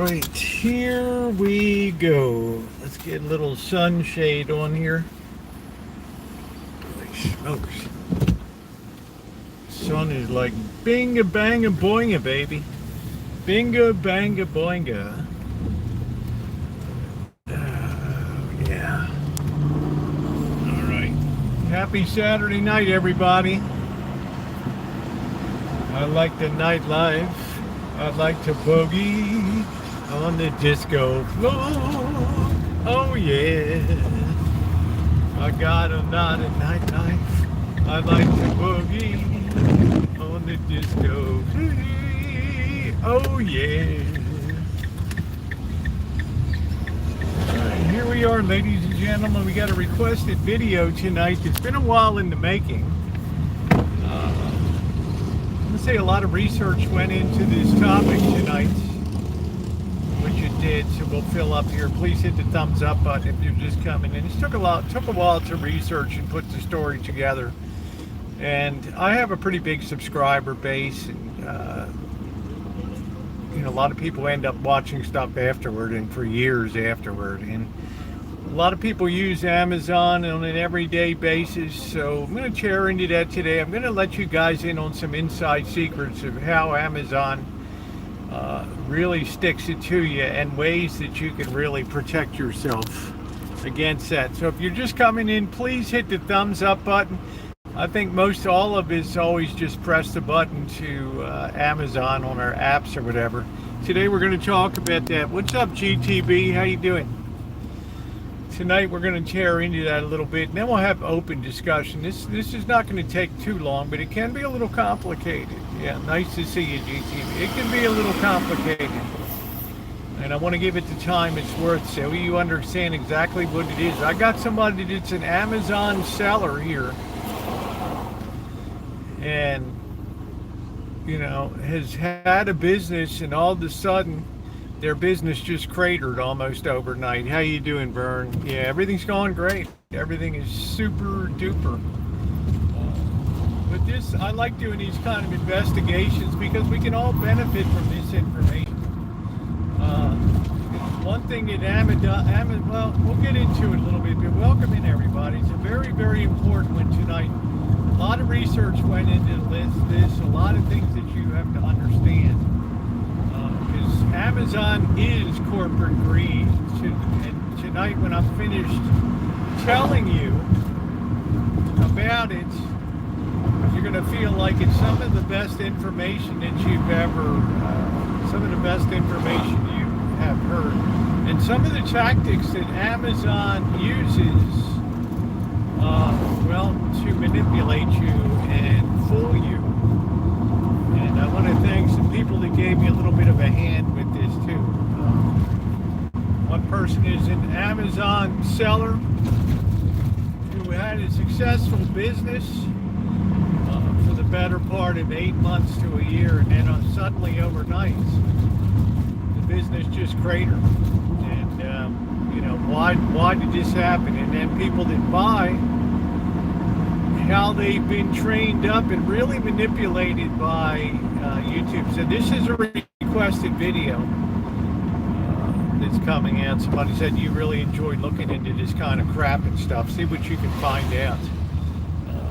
right, here we go. Let's get a little sunshade on here. Holy smokes. Sun is like binga banga boinga, baby. Binga banga boinga. Yeah. All right. Happy Saturday night, everybody. I like the nightlife. I'd like to boogie on the disco floor. Oh yeah. I got a lot of nightlife. I'd like to boogie on the disco floor. Oh yeah. Right, here we are, ladies and gentlemen. We got a requested video tonight. It's been a while in the making. Say a lot of research went into this topic tonight, which it did, so we'll fill up here. Please hit the thumbs up button if you're just coming in. It took a while to research and put the story together, and I have a pretty big subscriber base, and a lot of people end up watching stuff afterward and for years afterward, and a lot of people use Amazon on an everyday basis, so I'm going to share into that today. I'm going to let you guys in on some inside secrets of how Amazon really sticks it to you and ways that you can really protect yourself against that. So if you're just coming in, please hit the thumbs up button. I think most all of us always just press the button to Amazon on our apps or whatever. Today we're going to talk about that. What's up, GTB? How you doing? Tonight we're going to tear into that a little bit, and then we'll have open discussion. This is not going to take too long, but it can be a little complicated. Yeah, nice to see you, GTV. It can be a little complicated, and I want to give it the time it's worth so you understand exactly what it is. I got somebody that's an Amazon seller here, and has had a business, and all of a sudden their business just cratered almost overnight. How you doing, Vern? Yeah, everything's going great. Everything is super duper. But I like doing these kind of investigations because we can all benefit from this information. One thing that well, we'll get into it a little bit, but welcome in, everybody. It's a very, very important one tonight. A lot of research went into this, a lot of things that you have to understand. Amazon is corporate greed, and tonight when I'm finished telling you about it, you're going to feel like it's some of the best information that you've ever, some of the best information you have heard, and some of the tactics that Amazon uses, to manipulate you and fool you. And I want to thank some people that gave me a little bit of a hand with this too. One person is an Amazon seller who had a successful business for the better part of 8 months to a year, and then suddenly overnight, the business just cratered. And why did this happen? And then people that buy, how they've been trained up and really manipulated by YouTube. So this is a requested video that's coming out. Somebody said you really enjoyed looking into this kind of crap and stuff. See what you can find out.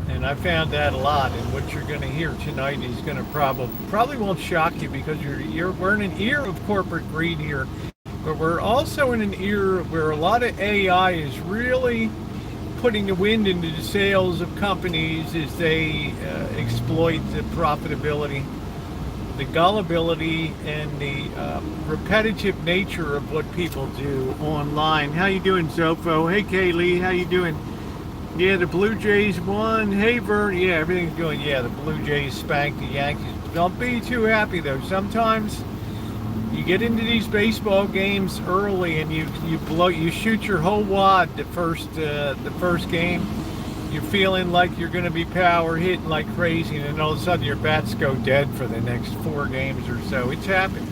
And I found that a lot. And what you're going to hear tonight is going to probably won't shock you, because we're in an era of corporate greed here, but we're also in an era where a lot of AI is really putting the wind into the sails of companies as they exploit the profitability, the gullibility, and the repetitive nature of what people do online. How you doing, Zofo? Hey, Kaylee, how you doing? Yeah, the Blue Jays won. Hey, Vern. Yeah, everything's going. Yeah, the Blue Jays spanked the Yankees. Don't be too happy, though. Sometimes you get into these baseball games early and you shoot your whole wad the first game. You're feeling like you're going to be power hitting like crazy, and then all of a sudden your bats go dead for the next 4 games or so. It's happened.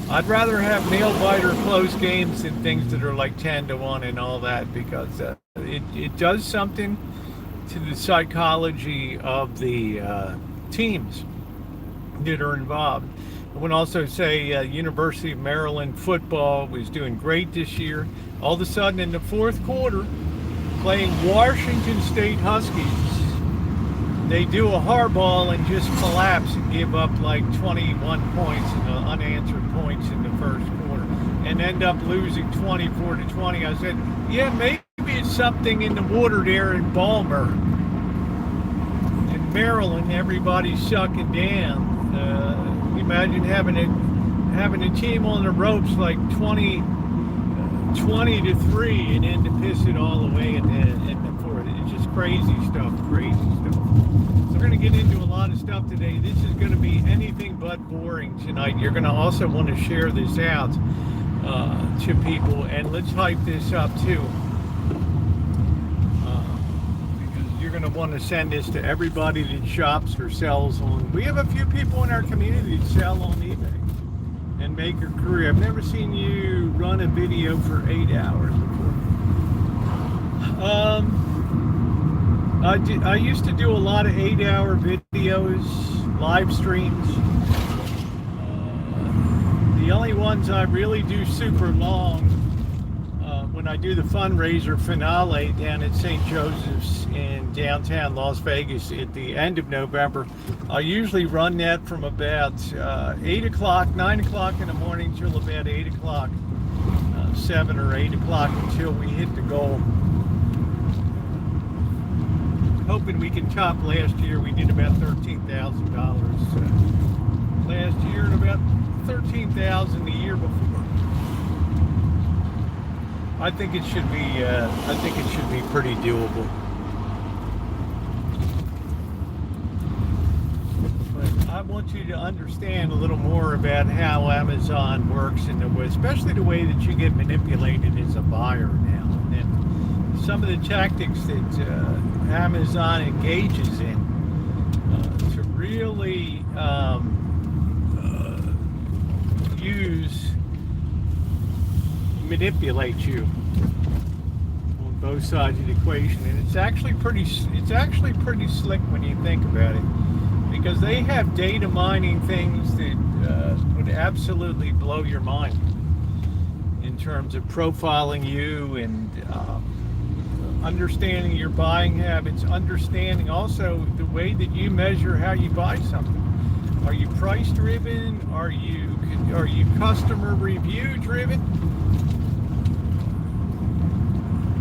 I'd rather have nail biter close games than things that are like 10-1 and all that, because it does something to the psychology of the teams that are involved. I want to also say University of Maryland football was doing great this year. All of a sudden in the fourth quarter, playing Washington State Huskies, they do a hardball and just collapse and give up like 21 points and unanswered points in the first quarter and end up losing 24-20. I said, yeah, maybe it's something in the water there in Balmer. In Maryland, everybody's sucking down. Imagine having a team on the ropes like 20-3 and then to piss it all away in the fourth. It's just crazy stuff. So we're going to get into a lot of stuff today. This is going to be anything but boring tonight. You're going to also want to share this out to people, and let's hype this up too. Because you're going to want to send this to everybody that shops or sells on. We have a few people in our community that sell on eBay and make a career. I've never seen you run a video for 8 hours before. I used to do a lot of 8-hour videos, live streams. The only ones I really do super long, when I do the fundraiser finale down at St. Joseph's in downtown Las Vegas at the end of November, I usually run that from about 8 o'clock, 9 o'clock in the morning till about 8 o'clock, 7 or 8 o'clock until we hit the goal. Hoping we can top last year. We did about $13,000 last year and about $13,000 the year before. I think it should be pretty doable. But I want you to understand a little more about how Amazon works, and especially the way that you get manipulated as a buyer now, and some of the tactics that Amazon engages in to really manipulate you on both sides of the equation. And it's actually pretty slick when you think about it, because they have data mining things that would absolutely blow your mind in terms of profiling you and understanding your buying habits, understanding also the way that you measure how you buy something. Are you price driven? Are you customer review driven?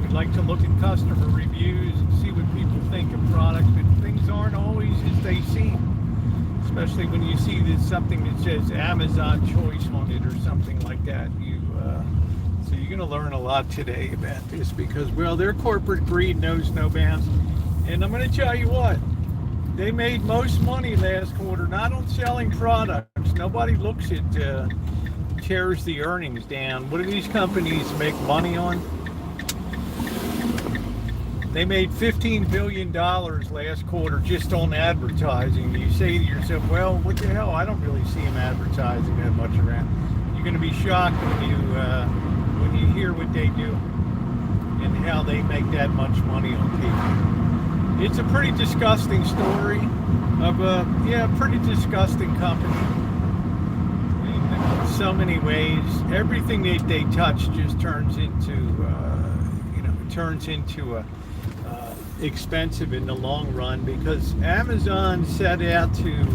We'd like to look at customer reviews and see what people think of products, but things aren't always as they seem. Especially when you see this something that says Amazon choice on it or something like that. So you're going to learn a lot today about this, because, well, their corporate greed knows no bounds. And I'm going to tell you what, they made most money last quarter, not on selling products. Nobody looks at, tears the earnings down. What do these companies make money on? They made $15 billion last quarter just on advertising. You say to yourself, well, what the hell? I don't really see them advertising that much around. You're going to be shocked when you hear what they do and how they make that much money on people. It's a pretty disgusting story of a pretty disgusting company. In so many ways, everything that they touch just turns into expensive in the long run, because Amazon set out to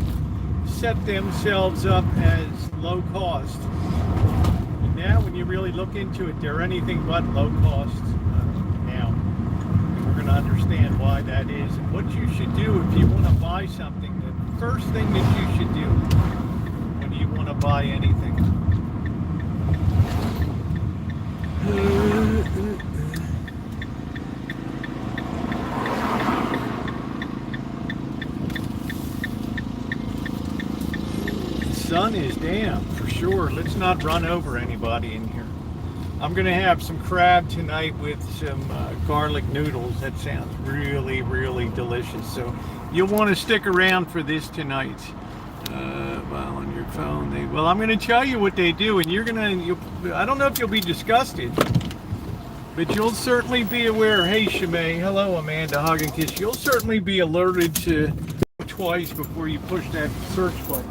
set themselves up as low cost. And now when you really look into it, they're anything but low cost now. And we're going to understand why that is and what you should do if you want to buy something. The first thing that you should do when you want to buy anything. Sun is down for sure. Let's not run over anybody in here. I'm gonna have some crab tonight with some garlic noodles. That sounds really, really delicious. So you'll want to stick around for this tonight. While on your phone, I'm gonna tell you what they do, and I don't know if you'll be disgusted, but you'll certainly be aware. Hey Shimei, hello Amanda, hug and kiss. You'll certainly be alerted to twice before you push that search button.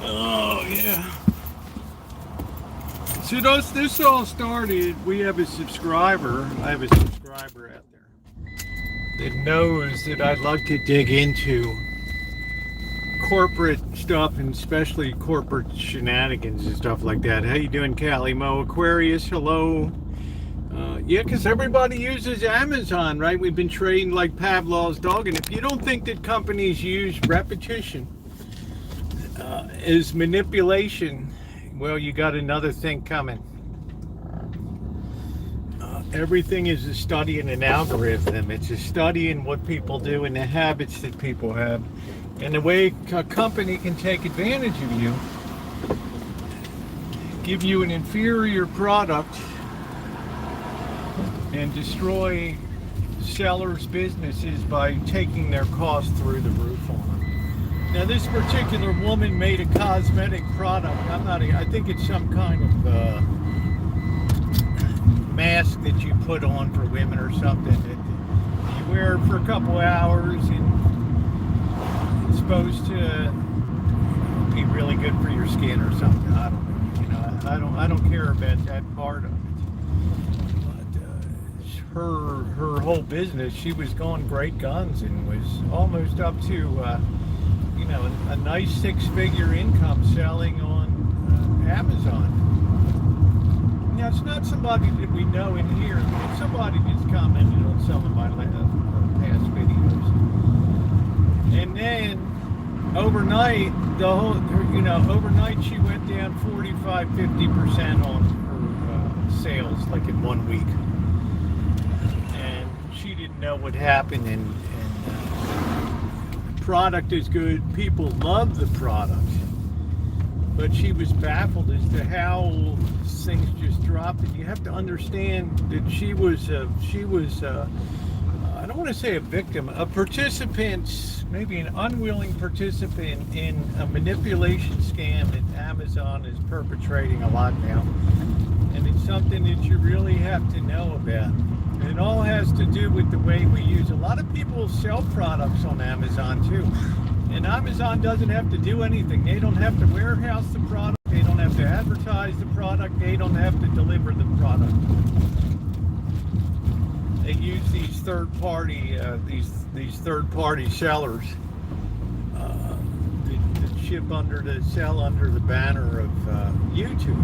Oh, yeah. So this all started, we have a subscriber, I have a subscriber out there that knows that I'd like to dig into corporate stuff, and especially corporate shenanigans and stuff like that. How you doing, Callie Mo? Aquarius, hello. Yeah, because everybody uses Amazon, right? We've been trading like Pavlov's dog, and if you don't think that companies use repetition as manipulation, well, you got another thing coming. Everything is a study in an algorithm. It's a study in what people do and the habits that people have. And the way a company can take advantage of you, give you an inferior product, and destroy sellers' businesses by taking their costs through the roof on them. Now, this particular woman made a cosmetic product. I think it's some kind of mask that you put on for women or something that you wear for a couple hours, and it's supposed to be really good for your skin or something. I don't know. I don't care about that part of it. Her whole business, she was going great guns and was almost up to a nice six-figure income selling on Amazon. Now, it's not somebody that we know in here. It's somebody that's commented on some of my past videos. And then overnight, overnight she went down 45-50% on her sales, like in 1 week. She didn't know what happened, and the product is good. People love the product, but she was baffled as to how things just dropped. And you have to understand that she was I don't want to say a victim, a participant, maybe an unwilling participant in a manipulation scam that Amazon is perpetrating a lot now. And it's something that you really have to know about. And it all has to do with the way we use. A lot of people sell products on Amazon too. And Amazon doesn't have to do anything. They don't have to warehouse the product. They don't have to advertise the product, they don't have to deliver the product. They use these third-party these third-party sellers that sell under the banner of YouTube.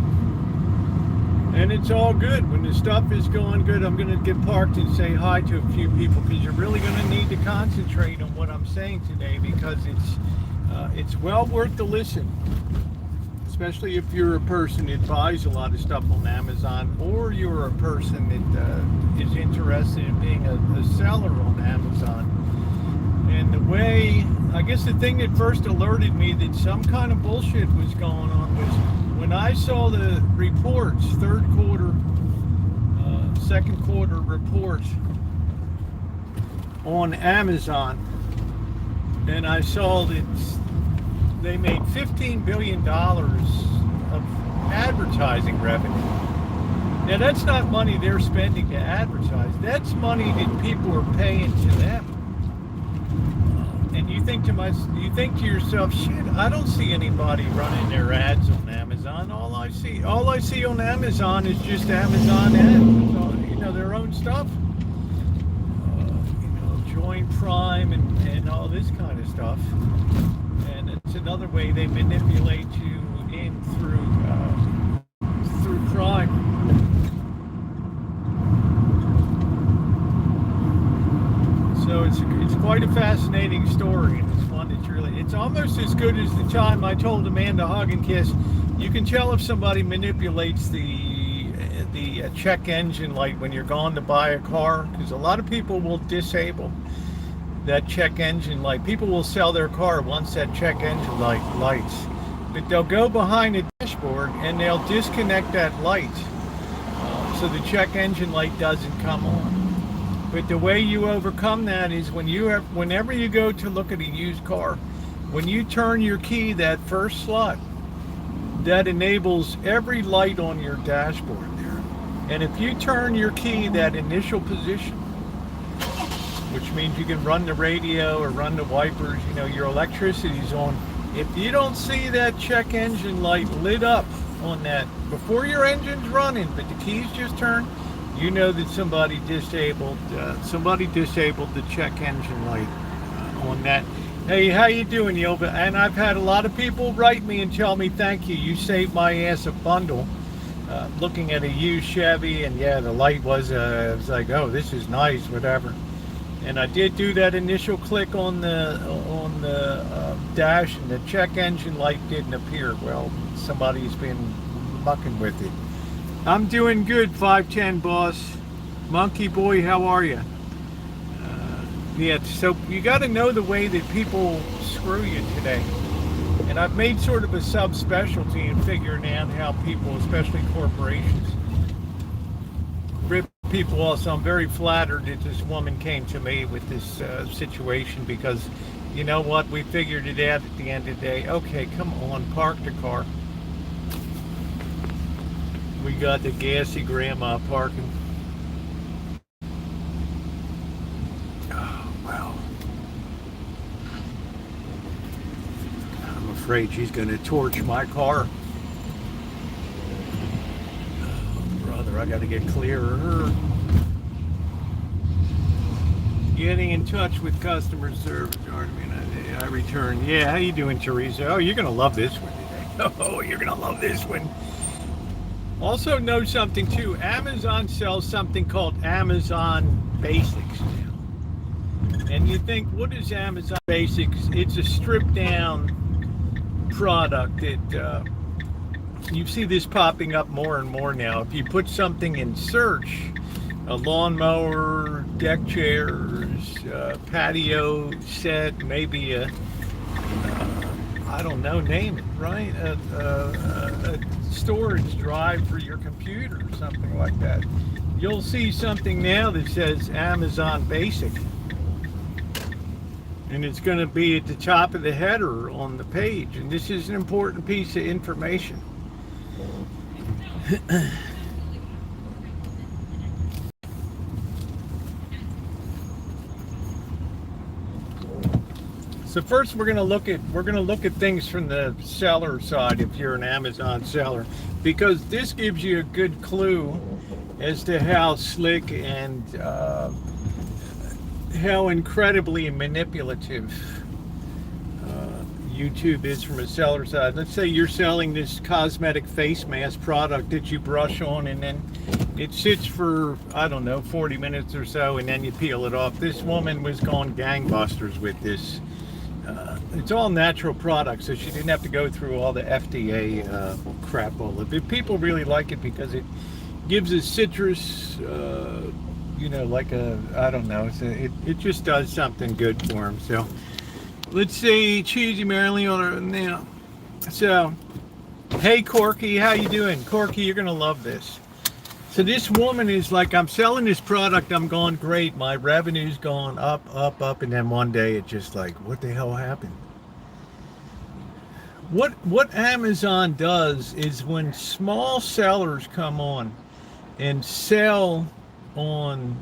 And it's all good. When the stuff is going good, I'm going to get parked and say hi to a few people, because you're really going to need to concentrate on what I'm saying today, because it's well worth the listen. Especially if you're a person that buys a lot of stuff on Amazon, or you're a person that is interested in being a seller on Amazon. And the way, I guess the thing that first alerted me that some kind of bullshit was going on was when I saw the reports, third quarter, second quarter reports on Amazon, and I saw that they made $15 billion of advertising revenue. Now that's not money they're spending to advertise. That's money that people are paying to them. And you think to yourself, shit, I don't see anybody running their ads on Amazon. All I see on Amazon is just Amazon ads, their own stuff. Join Prime and all this kind of stuff. And it's another way they manipulate you in through Prime. So it's quite a fascinating story, and it's one that's it's almost as good as the time I told Amanda Hug and Kiss. You can tell if somebody manipulates the check engine light when you're going to buy a car, because a lot of people will disable that check engine light. People will sell their car once that check engine light lights, but they'll go behind the dashboard and they'll disconnect that light so the check engine light doesn't come on. But the way you overcome that is whenever you go to look at a used car, when you turn your key that first slot, that enables every light on your dashboard there. And if you turn your key that initial position, which means you can run the radio or run the wipers, your electricity's on. If you don't see that check engine light lit up on that before your engine's running, but the keys just turned, you know that somebody disabled the check engine light on that. Hey, how you doing, Yoba? And I've had a lot of people write me and tell me, thank you, you saved my ass a bundle. Looking at a used Chevy, and yeah, the light was like, oh, this is nice, whatever. And I did do that initial click on the dash, and the check engine light didn't appear. Well, somebody's been mucking with it. I'm doing good, 510 boss. Monkey boy, how are you? Yeah, so you got to know the way that people screw you today. And I've made sort of a subspecialty in figuring out how people, especially corporations, rip people off. So I'm very flattered that this woman came to me with this situation, because you know what? We figured it out at the end of the day. Okay, come on, park the car. We got the gassy grandma parking. Oh, wow. I'm afraid she's going to torch my car. Oh, brother, I got to get clear of her. Getting in touch with customer service. I returned. Yeah, how you doing, Teresa? Oh, you're going to love this one today. Oh, you're going to love this one. Also know something too, Amazon sells something called Amazon Basics now. And you think, what is Amazon Basics? It's a stripped down product that you see this popping up more and more now. If you put something in search, a lawnmower, deck chairs, patio set, maybe I don't know, name it, right? A storage drive for your computer or something like that. You'll see something now that says Amazon Basic. And it's going to be at the top of the header on the page. And this is an important piece of information. So first we're gonna look at things from the seller side if you're an Amazon seller, because this gives you a good clue as to how slick and how incredibly manipulative YouTube is from a seller side. Let's say you're selling this cosmetic face mask product that you brush on and then it sits for, I don't know, 40 minutes or so, and then you peel it off. This woman was going gangbusters with this. It's all natural products, so she didn't have to go through all the FDA crap all of it. People really like it because it gives us citrus, you know, like a, I don't know, it just does something good for them. So let's see, Cheesy Marilyn now. So, hey Corky, how you doing? Corky, you're gonna love this. So this woman is like, I'm selling this product, I'm going great, my revenue's going up, up, up, and then one day it just like, what the hell happened? What Amazon does is when small sellers come on and sell on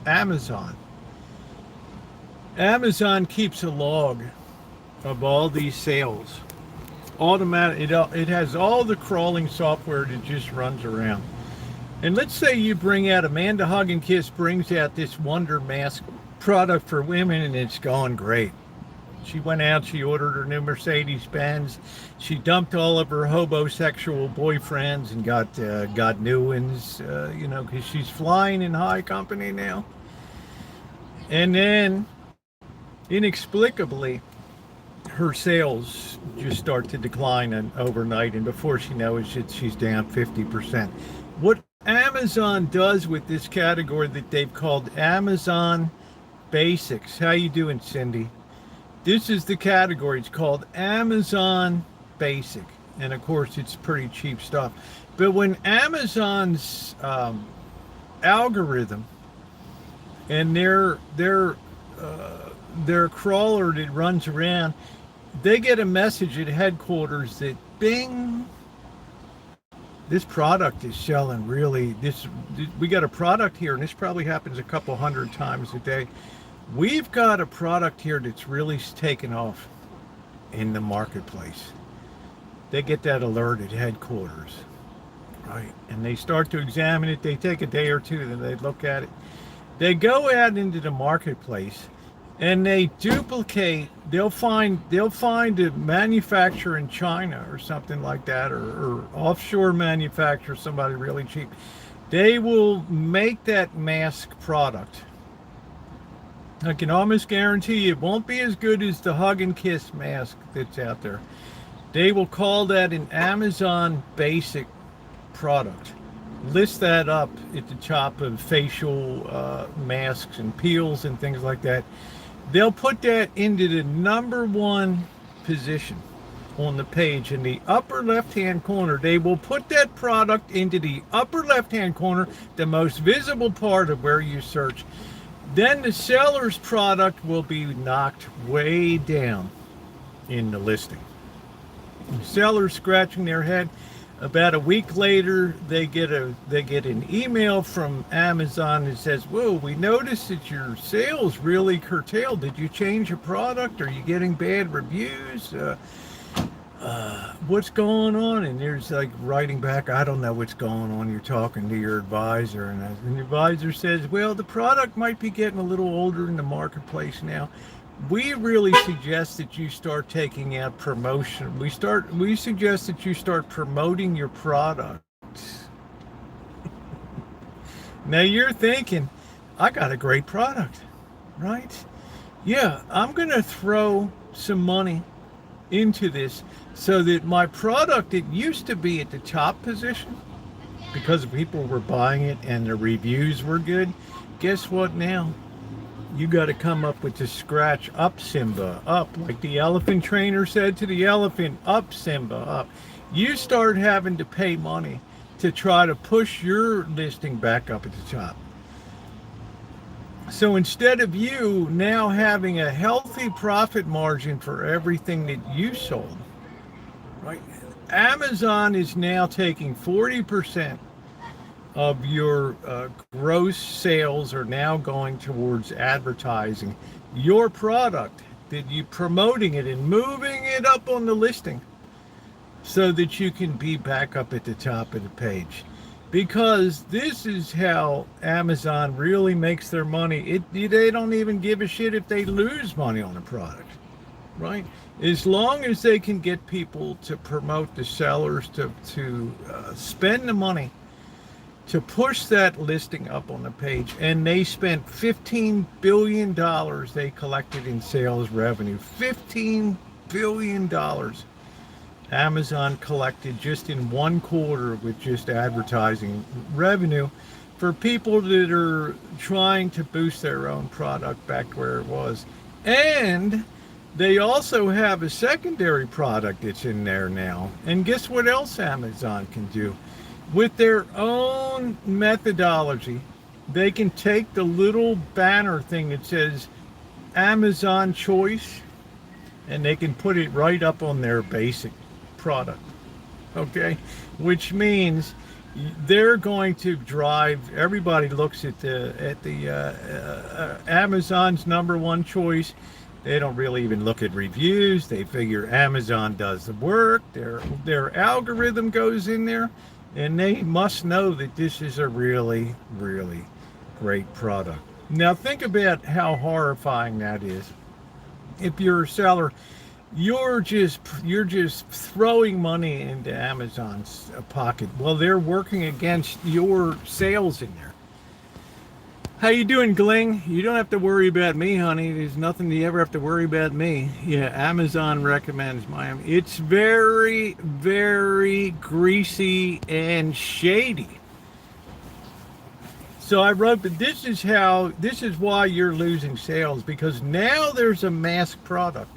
Amazon keeps a log of all these sales. Automatic, it has all the crawling software that just runs around. And let's say you bring out, Amanda Hug and Kiss brings out this Wonder Mask product for women and it's going great. She went out, she ordered her new Mercedes-Benz. She dumped all of her homosexual boyfriends and got new ones, you know, because she's flying in high company now. And then, inexplicably, her sales just start to decline overnight, and before she knows it, she's down 50%. What Amazon does with this category that they've called Amazon Basics. How you doing, Cindy? This is the category. It's called Amazon Basic, and of course it's pretty cheap stuff. But when Amazon's algorithm and their crawler that runs around, they get a message at headquarters that bing, this product is selling really, we got a product here, and this probably happens a couple hundred times a day. We've got a product here that's really taken off in the marketplace. They get that alert at headquarters, right? And they start to examine it. They take a day or two, then they look at it. They go out into the marketplace and they duplicate. They'll find a manufacturer in China or something like that, or offshore manufacturer, somebody really cheap. They will make that mask product. I can almost guarantee you it won't be as good as the Hug and Kiss mask that's out there. They will call that an Amazon Basic product. List that up at the top of facial masks and peels and things like that. They'll put that into the #1 position on the page in the upper left-hand corner. They will put that product into the upper left-hand corner, the most visible part of where you search. Then the seller's product will be knocked way down in the listing. The seller's scratching their head. About a week later, they get an email from Amazon that says, "Whoa, we noticed that your sales really curtailed. Did you change your product? Are you getting bad reviews? What's going on?" And there's like writing back, "I don't know what's going on. You're talking to your advisor." And the advisor says, "Well, the product might be getting a little older in the marketplace now. We really suggest that you start taking out promotion. We suggest that you start promoting your product." Now you're thinking, I got a great product, right? Yeah, I'm going to throw some money into this so that my product, it used to be at the top position because people were buying it and the reviews were good. Guess what now? You got to come up with the scratch up, Simba, up, like the elephant trainer said to the elephant, up, Simba, up. You start having to pay money to try to push your listing back up at the top. So instead of you now having a healthy profit margin for everything that you sold, right? Amazon is now taking 40% of your gross sales are now going towards advertising your product that you promoting it and moving it up on the listing so that you can be back up at the top of the page. Because this is how Amazon really makes their money. They don't even give a shit if they lose money on a product, right? As long as they can get people to promote the sellers, to spend the money to push that listing up on the page. And they spent $15 billion they collected in sales revenue. $15 billion Amazon collected just in one quarter with just advertising revenue for people that are trying to boost their own product back to where it was. And they also have a secondary product that's in there now. And guess what else Amazon can do? With their own methodology, they can take the little banner thing that says Amazon Choice, and they can put it right up on their basic product, okay? Which means they're going to drive, everybody looks at the Amazon's #1 choice. They don't really even look at reviews. They figure Amazon does the work. Their algorithm goes in there, and they must know that this is a really, really great product. Now think about how horrifying that is. If you're a seller, you're just throwing money into Amazon's pocket. Well, they're working against your sales in there. How you doing, Gling? You don't have to worry about me, honey. There's nothing you ever have to worry about me. Yeah, Amazon recommends Miami. It's very, very greasy and shady. So I wrote, but this is why you're losing sales, because now there's a mask product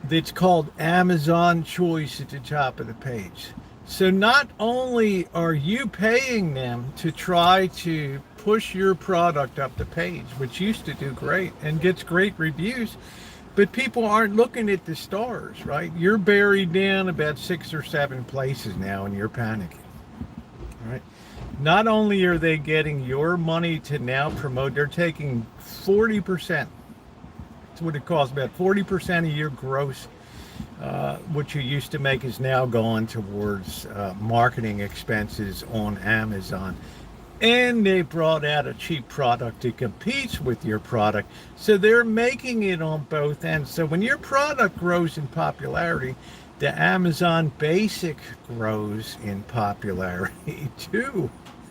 that's called Amazon Choice at the top of the page. So not only are you paying them to try to push your product up the page, which used to do great and gets great reviews, but people aren't looking at the stars, right? You're buried down about 6 or 7 places now and you're panicking, right? Not only are they getting your money to now promote, they're taking 40%. That's what it costs, about 40% of your gross, what you used to make is now going towards marketing expenses on Amazon. And they brought out a cheap product that competes with your product. So they're making it on both ends. So when your product grows in popularity, the Amazon Basic grows in popularity too,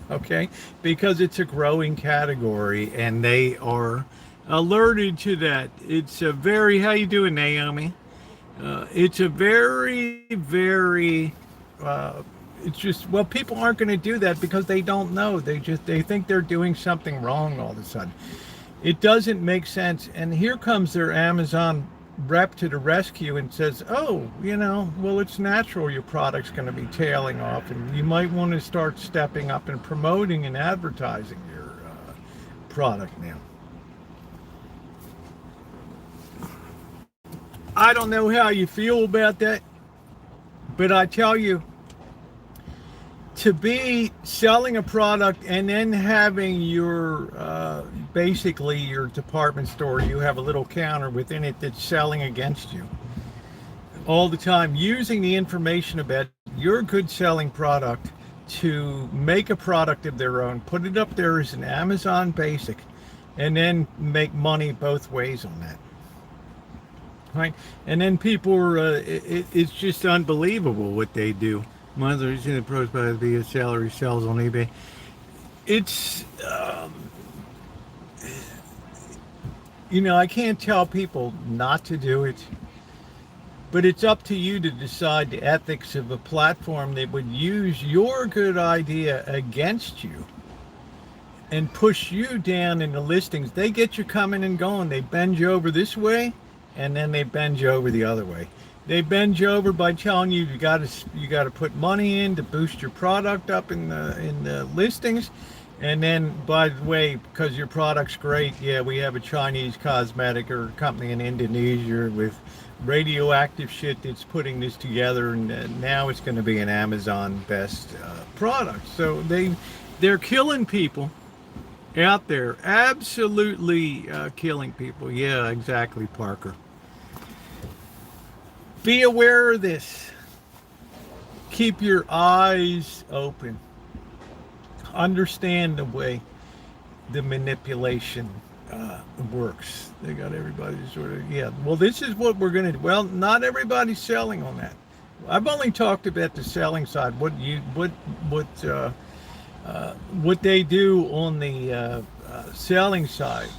okay? Because it's a growing category and they are alerted to that. It's a very, how you doing, Naomi? It's a very, very, it's just, well, people aren't going to do that because they don't know. They think they're doing something wrong all of a sudden. It doesn't make sense. And here comes their Amazon rep to the rescue and says, oh, well, it's natural your product's going to be tailing off and you might want to start stepping up and promoting and advertising your product now. I don't know how you feel about that, but I tell you, to be selling a product and then having your, basically your department store, you have a little counter within it that's selling against you all the time, using the information about your good selling product to make a product of their own, put it up there as an Amazon Basic, and then make money both ways on that. Right? And then people are, it's just unbelievable what they do. Mothers in the pros by the salary sells on eBay. It's, I can't tell people not to do it, but it's up to you to decide the ethics of a platform that would use your good idea against you and push you down in the listings. They get you coming and going. They bend you over this way, and then they bend you over the other way. They bend you over by telling you you got to put money in to boost your product up in the listings, and then, by the way, because your product's great, yeah, we have a Chinese cosmetic or company in Indonesia with radioactive shit that's putting this together, and now it's going to be an Amazon best product. So they're killing people out there absolutely killing people. Yeah, exactly, Parker. Be aware of this. Keep your eyes open. Understand the way the manipulation works. They got everybody sort of, yeah. Well, this is what we're going to do. Well, not everybody's selling on that. I've only talked about the selling side. What they do on the selling side.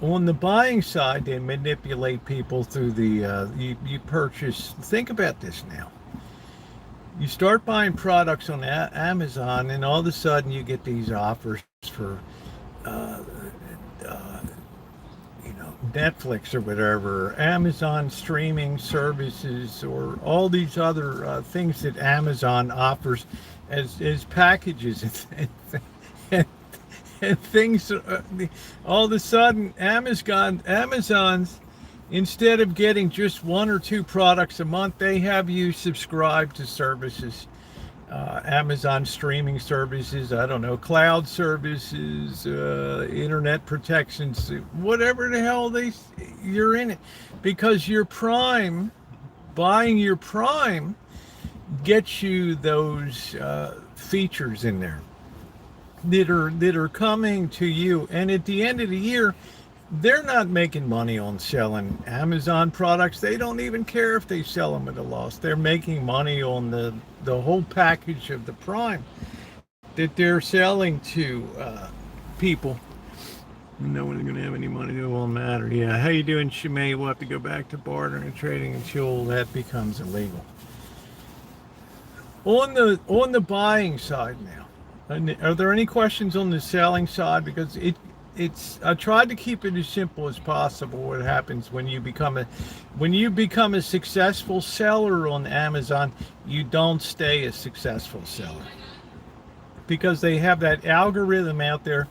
On the buying side, they manipulate people through the you purchase. Think about this now. You start buying products on Amazon, and all of a sudden you get these offers for, Netflix or whatever, Amazon streaming services, or all these other things that Amazon offers as packages and, and things. All of a sudden, Amazon's, instead of getting just one or two products a month, they have you subscribe to services, Amazon streaming services, I don't know, cloud services, internet protections, whatever the hell you're in it. Because your Prime, buying your Prime gets you those features in there that are coming to you. And at the end of the year, they're not making money on selling Amazon products. They don't even care if they sell them at a loss. They're making money on the whole package of the Prime that they're selling to people. No one's going to have any money. It won't matter. Yeah, how you doing, Shimei? We'll have to go back to bartering and trading until that becomes illegal. On the buying side now, are there any questions on the selling side? Because I tried to keep it as simple as possible. What happens when you become a successful seller on Amazon, you don't stay a successful seller, because they have that algorithm out there,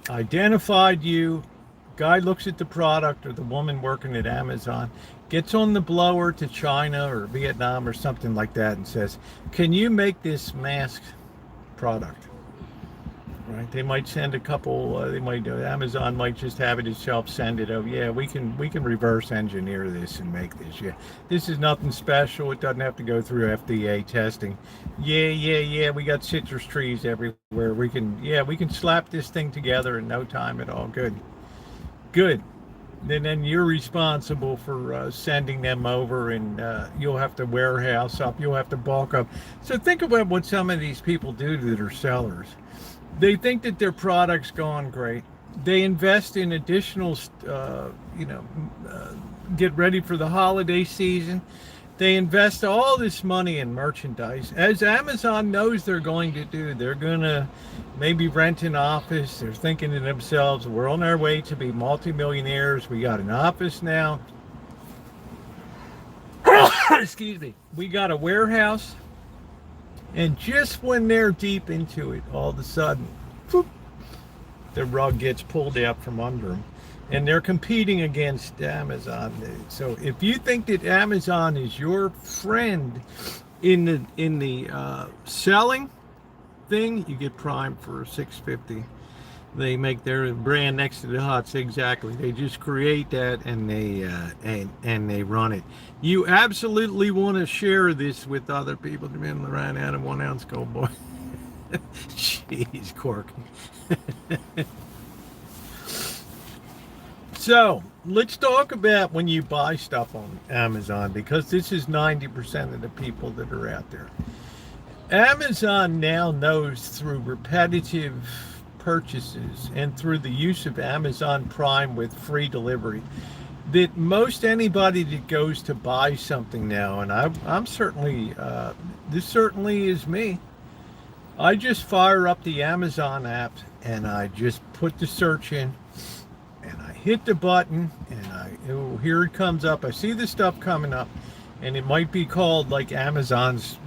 identified you. Guy looks at the product, or the woman working at Amazon gets on the blower to China or Vietnam or something like that and says, can you make this mask product? Right? They might send a couple. Amazon might just have it itself send it. Oh yeah, we can reverse engineer this and make this. Yeah, this is nothing special. It doesn't have to go through FDA testing. Yeah. We got citrus trees everywhere. We can slap this thing together in no time at all. Good. And then you're responsible for sending them over, and you'll have to warehouse up. You'll have to bulk up. So think about what some of these people do that are sellers. They think that their product's gone great. They invest in additional, get ready for the holiday season. They invest all this money in merchandise, as Amazon knows they're going to do. They're going to maybe rent an office. They're thinking to themselves, we're on our way to be multimillionaires. We got an office now. Excuse me. We got a warehouse. And just when they're deep into it, all of a sudden, whoop, the rug gets pulled out from under them. And they're competing against Amazon. So if you think that Amazon is your friend in the selling thing, you get Prime for $6.50. They make their brand next to the HOTS. Exactly. They just create that, and they run it. You absolutely want to share this with other people. The men ran out of 1 ounce gold boy. Jeez, Cork. So let's talk about when you buy stuff on Amazon, because this is 90% of the people that are out there. Amazon now knows through repetitive purchases and through the use of Amazon Prime with free delivery that most anybody that goes to buy something now, and I'm certainly, this certainly is me, I just fire up the Amazon app and I just put the search in and I hit the button and here it comes up. I see the stuff coming up, and it might be called like Amazon's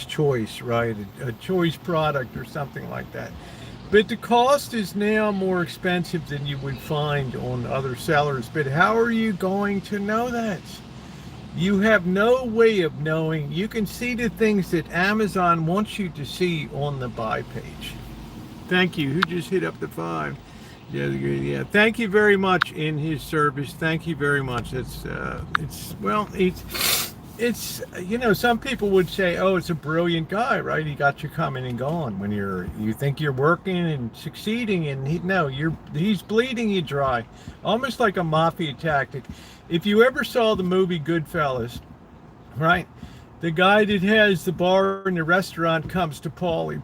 choice, right? A choice product or something like that. But the cost is now more expensive than you would find on other sellers. But how are you going to know that? You have no way of knowing. You can see the things that Amazon wants you to see on the buy page. Thank you. Who just hit up the 5? Yeah, yeah. Thank you very much in his service. Thank you very much. It's some people would say, oh, it's a brilliant guy, right? He got you coming and going when you think you're working and succeeding, and he's bleeding you dry, almost like a mafia tactic. If you ever saw the movie Goodfellas, right? The guy that has the bar in the restaurant comes to Paulie,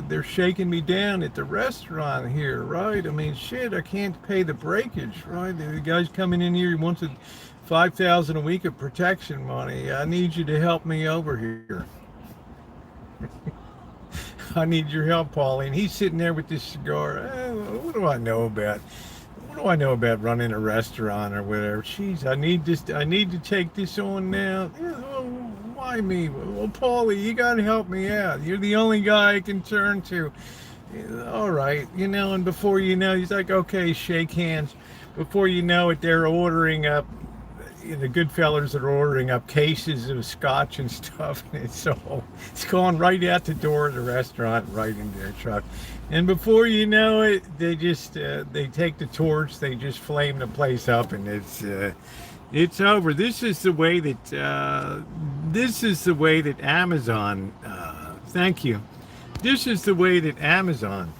they're shaking me down at the restaurant here, right? I mean, shit, I can't pay the breakage, right? The guy's coming in here, he wants $5,000 a week of protection money. I need you to help me over here. I need your help, Paulie. And he's sitting there with this cigar. What do I know about? What do I know about running a restaurant or whatever? Jeez, I need to take this on now. Why me? Well, Paulie, you got to help me out. You're the only guy I can turn to. All right, and before you know, he's like, okay, shake hands. Before you know it, they're ordering up, the good fellas are ordering up cases of scotch and stuff, and it's going right out the door of the restaurant, right into their truck. And before you know it, they just they take the torch, they just flame the place up, and it's over. This is the way that Amazon. Thank you. This is the way that Amazon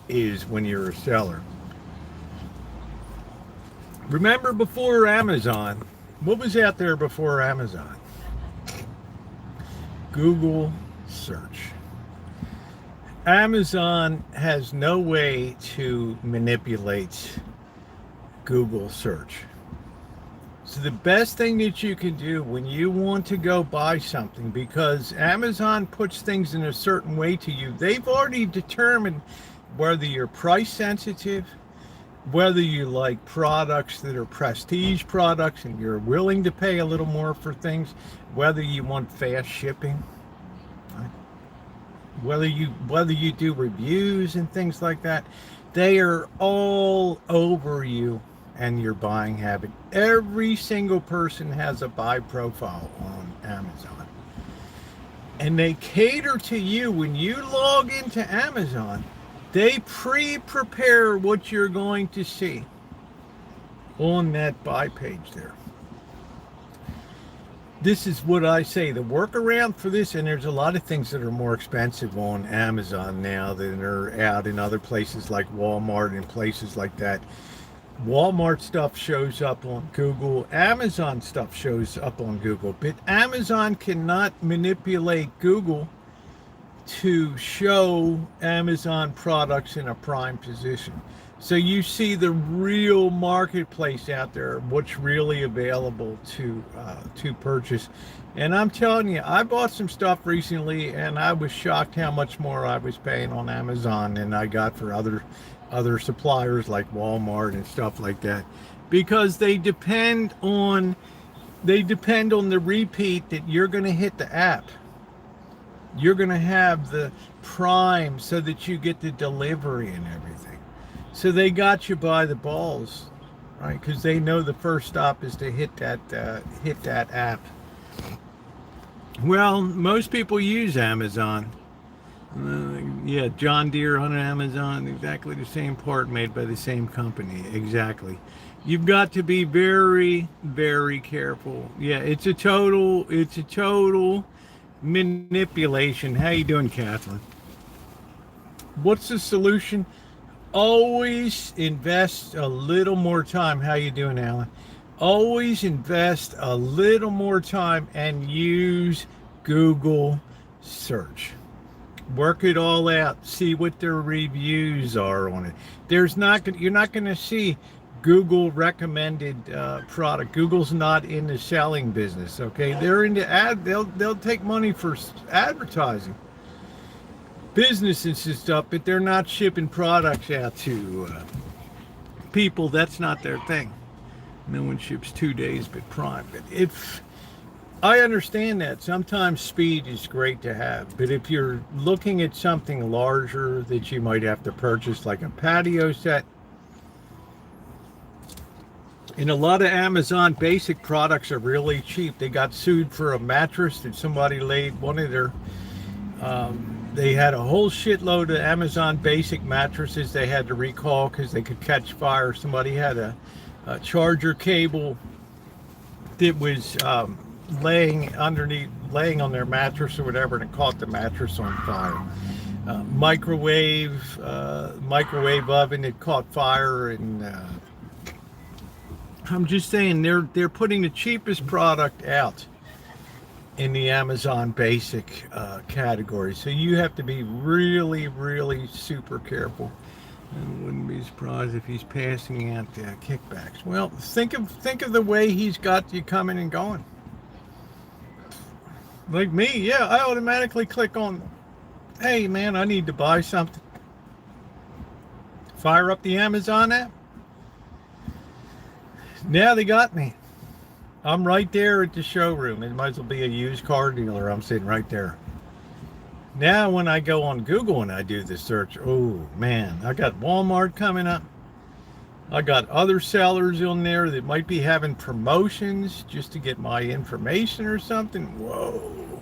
is when you're a seller. Remember, before Amazon, what was out there before Amazon? Google search. Amazon has no way to manipulate Google search. So the best thing that you can do when you want to go buy something, because Amazon puts things in a certain way to you, they've already determined whether you're price sensitive, whether you like products that are prestige products and you're willing to pay a little more for things, whether you want fast shipping, whether you do reviews and things like that. They are all over you and your buying habit. Every single person has a buy profile on Amazon, and they cater to you. When you log into Amazon, they pre-prepare what you're going to see on that buy page there. This is what I say, the workaround for this, and there's a lot of things that are more expensive on Amazon now than are out in other places like Walmart and places like that. Walmart stuff shows up on Google. Amazon stuff shows up on Google. But Amazon cannot manipulate Google to show Amazon products in a prime position. So you see the real marketplace out there, what's really available to purchase. And I'm telling you, I bought some stuff recently, and I was shocked how much more I was paying on Amazon than I got for other suppliers like Walmart and stuff like that, because they depend on the repeat that you're going to hit the app. You're going to have the Prime so that you get the delivery and everything. So they got you by the balls, right? Because they know the first stop is to hit that app. Well, most people use Amazon. Yeah, John Deere on Amazon, exactly the same part made by the same company. Exactly. You've got to be very, very careful. Yeah, it's a total manipulation. How you doing, Catherine? What's the solution? Always invest a little more time. How you doing, Alan? Always invest a little more time and use Google search. Work it all out. See what their reviews are on it. You're not going to see Google recommended product. Google's not in the selling business. Okay, they're into ad. They'll take money for advertising, businesses and stuff, but they're not shipping products out to people. That's not their thing. No one ships 2 days but Prime. But if I understand that sometimes speed is great to have, but if you're looking at something larger that you might have to purchase, like a patio set, and a lot of Amazon basic products are really cheap. They got sued for a mattress that somebody laid one of their They had a whole shitload of Amazon Basic mattresses they had to recall because they could catch fire. Somebody had a charger cable that was laying on their mattress or whatever, and it caught the mattress on fire. Microwave oven, it caught fire, and I'm just saying they're putting the cheapest product out in the Amazon Basic category, so you have to be really, really super careful. I wouldn't be surprised if he's passing out kickbacks. Well, think of the way he's got you coming and going. Like me, yeah, I automatically click on, hey man, I need to buy something. Fire up the Amazon app. Now they got me. I'm right there at the showroom. It might as well be a used car dealer. I'm sitting right there. Now when I go on Google and I do the search, oh man, I got Walmart coming up. I got other sellers on there that might be having promotions just to get my information or something. Whoa.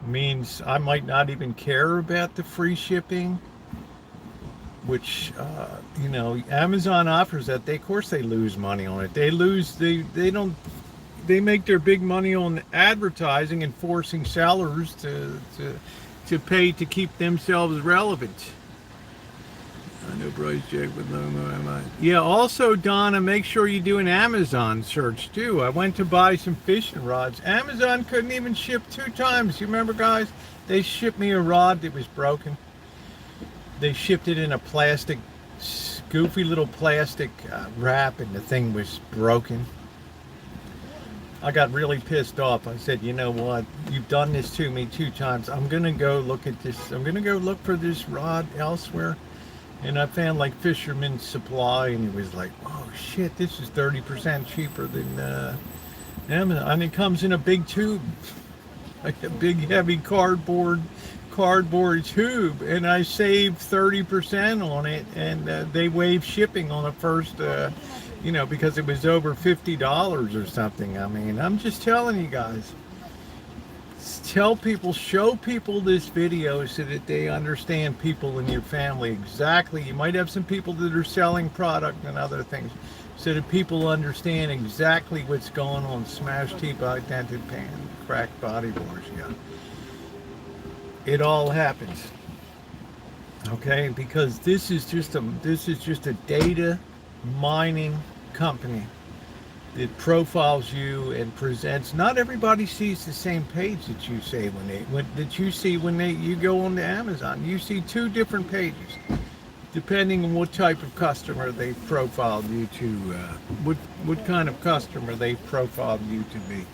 Means I might not even care about the free shipping, which, Amazon offers that. Of course they lose money on it. They make their big money on advertising and forcing sellers to pay to keep themselves relevant. I know Bryce Jack with no. Yeah, also Donna, make sure you do an Amazon search too. I went to buy some fishing rods. Amazon couldn't even ship 2 times. You remember, guys? They shipped me a rod that was broken. They shipped it in a plastic, goofy little plastic wrap, and the thing was broken. I got really pissed off. I said, you know what? You've done this to me 2 times. I'm going to go look at this. I'm going to go look for this rod elsewhere. And I found like Fisherman's Supply, and it was like, oh shit, this is 30% cheaper than Amazon. And it comes in a big tube, like a big heavy cardboard tube, and I saved 30% on it, and they waived shipping on the first, because it was over $50 or something. I mean, I'm just telling you guys. Tell people, show people this video so that they understand, people in your family exactly. You might have some people that are selling product and other things, so that people understand exactly what's going on. Smash teeth, dented pan, cracked body wars, yeah. It all happens. Okay, because this is just a data mining company that profiles you and presents. Not everybody sees the same page that you see when you go on to Amazon. You see 2 different pages, depending on what type of customer they've profiled you to, what kind of customer they've profiled you to be.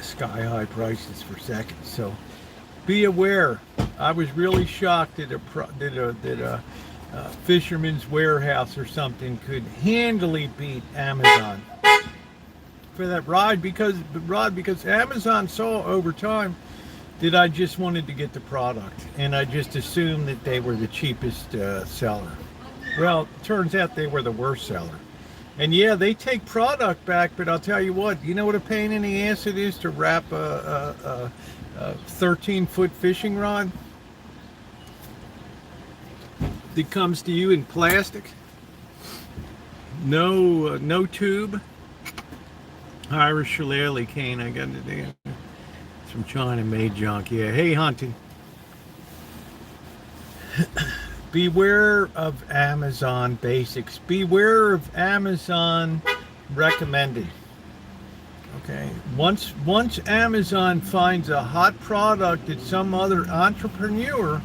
Sky high prices for seconds. So be aware. I was really shocked that a Fisherman's Warehouse or something could handily beat Amazon for that rod, because Amazon saw over time that I just wanted to get the product, and I just assumed that they were the cheapest seller. Well, it turns out they were the worst seller. And yeah, they take product back, but I'll tell you what, you know what a pain in the ass it is to wrap a 13-foot fishing rod that comes to you in plastic, no tube. Irish shillelagh cane, I got it there. It's from China made junk. Yeah, hey hunting. Beware of Amazon Basics. Beware of Amazon recommended. Okay, once Amazon finds a hot product that some other entrepreneur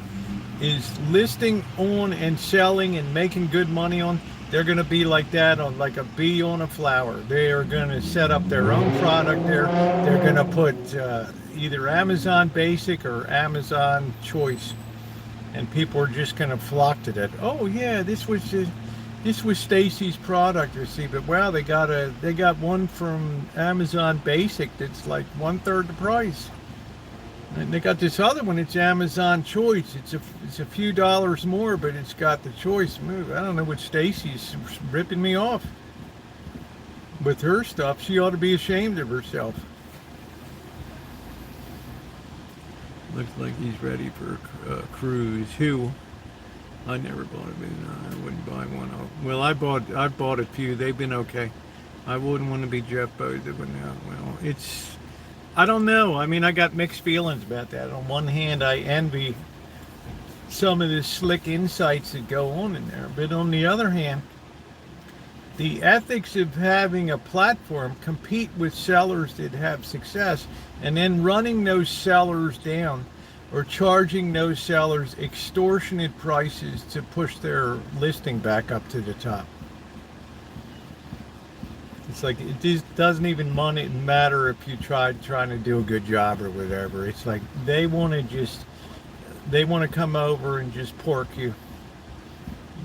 is listing on and selling and making good money on, they're going to be like that, on like a bee on a flower. They are going to set up their own product there. They're going to put either Amazon Basic or Amazon Choice, and people are just going to flock to that. Oh yeah, this was Stacy's product, you see, but wow, they got one from Amazon Basic that's like 1/3 the price. And they got this other one, it's Amazon Choice. It's a few dollars more, but it's got the choice move. I don't know what Stacy's ripping me off. with her stuff. She ought to be ashamed of herself. Looks like he's ready for a cruise. Who? I never bought it, but I wouldn't buy one. Well, I've bought a few. They've been okay. I wouldn't want to be Jeff Bezos, but no. Well, I don't know. I mean, I got mixed feelings about that. On one hand, I envy some of the slick insights that go on in there, but on the other hand, the ethics of having a platform compete with sellers that have success and then running those sellers down or charging those sellers extortionate prices to push their listing back up to the top. It's like it just doesn't even matter if you trying to do a good job or whatever. It's like they want to come over and just pork you.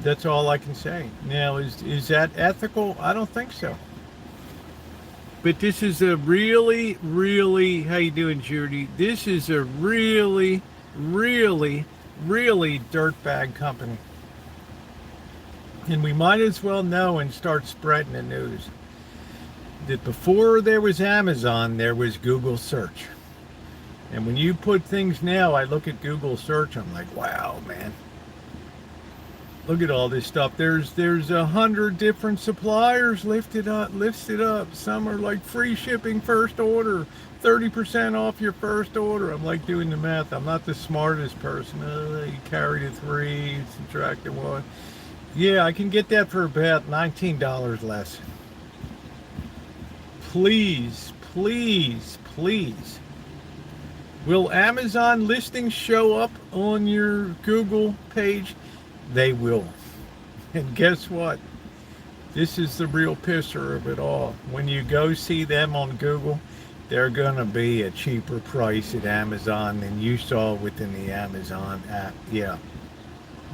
That's all I can say. Now, is that ethical? I don't think so. But this is a really, really, how you doing, Judy? This is a really, really, really dirtbag company. And we might as well know and start spreading the news that before there was Amazon, there was Google search. And when you put things now, I look at Google search, I'm like, wow, man. Look at all this stuff. There's 100 different suppliers listed up. Some are like free shipping first order, 30% off your first order. I'm like doing the math. I'm not the smartest person. You carry the 3, subtract the 1. Yeah, I can get that for about $19 less. Please, please, please. Will Amazon listings show up on your Google page? They will. And guess what? This is the real pisser of it all. When you go see them on Google, they're going to be a cheaper price at Amazon than you saw within the Amazon app. Yeah.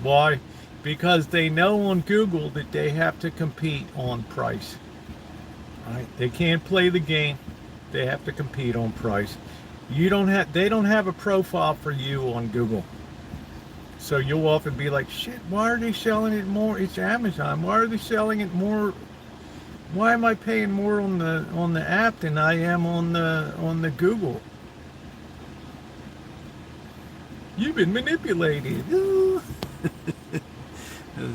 Why? Because they know on Google that they have to compete on price. Right? They can't play the game. They have to compete on price. They don't have a profile for you on Google. So you'll often be like, shit, why are they selling it more? It's Amazon. Why are they selling it more? Why am I paying more on the app than I am on the Google? You've been manipulated.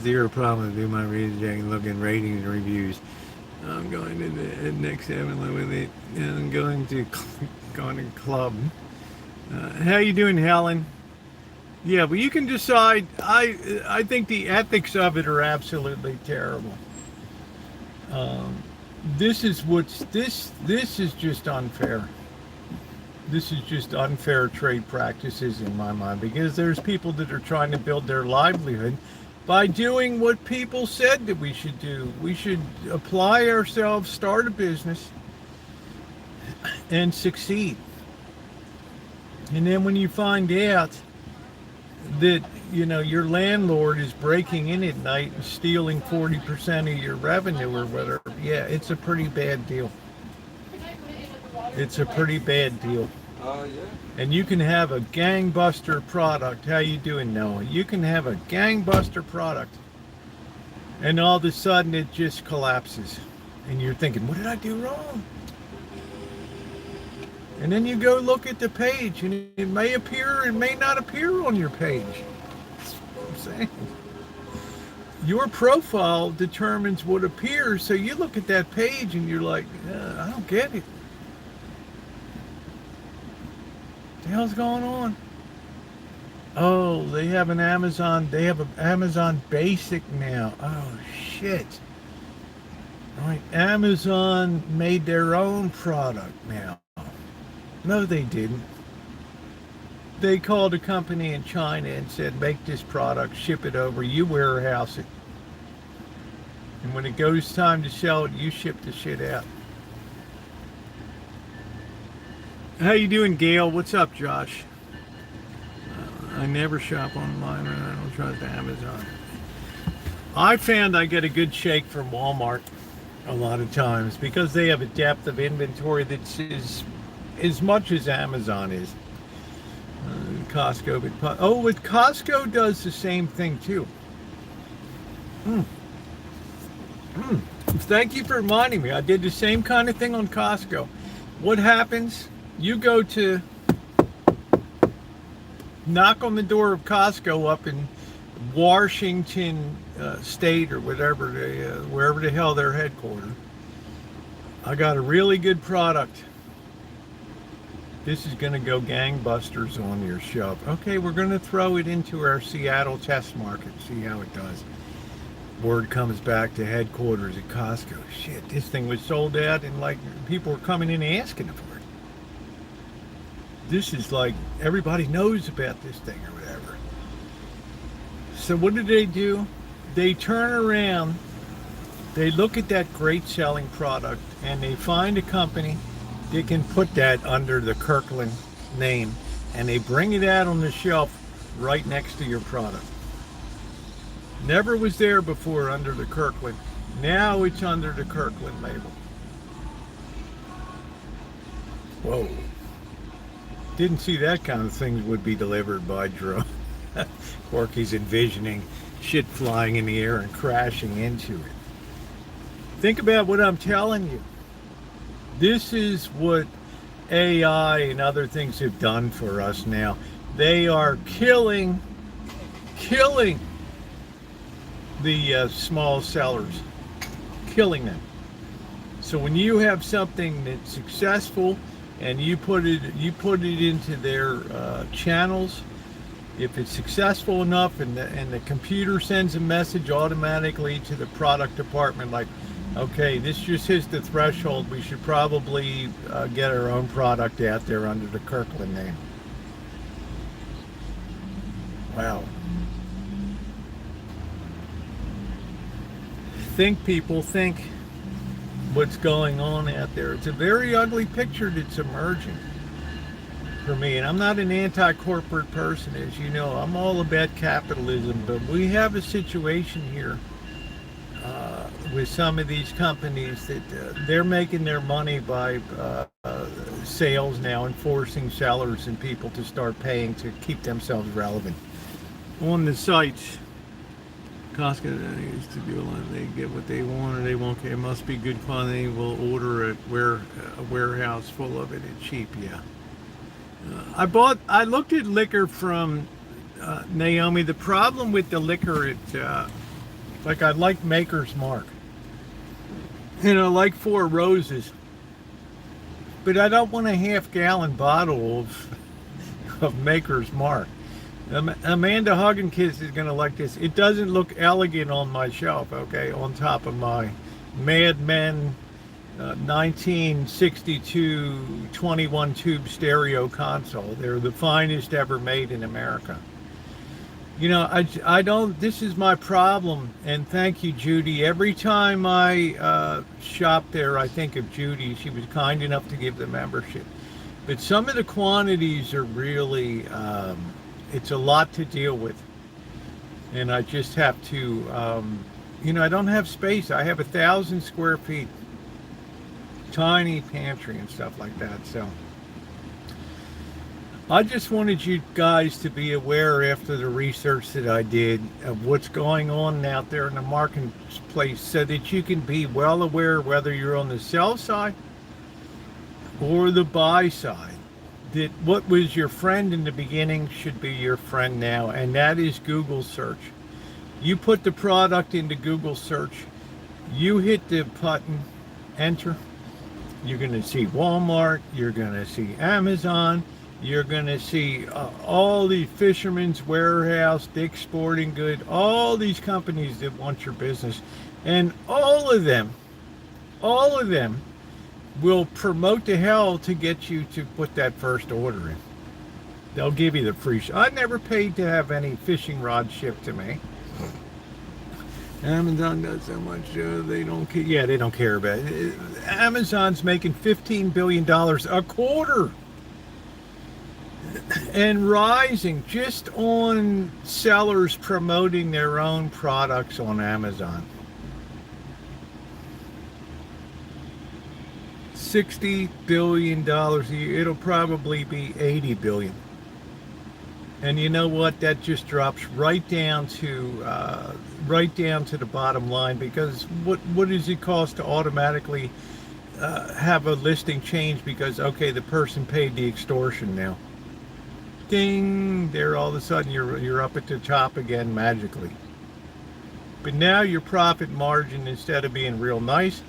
Zero problem to do my research, look at ratings and reviews. I'm going to the next 7-Eleven and I'm going to club. How you doing, Helen? Yeah, but you can decide. I think the ethics of it are absolutely terrible. This is just unfair. This is just unfair trade practices in my mind, because there's people that are trying to build their livelihood by doing what people said that we should do. We should apply ourselves, start a business, and succeed. And then when you find out that, your landlord is breaking in at night and stealing 40% of your revenue or whatever, yeah, it's a pretty bad deal. It's a pretty bad deal. Yeah. And you can have a gangbuster product. How you doing, Noah? You can have a gangbuster product, and all of a sudden it just collapses. And you're thinking, what did I do wrong? And then you go look at the page, and it may appear, it may not appear on your page. That's what I'm saying. Your profile determines what appears, so you look at that page and you're like, I don't get it. What the hell's going on? Oh, they have an Amazon Basic now. Oh, shit. All right, Amazon made their own product now. No, they didn't. They called a company in China and said, make this product, ship it over, you warehouse it. And when it goes time to sell it, you ship the shit out. How you doing, Gail? What's up, Josh? I never shop online, and I don't trust Amazon. I found I get a good shake from Walmart a lot of times because they have a depth of inventory that's as much as Amazon is. Costco, but Costco does the same thing too. Thank you for reminding me. I did the same kind of thing on Costco. What happens? You go to knock on the door of Costco up in Washington State or whatever, wherever the hell they're headquartered. I got a really good product. This is going to go gangbusters on your shelf. Okay, we're going to throw it into our Seattle test market, see how it does. Word comes back to headquarters at Costco. Shit, this thing was sold out and like people were coming in asking for it. This is like everybody knows about this thing or whatever. So what do? They turn around, they look at that great selling product and they find a company that can put that under the Kirkland name and they bring it out on the shelf right next to your product. Never was there before under the Kirkland. Now it's under the Kirkland label. Whoa. Didn't see that kind of thing would be delivered by drone. Corky's envisioning shit flying in the air and crashing into it. Think about what I'm telling you. This is what AI and other things have done for us now. They are killing the small sellers, killing them. So when you have something that's successful and you put it into their channels, if it's successful enough and the computer sends a message automatically to the product department like, okay, this just hits the threshold, we should probably get our own product out there under the Kirkland name. Wow. Think what's going on out there. It's a very ugly picture that's emerging for me, and I'm not an anti-corporate person, as you know. I'm all about capitalism, but we have a situation here with some of these companies that they're making their money by sales now and forcing sellers and people to start paying to keep themselves relevant on the sites. Costco used to do it. They get what they want or they won't care. It must be good quantity. We'll order it a warehouse full of it at cheap. Yeah. I looked at liquor from Naomi. The problem with the liquor, like I like Maker's Mark. Like Four Roses. But I don't want a half-gallon bottle of Maker's Mark. Amanda Hugginkiss is going to like this. It doesn't look elegant on my shelf, okay, on top of my Mad Men 1962 21 tube stereo console. They're the finest ever made in America. I don't, this is my problem, and thank you, Judy. Every time I shop there, I think of Judy. She was kind enough to give the membership. But some of the quantities are really, it's a lot to deal with. And I just have to, I don't have space. I have 1,000 square feet, tiny pantry and stuff like that, so. I just wanted you guys to be aware after the research that I did of what's going on out there in the marketplace so that you can be well aware whether you're on the sell side or the buy side. That what was your friend in the beginning should be your friend now, and that is Google search. You put the product into Google search, you hit the button, enter, you're going to see Walmart, you're going to see Amazon, you're going to see all the Fisherman's Warehouse, Dick's Sporting Goods, all these companies that want your business. And all of them will promote the hell to get you to put that first order in. They'll give you the free I never paid to have any fishing rod shipped to me. Amazon does so much, they don't care. Yeah, they don't care about it. Amazon's making $15 billion a quarter. And rising just on sellers promoting their own products on Amazon. $60 billion a year. It'll probably be $80 billion. And you know what? That just drops right down to the bottom line, because what does it cost to automatically have a listing change because, okay, the person paid the extortion now? Ding! There, all of a sudden you're up at the top again magically. But now your profit margin, instead of being real nice,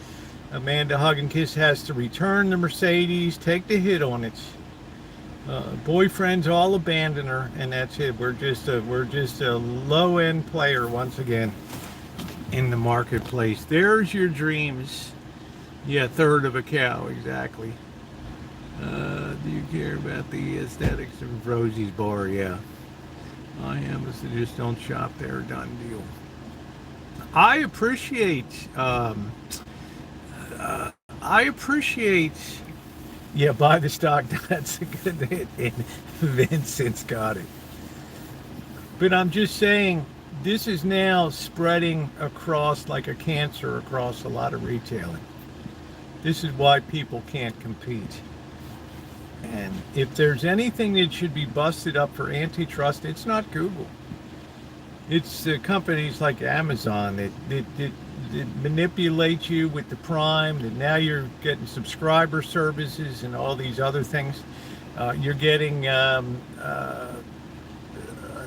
Amanda Hug and Kiss has to return the Mercedes, take the hit on it. Boyfriends all abandon her, and that's it. We're just a low end player once again in the marketplace. There's your dreams. Yeah, third of a cow, exactly. Do you care about the aesthetics of Rosie's bar? Yeah, I am. So just don't shop there. Done deal. I appreciate. I appreciate. Yeah, buy the stock. That's a good hit. And Vincent's got it. But I'm just saying, this is now spreading across like a cancer across a lot of retailing. This is why people can't compete. And if there's anything that should be busted up for antitrust, it's not Google. It's companies like Amazon that manipulate you with the Prime, that now you're getting subscriber services and all these other things. You're getting, I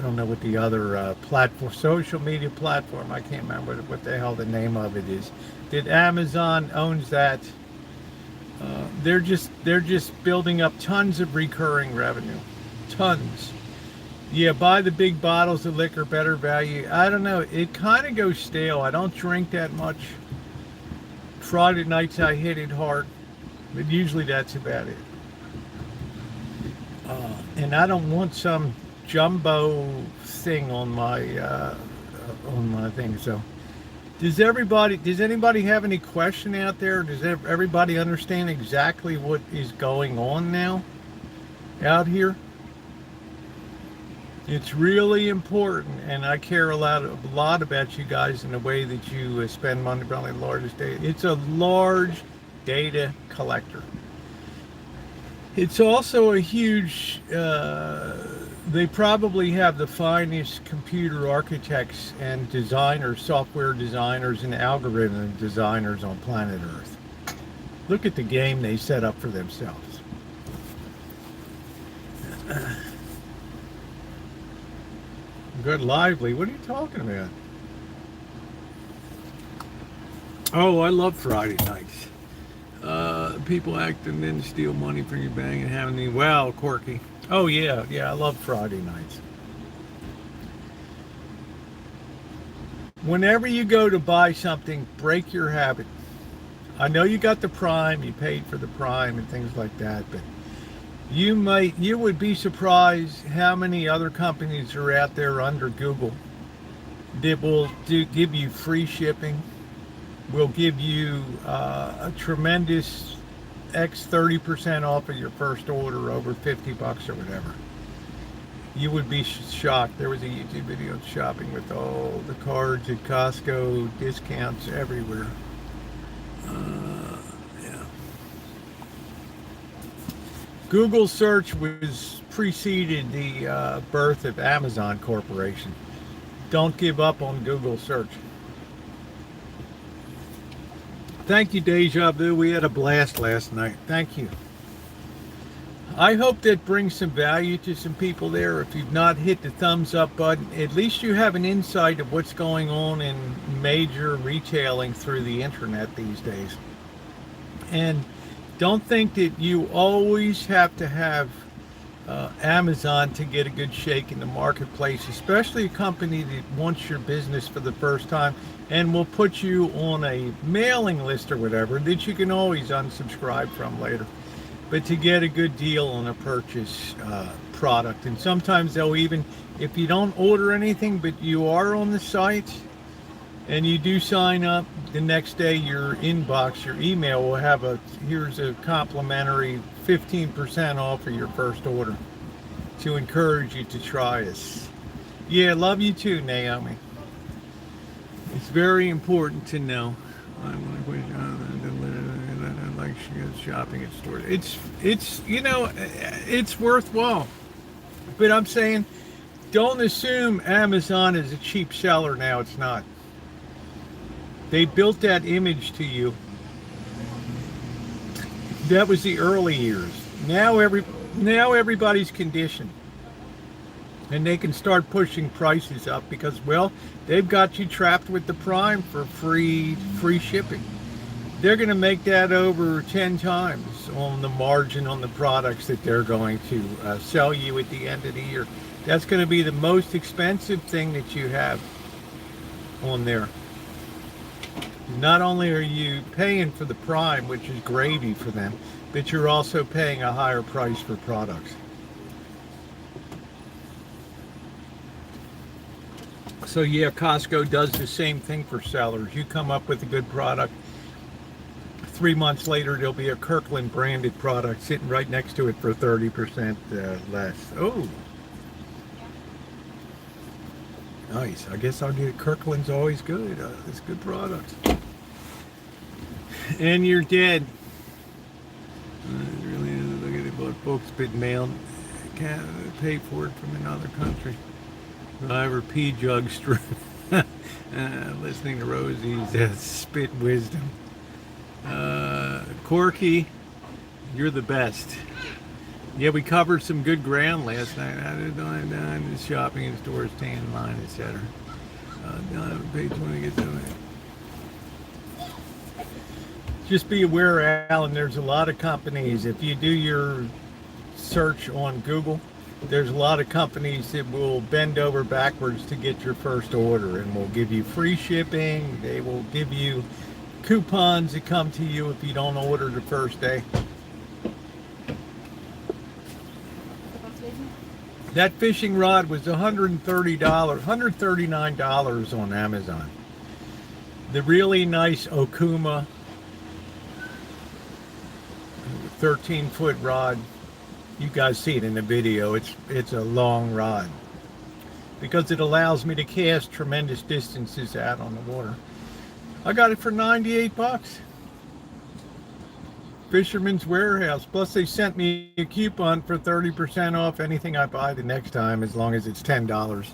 don't know what the other platform, social media platform, I can't remember what the hell the name of it is, that Amazon owns that. They're just building up tons of recurring revenue, tons. Yeah, buy the big bottles of liquor, better value. I don't know. It kind of goes stale. I don't drink that much. Friday nights I hit it hard, but usually that's about it. And I don't want some jumbo thing on my thing. So, does anybody have any question out there? Does everybody understand exactly what is going on now out here? It's really important, and I care a lot about you guys in the way that you spend money on the largest data. It's a large data collector. It's also a huge, they probably have the finest computer architects and designers, software designers and algorithm designers on planet Earth. Look at the game they set up for themselves. Good lively. What are you talking about? Oh, I love Friday nights. People act and then steal money from your bank and having any. Wow, quirky. Oh yeah, I love Friday nights. Whenever you go to buy something, break your habit. I know you got the Prime, you paid for the Prime and things like that, but you would be surprised how many other companies are out there under Google that will give you free shipping, will give you a tremendous 30% off of your first order over $50 or whatever. You would be shocked. There was a YouTube video of shopping with all the cards at Costco, discounts everywhere. Yeah. Google search was preceded the birth of Amazon Corporation. Don't give up on Google search. Thank you, Deja Vu. We had a blast last night. Thank you. I hope that brings some value to some people there. If you've not hit the thumbs up button, at least you have an insight of what's going on in major retailing through the internet these days. And don't think that you always have to have Amazon to get a good shake in the marketplace, especially a company that wants your business for the first time and will put you on a mailing list or whatever that you can always unsubscribe from later. But to get a good deal on a purchase product. And sometimes they'll even, if you don't order anything but you are on the site and you do sign up, the next day your inbox, your email will have here's a complimentary 15% off of your first order to encourage you to try us. Yeah, love you too, Naomi. It's very important to know. I want to like she goes shopping at stores. It's it's worthwhile. But I'm saying Don't assume Amazon is a cheap seller now. It's not. They built that image to you. That was the early years. Now everybody's conditioned, and they can start pushing prices up because, well, they've got you trapped with the Prime for free shipping. They're going to make that over 10 times on the margin on the products that they're going to sell you at the end of the year. That's going to be the most expensive thing that you have on there. Not only are you paying for the Prime, which is gravy for them, but you're also paying a higher price for products. So yeah, Costco does the same thing for sellers. You come up with a good product, 3 months later there'll be a Kirkland branded product sitting right next to it for 30% less. Oh, nice. I guess I'll get it. Kirkland's always good. It's good products. And you're dead. Really, look at it, both books been mailed. Can't pay for it from another country. Driver pee jug stream. Listening to Rosie's spit wisdom. Corky, you're the best. Yeah, we covered some good ground last night. I did the shopping in stores, staying in line, etc. Page 20 gets to it. Just be aware, Alan, there's a lot of companies. If you do your search on Google, there's a lot of companies that will bend over backwards to get your first order and will give you free shipping. They will give you coupons that come to you if you don't order the first day. That fishing rod was $130, $139 on Amazon. The really nice Okuma 13-foot rod, you guys see it in the video, it's a long rod because it allows me to cast tremendous distances out on the water. I got it for 98 bucks. Fisherman's Warehouse. Plus they sent me a coupon for 30% off anything I buy the next time, as long as it's $10.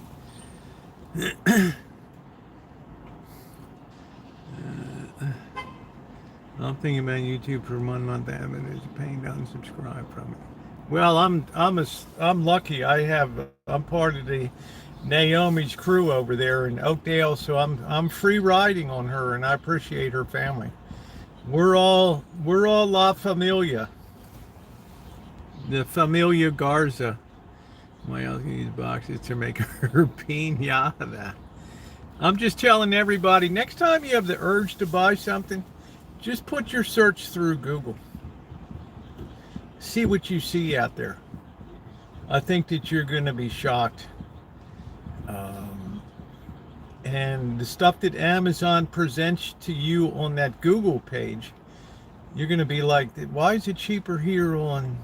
I'm thinking about YouTube for 1 month. There's a paying to unsubscribe from it. Well, I'm lucky. I'm part of the Naomi's crew over there in Oakdale, so I'm free riding on her, and I appreciate her family. We're all La Familia. The Familia Garza. My else can use boxes to make her piñata. I'm just telling everybody, next time you have the urge to buy something, just put your search through Google. See what you see out there. I think that you're going to be shocked. And the stuff that Amazon presents to you on that Google page, you're going to be like, why is it cheaper here on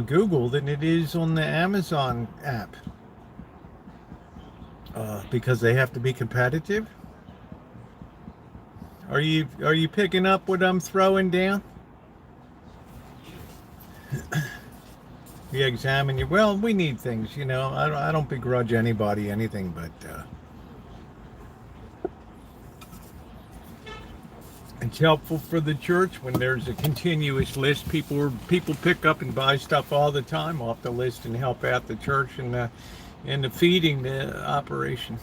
Google than it is on the Amazon app? Because they have to be competitive. Are you picking up what I'm throwing down? You examine your, well, we need things, you know. I don't begrudge anybody anything, but it's helpful for the church when there's a continuous list. People pick up and buy stuff all the time off the list and help out the church in the feeding the operation.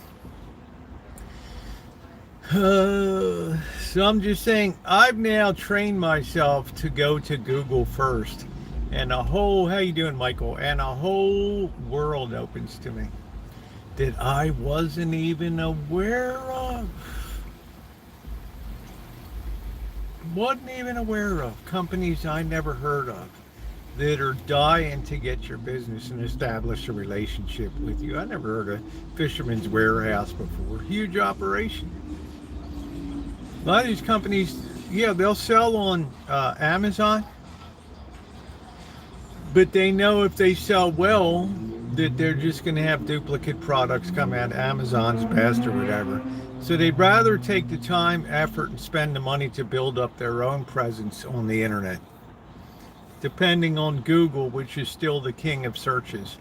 So I'm just saying, I've now trained myself to go to Google first, and how you doing, Michael? And a whole world opens to me that I wasn't even aware of. Wasn't even aware of. Companies I never heard of that are dying to get your business and establish a relationship with you. I never heard of Fisherman's Warehouse before. Huge operation. A lot of these companies, yeah, they'll sell on Amazon, but they know if they sell well that they're just going to have duplicate products come out. Amazon's best or whatever. So they'd rather take the time, effort, and spend the money to build up their own presence on the internet, depending on Google, which is still the king of searches.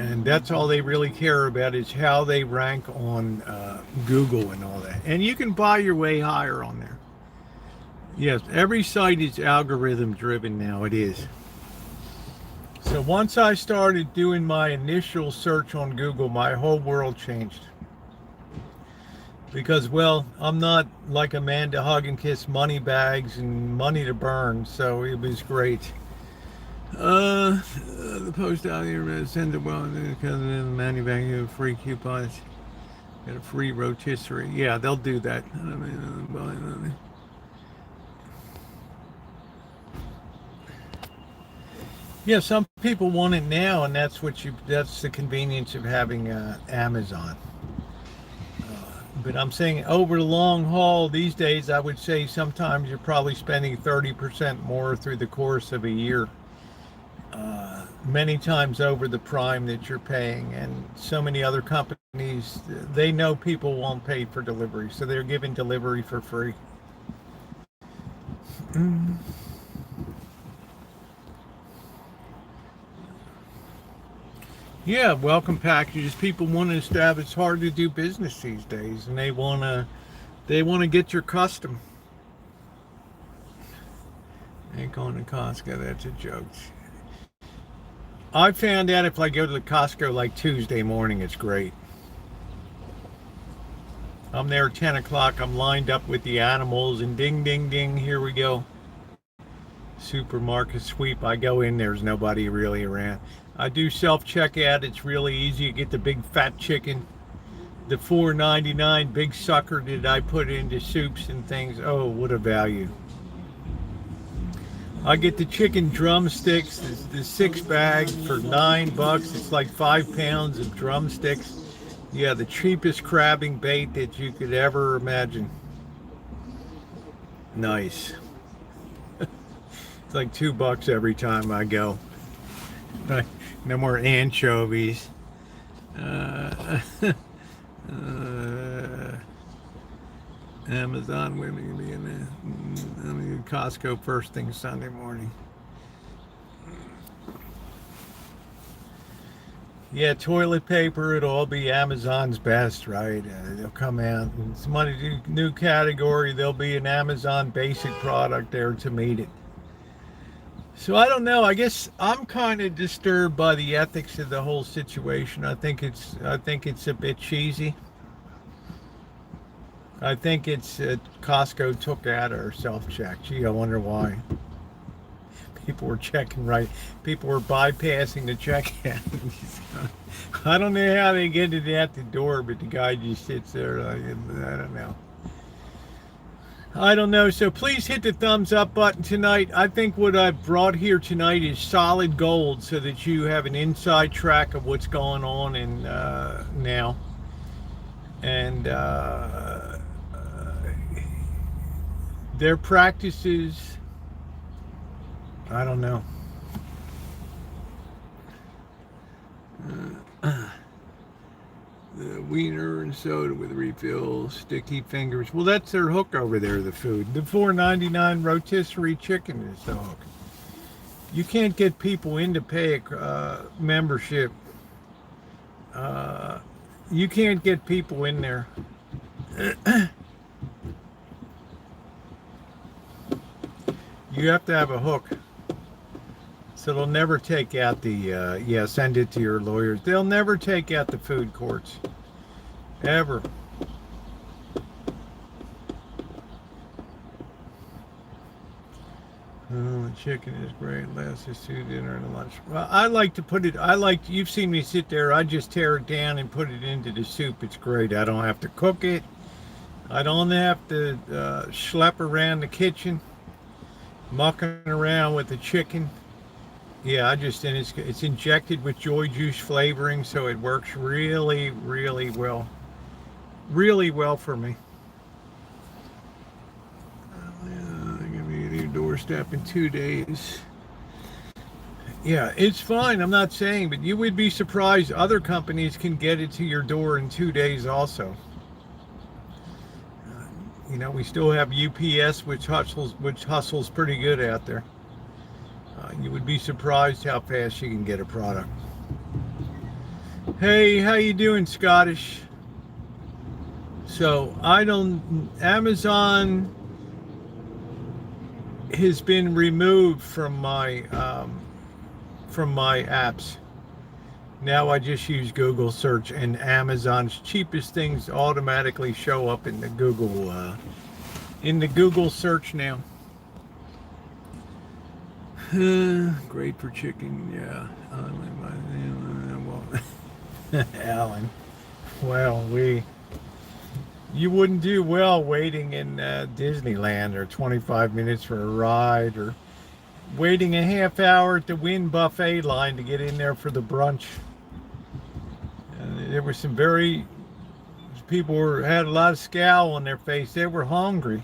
And that's all they really care about, is how they rank on Google and all that. And you can buy your way higher on there. Yes, every site is algorithm driven now. It is. So once I started doing my initial search on Google, my whole world changed. Because, well, I'm not like a man to hug and kiss, money bags and money to burn. So it was great. The post out here send it well because of the manufacturer free coupons. Got a free rotisserie. Yeah, they'll do that. Yeah, some people want it now, and that's the convenience of having Amazon. But I'm saying over the long haul these days, I would say sometimes you're probably spending 30% more through the course of a year. Many times over the prime that you're paying, and so many other companies, they know people won't pay for delivery, so they're giving delivery for free. Yeah, welcome packages. People want to establish. It's hard to do business these days, and they want to get your custom. Ain't going to Costco. That's a joke. I found out if I go to the Costco like Tuesday morning, it's great. I'm there at 10 o'clock. I'm lined up with the animals, and ding, ding, ding, here we go. Supermarket sweep. I go in, there's nobody really around. I do self-checkout. It's really easy. You get the big fat chicken, the $4.99 big sucker that I put into soups and things. Oh, what a value. I get the chicken drumsticks, the 6 bag for $9. It's like 5 pounds of drumsticks. Yeah, the cheapest crabbing bait that you could ever imagine. Nice. It's like $2 every time I go. No more anchovies. Amazon women can be in there. I'm in Costco first thing Sunday morning. Yeah, toilet paper, it'll all be Amazon's best, right? They'll come out, and some new category, there'll be an Amazon basic product there to meet it. So I don't know. I guess I'm kind of disturbed by the ethics of the whole situation. I think it's a bit cheesy. I think it's Costco took out our self-check. Gee, I wonder why. People were checking right. People were bypassing the checkout. I don't know how they get it at the door, but the guy just sits there. I don't know. I don't know. So please hit the thumbs up button tonight. I think what I've brought here tonight is solid gold, so that you have an inside track of what's going on in now. And their practices, I don't know. The wiener and soda with refills, sticky fingers. Well, that's their hook over there, the food. The $4.99 rotisserie chicken is the hook. You can't get people in to pay a membership. You can't get people in there. You have to have a hook. So they'll never take out the, send it to your lawyers. They'll never take out the food courts. Ever. Oh, the chicken is great. Last is to dinner and lunch. Well, I like to put it, you've seen me sit there, I just tear it down and put it into the soup. It's great. I don't have to cook it. I don't have to schlep around the kitchen, mucking around with the chicken. Yeah, and it's injected with joy juice flavoring, so it works really, really well. Really well for me. They're gonna be at your doorstep in 2 days. Yeah, it's fine. I'm not saying, but you would be surprised. Other companies can get it to your door in 2 days also. We still have UPS, which hustles pretty good out there. You would be surprised how fast you can get a product. Hey, how you doing, Scottish? So Amazon has been removed from my apps. Now I just use Google search, and Amazon's cheapest things automatically show up in the Google search now. Great for chicken, yeah. Alan. Well, you wouldn't do well waiting in Disneyland, or 25 minutes for a ride, or waiting a half hour at the Wynn buffet line to get in there for the brunch. There were some had a lot of scowl on their face. They were hungry.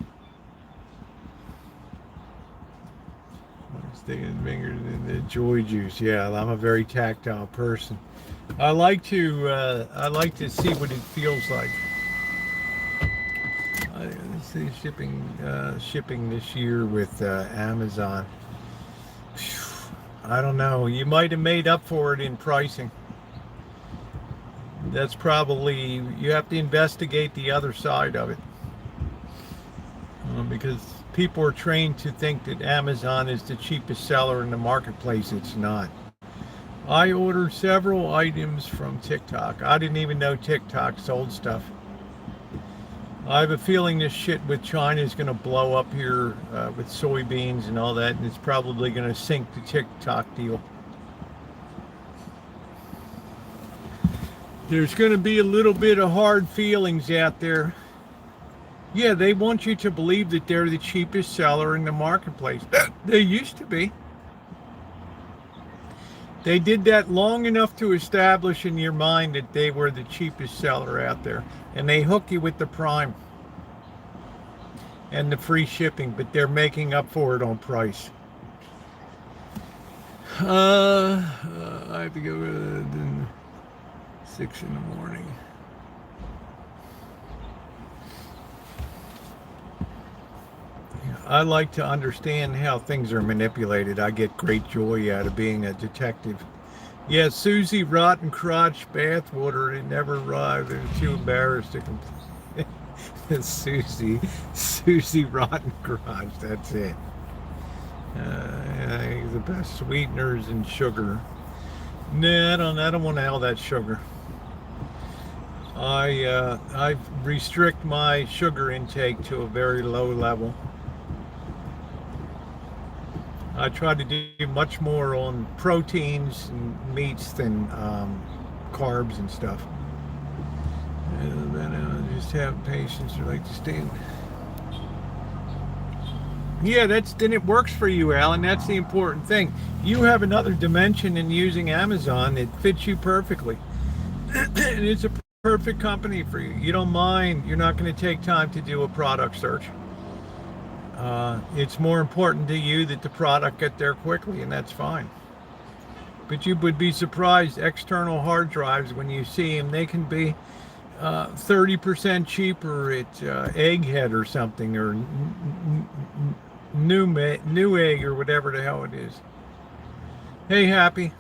Sticking fingers in the joy juice. Yeah, I'm a very tactile person. I like to see what it feels like. Let's see, shipping this year with Amazon. I don't know. You might have made up for it in pricing. That's probably, you have to investigate the other side of it, because people are trained to think that Amazon is the cheapest seller in the marketplace. It's not. I ordered several items from TikTok. I didn't even know TikTok sold stuff. I have a feeling this shit with China is going to blow up here with soybeans and all that, and it's probably going to sink the TikTok deal. There's going to be a little bit of hard feelings out there. Yeah, they want you to believe that they're the cheapest seller in the marketplace. They used to be. They did that long enough to establish in your mind that they were the cheapest seller out there. And they hook you with the Prime and the free shipping, but they're making up for it on price. I have to go to 6 in the morning. I like to understand how things are manipulated. I get great joy out of being a detective. Yeah, Susie Rotten Crotch bathwater. It never arrived. They were too embarrassed to complain. Susie Rotten Crotch. That's it. I think the best sweeteners and sugar. No, I don't want all that sugar. I restrict my sugar intake to a very low level. I try to do much more on proteins and meats than carbs and stuff. And then I just have patience who like to stand. Yeah, then it works for you, Alan. That's the important thing. You have another dimension in using Amazon. It fits you perfectly. And it's a perfect company for you. You don't mind. You're not going to take time to do a product search. It's more important to you that the product get there quickly, and that's fine. But you would be surprised, external hard drives, when you see them, they can be 30% cheaper at Egghead or something, or Newegg, or whatever the hell it is. Hey, Happy.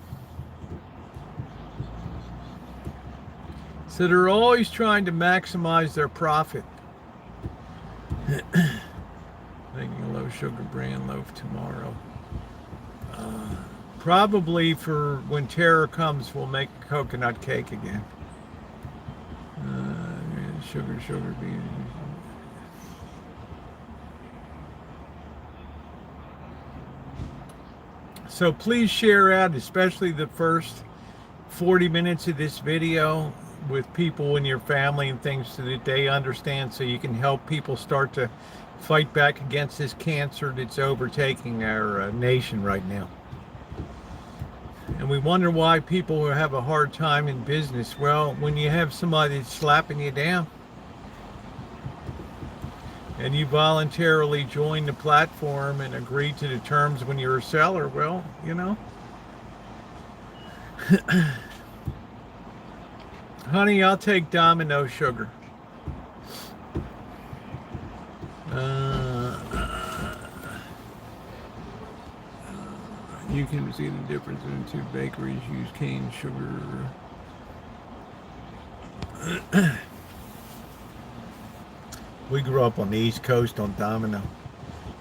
So they're always trying to maximize their profit. Making a low sugar bran loaf tomorrow. Probably for when terror comes, we'll make a coconut cake again. Sugar beans. So please share out, especially the first 40 minutes of this video, with people in your family and things, so that they understand, so you can help people start to fight back against this cancer that's overtaking our nation right now. And we wonder why people have a hard time in business. Well, when you have somebody that's slapping you down, and you voluntarily join the platform and agree to the terms when you're a seller, well, you know. Honey, I'll take Domino sugar. You can see the difference in two bakeries use cane sugar. We grew up on the East Coast on Domino.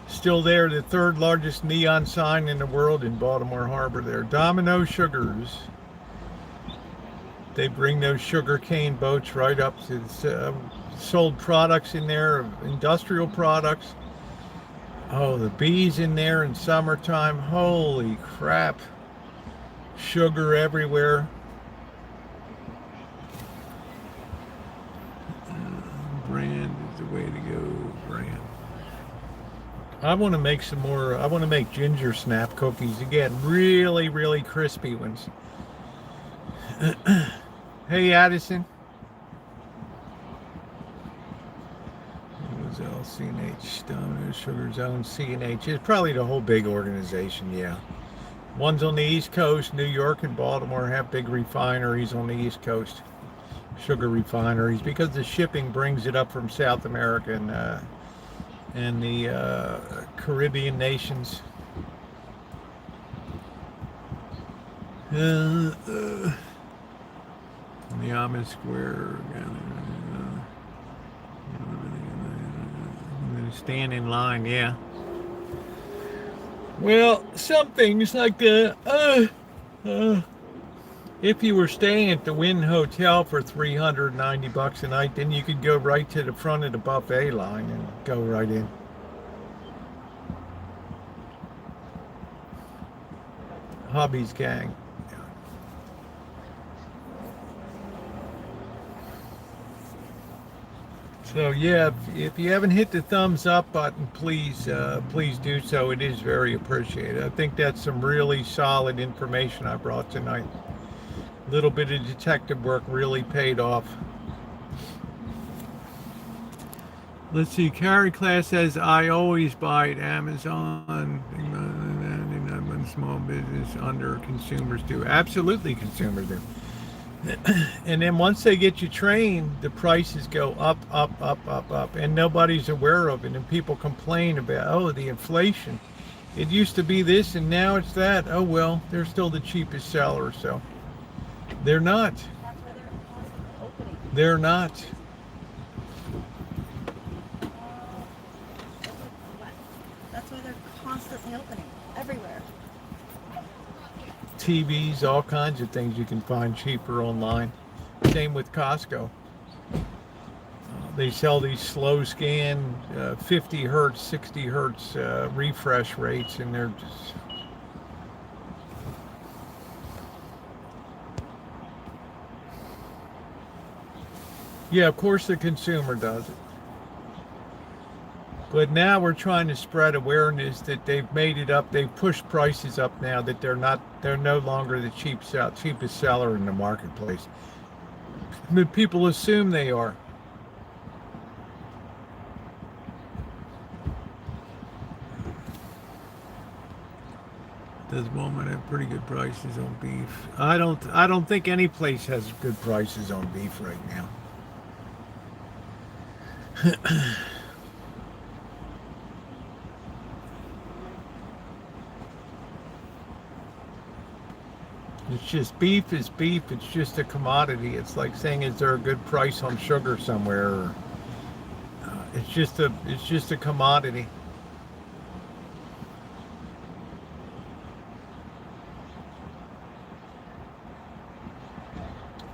Still there, the third largest neon sign in the world in Baltimore Harbor there. Domino Sugars. They bring those sugar cane boats right up to sold products in there, industrial products. Oh, the bees in there in summertime. Holy crap. Sugar everywhere. Brand is the way to go. Brand. I want to make some more. I want to make ginger snap cookies again. Really, really crispy ones. Hey, Addison. What was LCNH? Stone Sugar Zone CNH. It's probably the whole big organization, yeah. One's on the East Coast. New York and Baltimore have big refineries on the East Coast. Sugar refineries, because the shipping brings it up from South America and the Caribbean nations. The Amish Square. Stand in line, yeah. Well, some things like if you were staying at the Wynn Hotel for $390 a night, then you could go right to the front of the buffet line and go right in. Hubby's gang. So yeah, if you haven't hit the thumbs up button, please do so. It is very appreciated. I think that's some really solid information I brought tonight. A little bit of detective work really paid off. Let's see, Carrie Class says, I always buy at Amazon. Small business under consumers do. Absolutely, consumers do. And then once they get you trained, the prices go up, up, up, up, up, and nobody's aware of it. And people complain about, oh, the inflation. It used to be this, and now it's that. Oh, well, they're still the cheapest seller, so they're not. They're not. That's why they're constantly opening everywhere. TVs, all kinds of things you can find cheaper online. Same with Costco. They sell these slow scan 50 hertz, 60 hertz refresh rates, and they're just... Yeah, of course the consumer does it. But now we're trying to spread awareness that they've made it up. They've pushed prices up now, that they're no longer the cheapest seller in the marketplace. But people assume they are. Does Walmart have pretty good prices on beef? I don't think any place has good prices on beef right now. It's just beef is beef. It's just a commodity. It's like saying, is there a good price on sugar somewhere? It's just a commodity.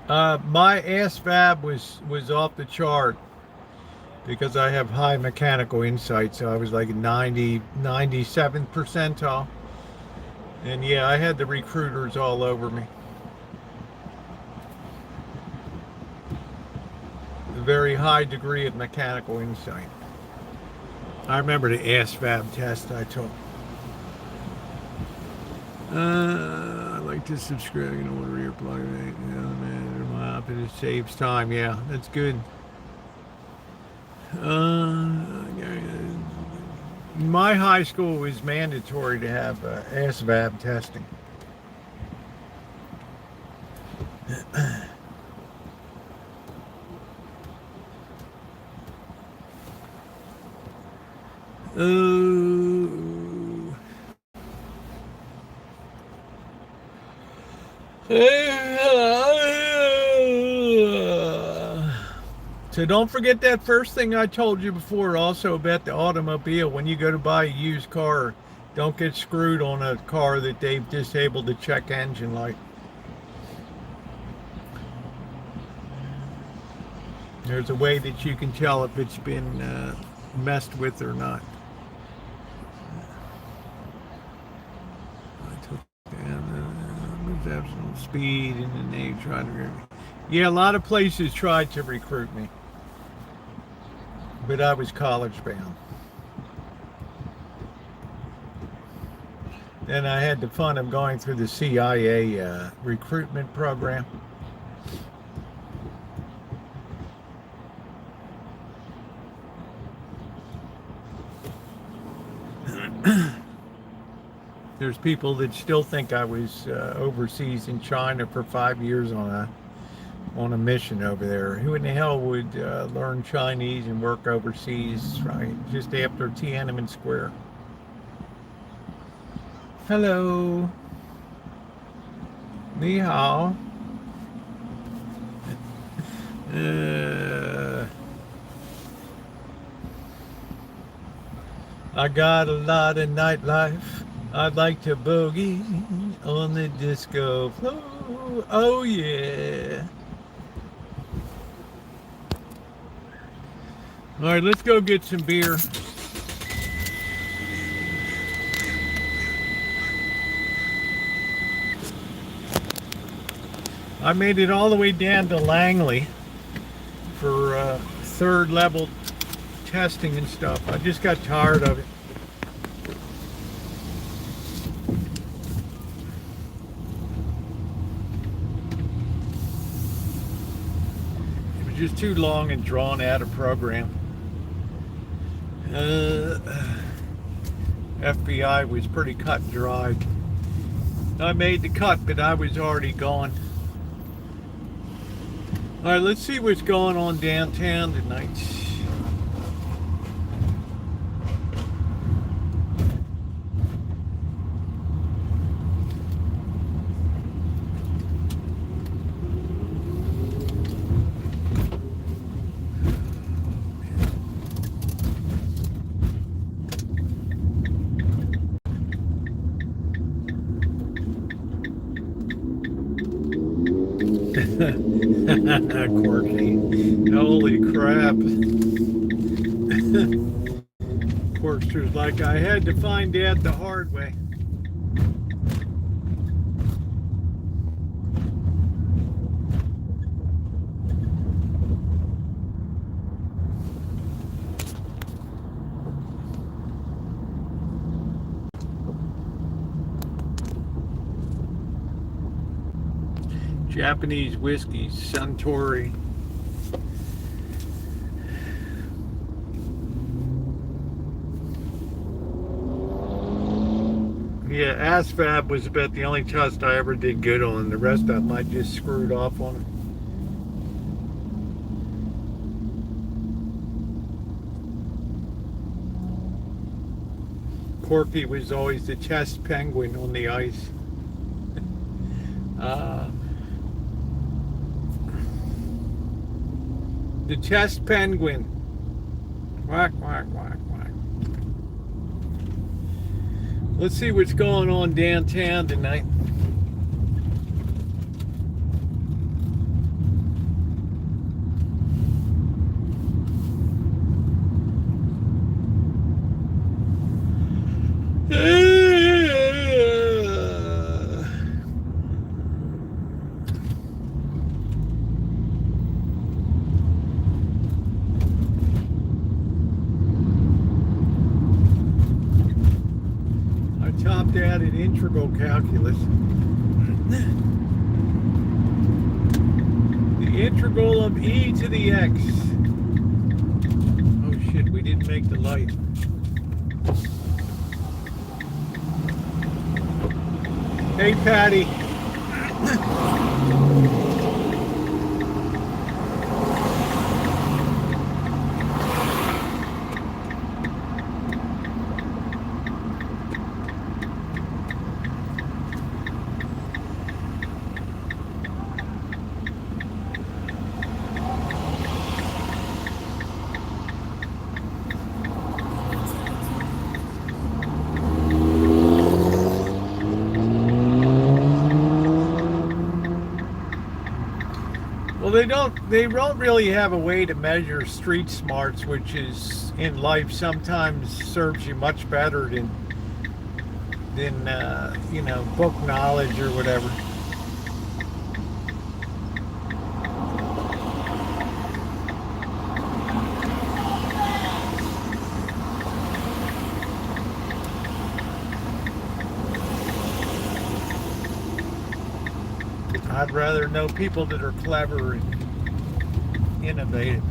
My ASVAB was off the chart because I have high mechanical insight. So I was like 97th percentile. And yeah, I had the recruiters all over me. A very high degree of mechanical insight. I remember the ASVAB test I took. I like to subscribe and order your plug. It saves time. Yeah, that's good. My high school was mandatory to have ASVAB testing. So don't forget that first thing I told you before also about the automobile. When you go to buy a used car, don't get screwed on a car that they've disabled the check engine light. There's a way that you can tell if it's been messed with or not. I took absolute speed, and then they tried to. Yeah, a lot of places tried to recruit me, but I was college bound. Then I had the fun of going through the CIA recruitment program. There's people that still think I was overseas in China for 5 years on a mission over there. Who in the hell would learn Chinese and work overseas, right? Just after Tiananmen Square. Hello. Ni hao. I got a lot of nightlife. I'd like to boogie on the disco floor. Oh yeah. All right, let's go get some beer. I made it all the way down to Langley for third level testing and stuff. I just got tired of it. It was just too long and drawn out a program. FBI was pretty cut and dry. I made the cut, but I was already gone. All right, let's see what's going on downtown tonight. Quirky. Holy crap. Quirkster's like, I had to find out the hard way. Japanese whiskey, Suntory. Yeah, ASVAB was about the only test I ever did good on. The rest of them I just screwed off on. Corky was always the chest penguin on the ice. The chest penguin. Quack, quack, quack, quack. Let's see what's going on downtown tonight. Topped out at integral calculus. The integral of e to the x. Oh shit, we didn't make the light. Hey Patty. they don't really have a way to measure street smarts, which is in life sometimes serves you much better than book knowledge or whatever. I'd rather know people that are clever and innovative.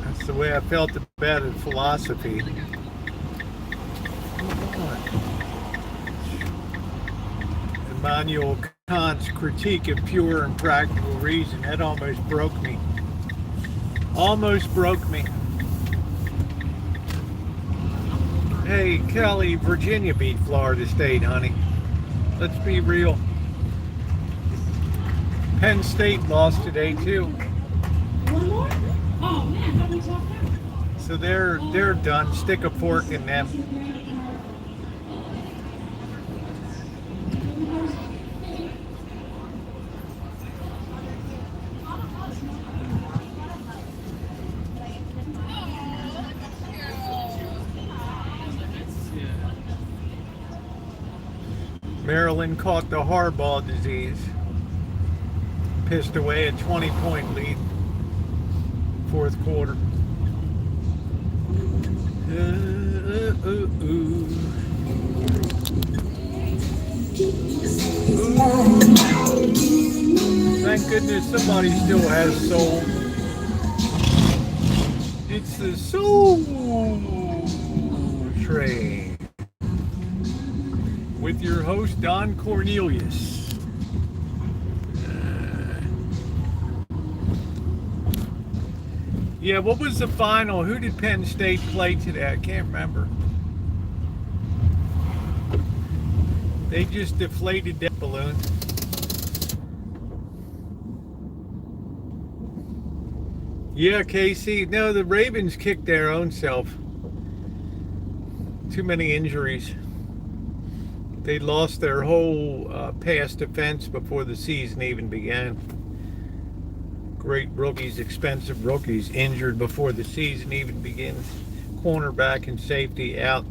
That's the way I felt about it, philosophy. Immanuel Kant's critique of pure and practical reason, that almost broke me. Almost broke me. Hey, Kelly, Virginia beat Florida State, honey. Let's be real. Penn State lost today, too. One more? Oh, man, how we talk now? So they're done. Stick a fork in them. Maryland caught the Harbaugh disease. Pissed away a 20-point lead. Fourth quarter. Thank goodness somebody still has soul. It's the Soul Train with your host Don Cornelius. Yeah, what was the final? Who did Penn State play today? I can't remember. They just deflated that balloon. Yeah, KC. No, the Ravens kicked their own self. Too many injuries. They lost their whole pass defense before the season even began. Great rookies, expensive rookies, injured before the season even begins. Cornerback and safety out.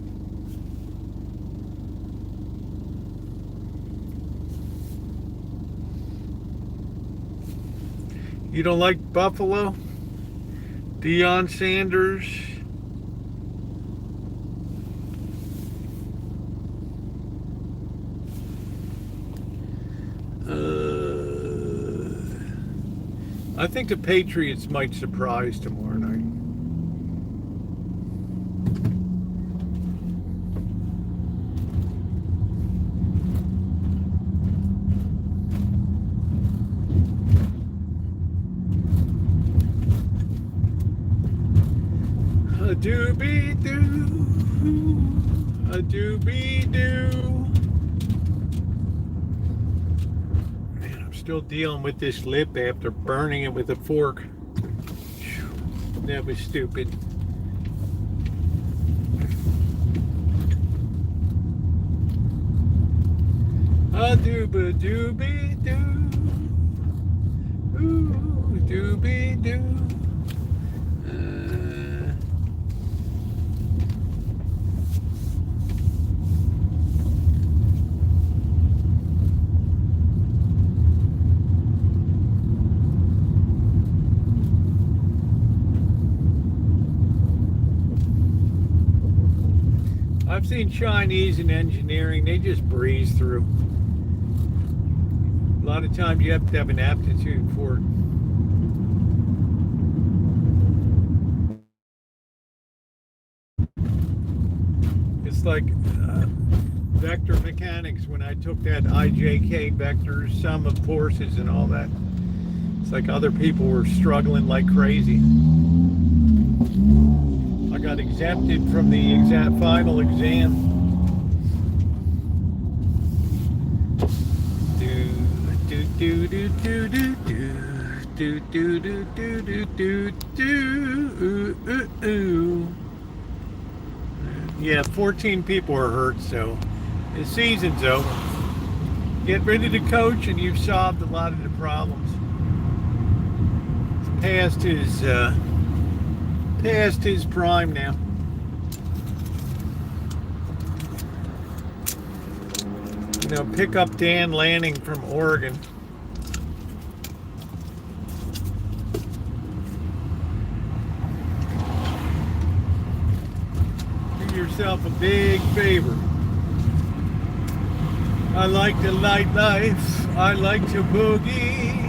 You don't like Buffalo? Deion Sanders? I think the Patriots might surprise tomorrow night. A doobie-doo, a doobie-doo. Still dealing with this lip after burning it with a fork. That was stupid. A dooba doobie doo. Ooh, doobie doo. I've seen Chinese in engineering, they just breeze through. A lot of times you have to have an aptitude for it. It's like vector mechanics when I took that IJK vectors, sum of forces and all that. It's like other people were struggling like crazy. I got exempted from the final exam. do do do do do do do. Yeah, 14 people are hurt, so the season's over. Get ready to coach, and you've solved a lot of the problems. It's past his prime now. You know, pick up Dan Lanning from Oregon. Do yourself a big favor. I like the nightlife. I like to boogie.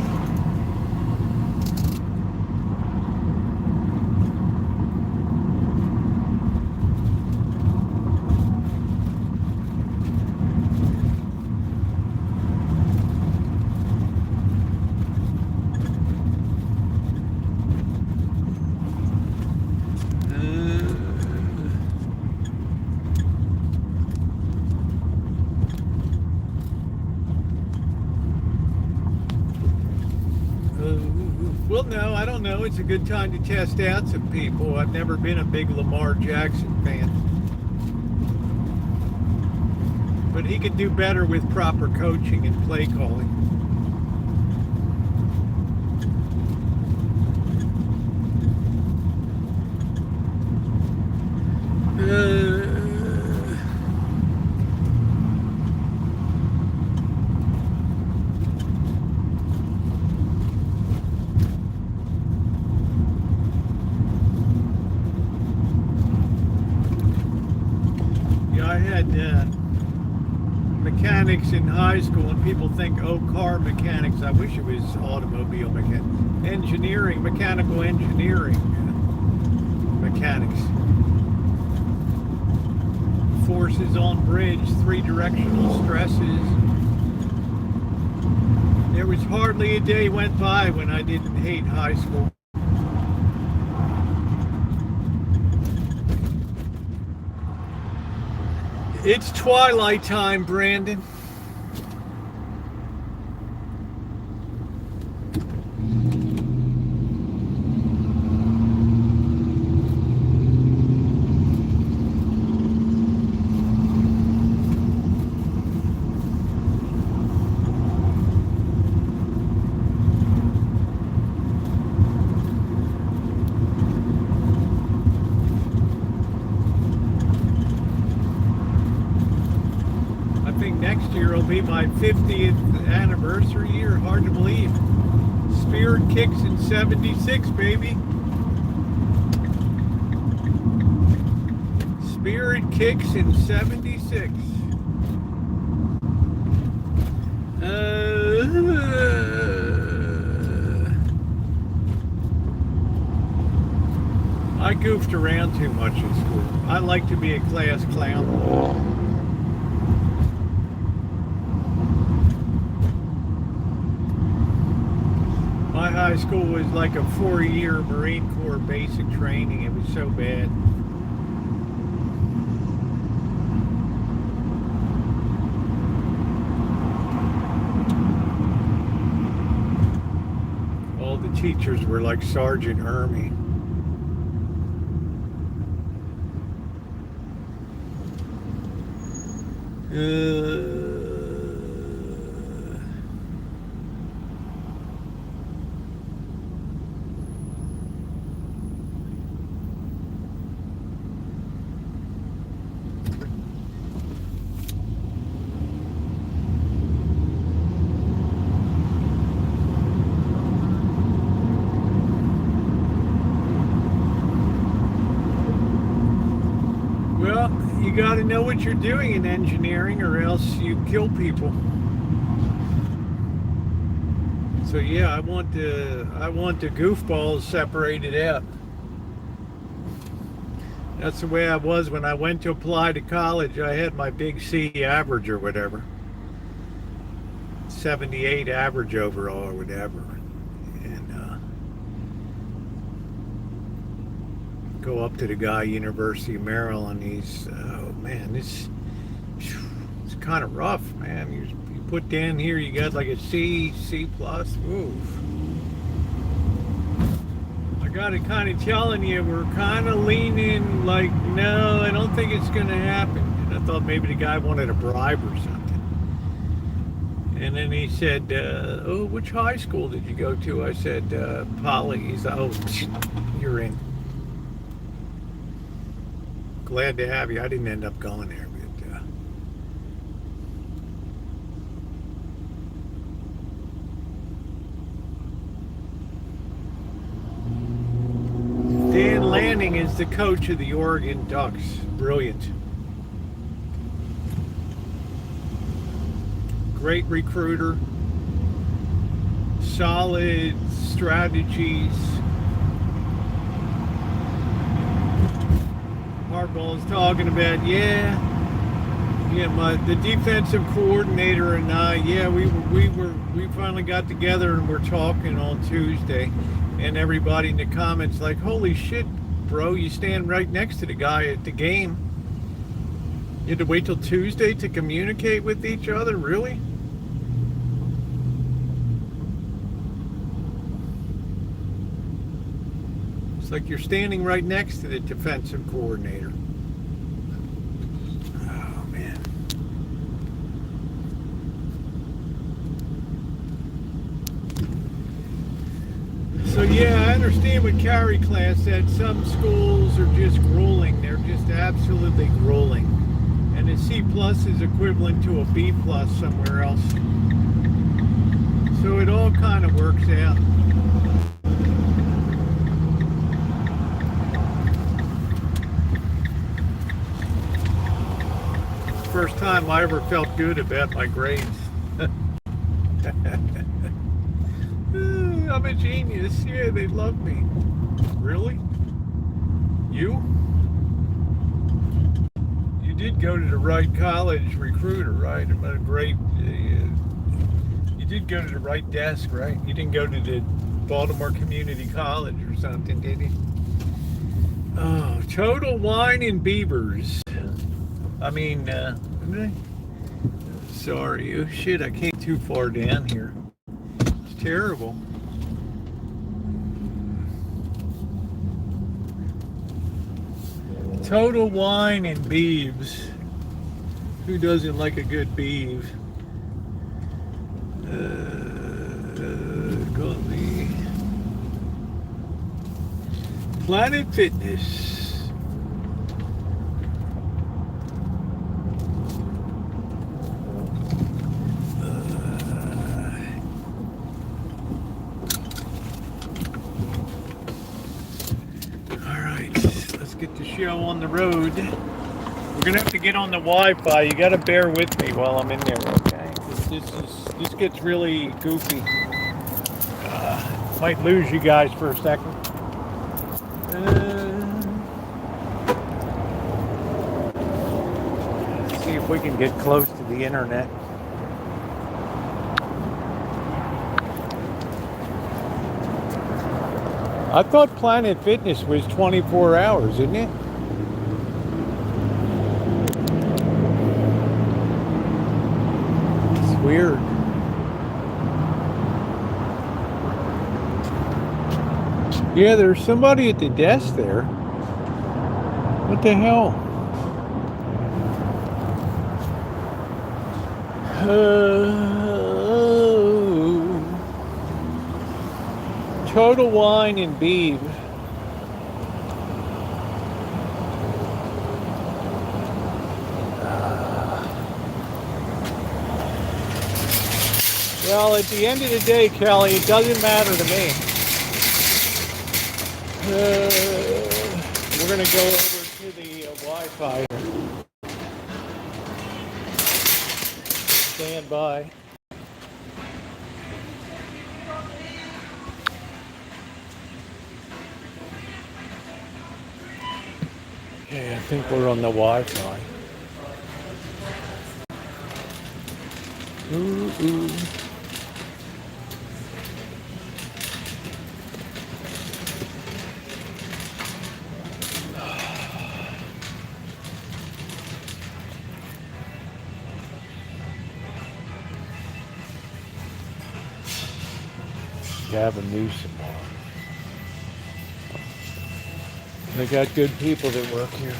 Well, no, I don't know. It's a good time to test out some people. I've never been a big Lamar Jackson fan. But he could do better with proper coaching and play calling. I had mechanics in high school, and people think, oh, car mechanics. I wish it was automobile mechanics. Engineering, mechanical engineering mechanics. Forces on bridge, three-directional stresses. There was hardly a day went by when I didn't hate high school. It's twilight time, Brandon. Next year will be my 50th anniversary year. Hard to believe. Spirit kicks in 76, baby. Spirit kicks in 76. I goofed around too much in school. I like to be a class clown. My high school was like a 4-year Marine Corps basic training. It was so bad. All the teachers were like Sergeant Ermy. Well, you got to know what you're doing in engineering, or else you kill people. So yeah, I want the goofballs separated out. That's the way I was when I went to apply to college. I had my big C average or whatever, 78 average overall or whatever, and go up to the guy, University of Maryland. He's, oh man, it's kind of rough, man. You put down here, you got like a C plus. Oof. got it kind of telling you we're kind of leaning like, no, I don't think it's going to happen. And I thought maybe the guy wanted a bribe or something. And then he said, oh, which high school did you go to? I said, Poly. He's like, oh, you're in. Glad to have you. I didn't end up going there, but Dan Lanning is the coach of the Oregon Ducks. Brilliant. Great recruiter. Solid strategies. Hardball's talking about, the defensive coordinator and I, we finally got together and we're talking on Tuesday. And everybody in the comments like, holy shit, bro, you stand right next to the guy at the game. You had to wait till Tuesday to communicate with each other? Really? It's like you're standing right next to the defensive coordinator. Oh, man. So yeah, I understand what Carrie class said. Some schools are just grueling. They're just absolutely grueling. And a C plus is equivalent to a B plus somewhere else. So it all kind of works out. First time I ever felt good about my grades. I'm a genius. Yeah, they love me. Really? You? You did go to the right college recruiter, right? A great. You did go to the right desk, right? You didn't go to the Baltimore Community College or something, did you? Oh, Total Wine and Beavers. I mean, sorry. Oh, shit, I came too far down here. It's terrible. Total Wine and Beeves. Who doesn't like a good beeve? Coffee. Planet Fitness. Get the show on the road. We're gonna have to get on the Wi-Fi. You gotta bear with me while I'm in there, okay? This gets really goofy. Might lose you guys for a second. Let's see if we can get close to the internet. I thought Planet Fitness was 24 hours, isn't it? It's weird. Yeah, there's somebody at the desk there. What the hell? Total Wine and Beeve. Well, at the end of the day, Kelly, it doesn't matter to me. We're going to go over to the Wi-Fi. Stand by. Okay, I think we're on the Wi-Fi. Ooh. Gavin Newsom. They got good people that work here.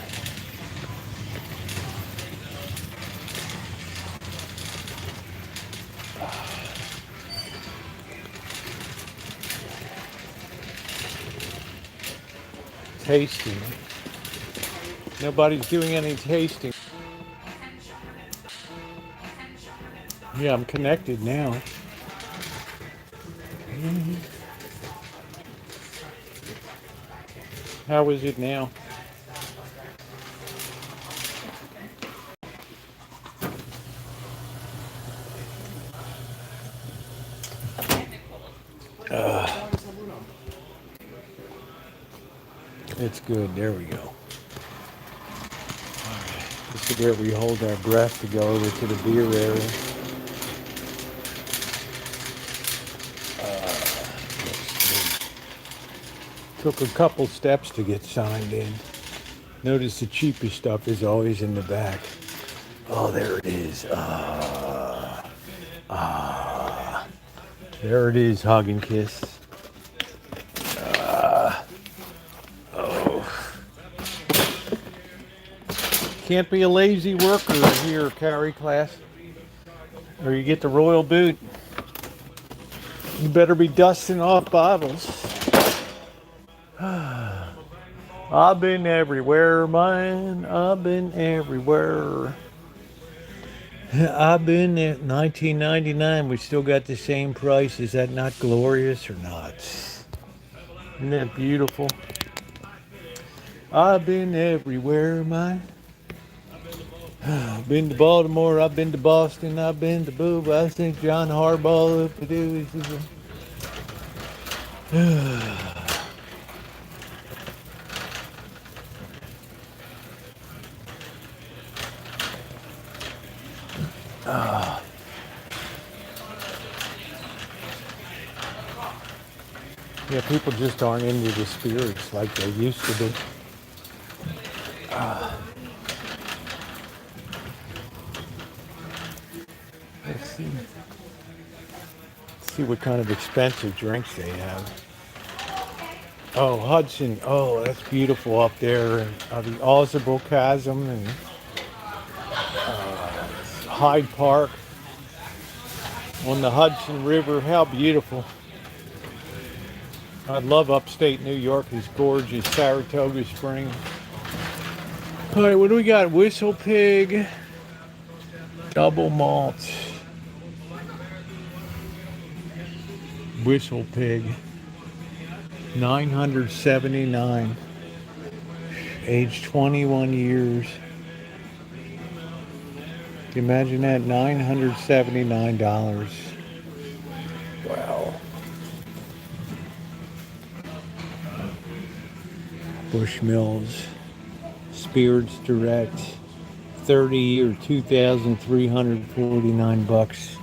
Tasting. Nobody's doing any tasting. Yeah, I'm connected now. How is it now? It's good. There we go. This is where we hold our breath to go over to the beer area. Took a couple steps to get signed in. Notice the cheapest stuff is always in the back. Oh, there it is. There it is, hug and kiss. Can't be a lazy worker here, carry class, or you get the royal boot. You better be dusting off bottles. I've been everywhere, man. I've been everywhere. I've been at 1999. We still got the same price. Is that not glorious or not? Isn't that beautiful? I've been everywhere, man. I've been to Baltimore, I've been to Boston, I've been to Boob. I think John Harbaugh up to do Yeah, people just aren't into the spirits like they used to be. Let's see. Let's see what kind of expensive drinks they have. Oh, Hudson. Oh, that's beautiful up there. And the Ausable Chasm and Hyde Park on the Hudson River. How beautiful. I love upstate New York. It's gorgeous. Saratoga Springs. All right, what do we got? Whistle Pig. Double malt. Whistle Pig. 979. Age 21 years. Can you imagine that? $979. Wow. Bushmills. Spirits Direct. 30 or 2,349 bucks.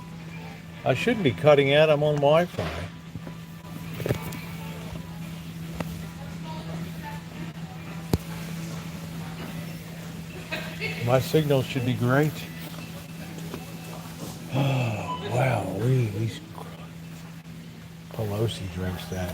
I shouldn't be cutting out. I'm on Wi-Fi. My signal should be great. Oh, wow. These Pelosi drinks that.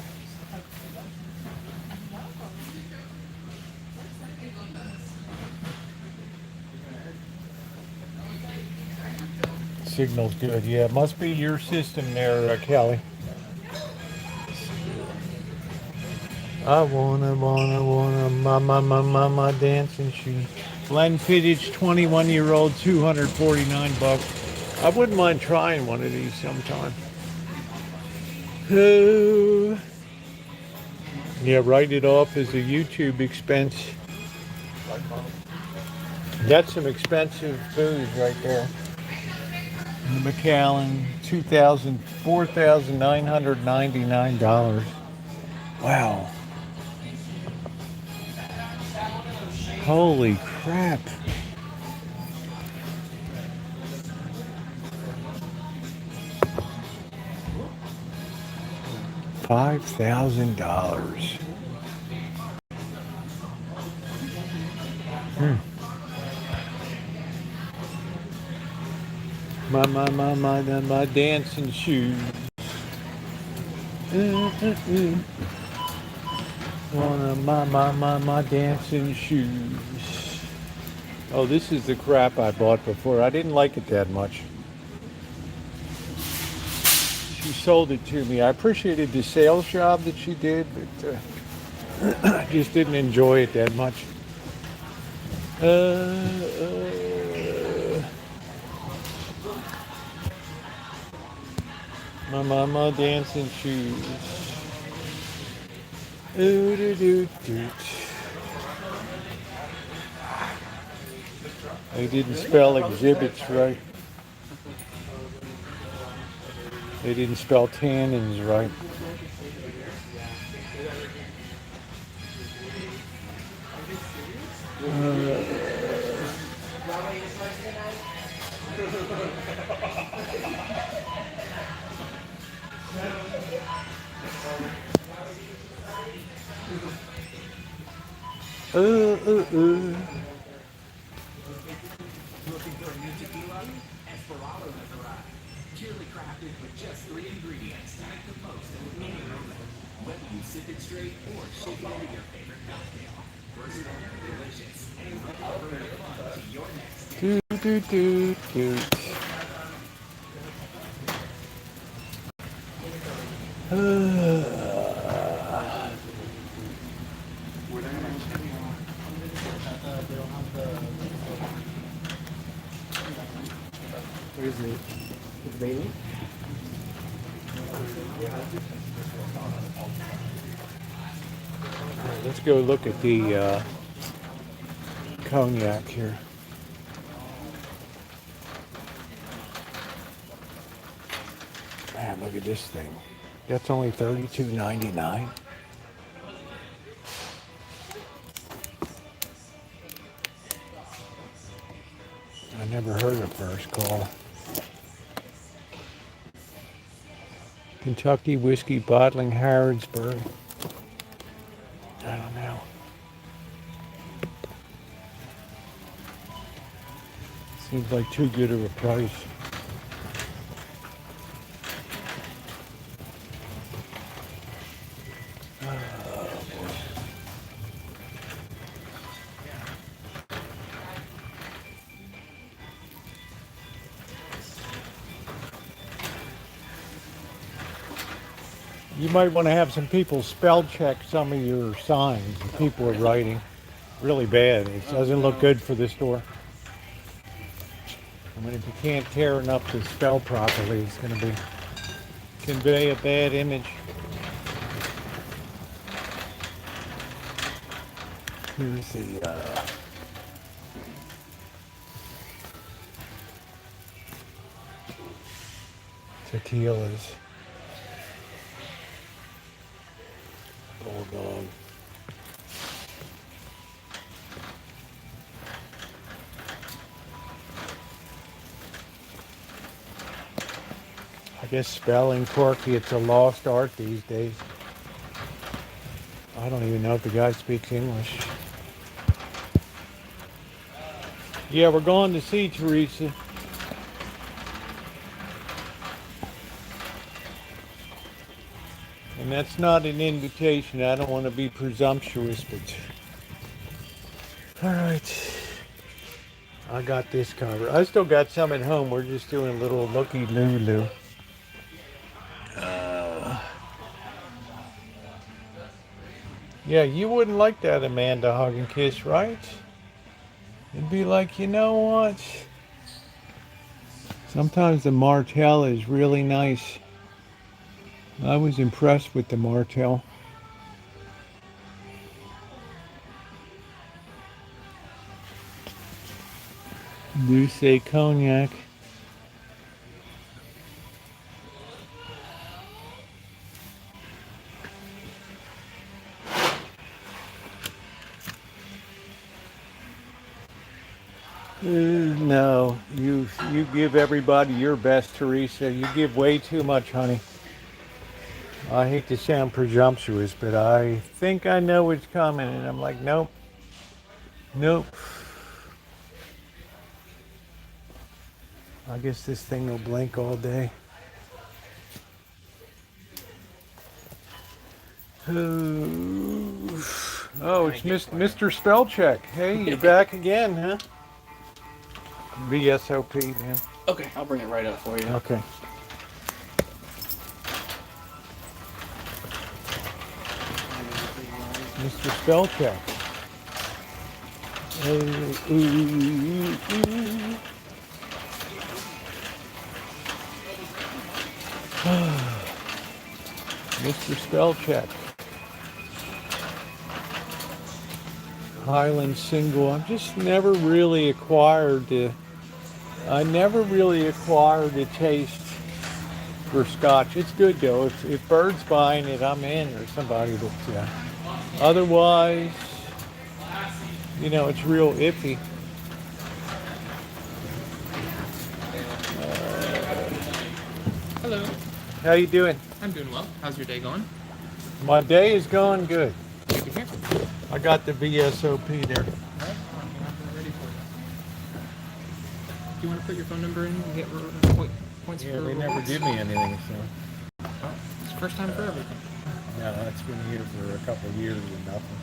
Signal's good. Yeah, it must be your system there, Kelly. I wanna, my dancing shoes. Glenfiddich, 21-year-old, 249 bucks. I wouldn't mind trying one of these sometime. Oh. Yeah, write it off as a YouTube expense. That's some expensive booze right there. Macallan, $4,999. Wow. Holy crap. $5,000. My dancing shoes. On my dancing shoes. Oh, this is the crap I bought before. I didn't like it that much. She sold it to me. I appreciated the sales job that she did, but I just didn't enjoy it that much. My mama dancing shoes. Ooh, doo, doo, doo. They didn't spell exhibits right. They didn't spell tannins right. Uh, uh, uh. Do, do, do, do. Where's the baby? Let's go look at the cognac here. Man, look at this thing. That's only $32.99. I never heard of First Call. Kentucky Whiskey Bottling, Harrodsburg. I don't know. Seems like too good of a price. You might want to have some people spell check some of your signs that people are writing. Really bad. It doesn't look good for the store. I mean, if you can't tear enough to spell properly, it's going to be convey a bad image. Here's the tequilas. Bulldog. I guess spelling Corky, it's a lost art these days. I don't even know if the guy speaks English. Yeah, we're going to see Teresa. And that's not an invitation. I don't want to be presumptuous, but... Alright. I got this covered. I still got some at home. We're just doing a little looky-loo-loo. Yeah, you wouldn't like that Amanda hug and kiss, right? You'd be like, you know what? Sometimes the Martell is really nice. I was impressed with the Martell. Do say cognac. No, you give everybody your best, Teresa. You give way too much, honey. I hate to sound presumptuous, but I think I know what's coming, and I'm like, nope, nope. I guess this thing will blink all day. Ooh. Oh, it's Mr. Spellcheck. Hey, you're back again, huh? VSOP, man. Okay, I'll bring it right up for you. Okay. Mr. Spellcheck. Mr. Spellcheck. Highland single. I've just never really acquired the taste for Scotch. It's good though. If Bird's buying it, I'm in, or somebody that's otherwise, it's real iffy. Hello. How you doing? I'm doing well. How's your day going? My day is going good. Good to hear. I got the VSOP there. All right, come on, I'm ready for you. Do you want to put your phone number in and get points Yeah, for they never rewards? give me anything, so. Oh, it's the first time for everything. No, it's been here for a couple of years and nothing.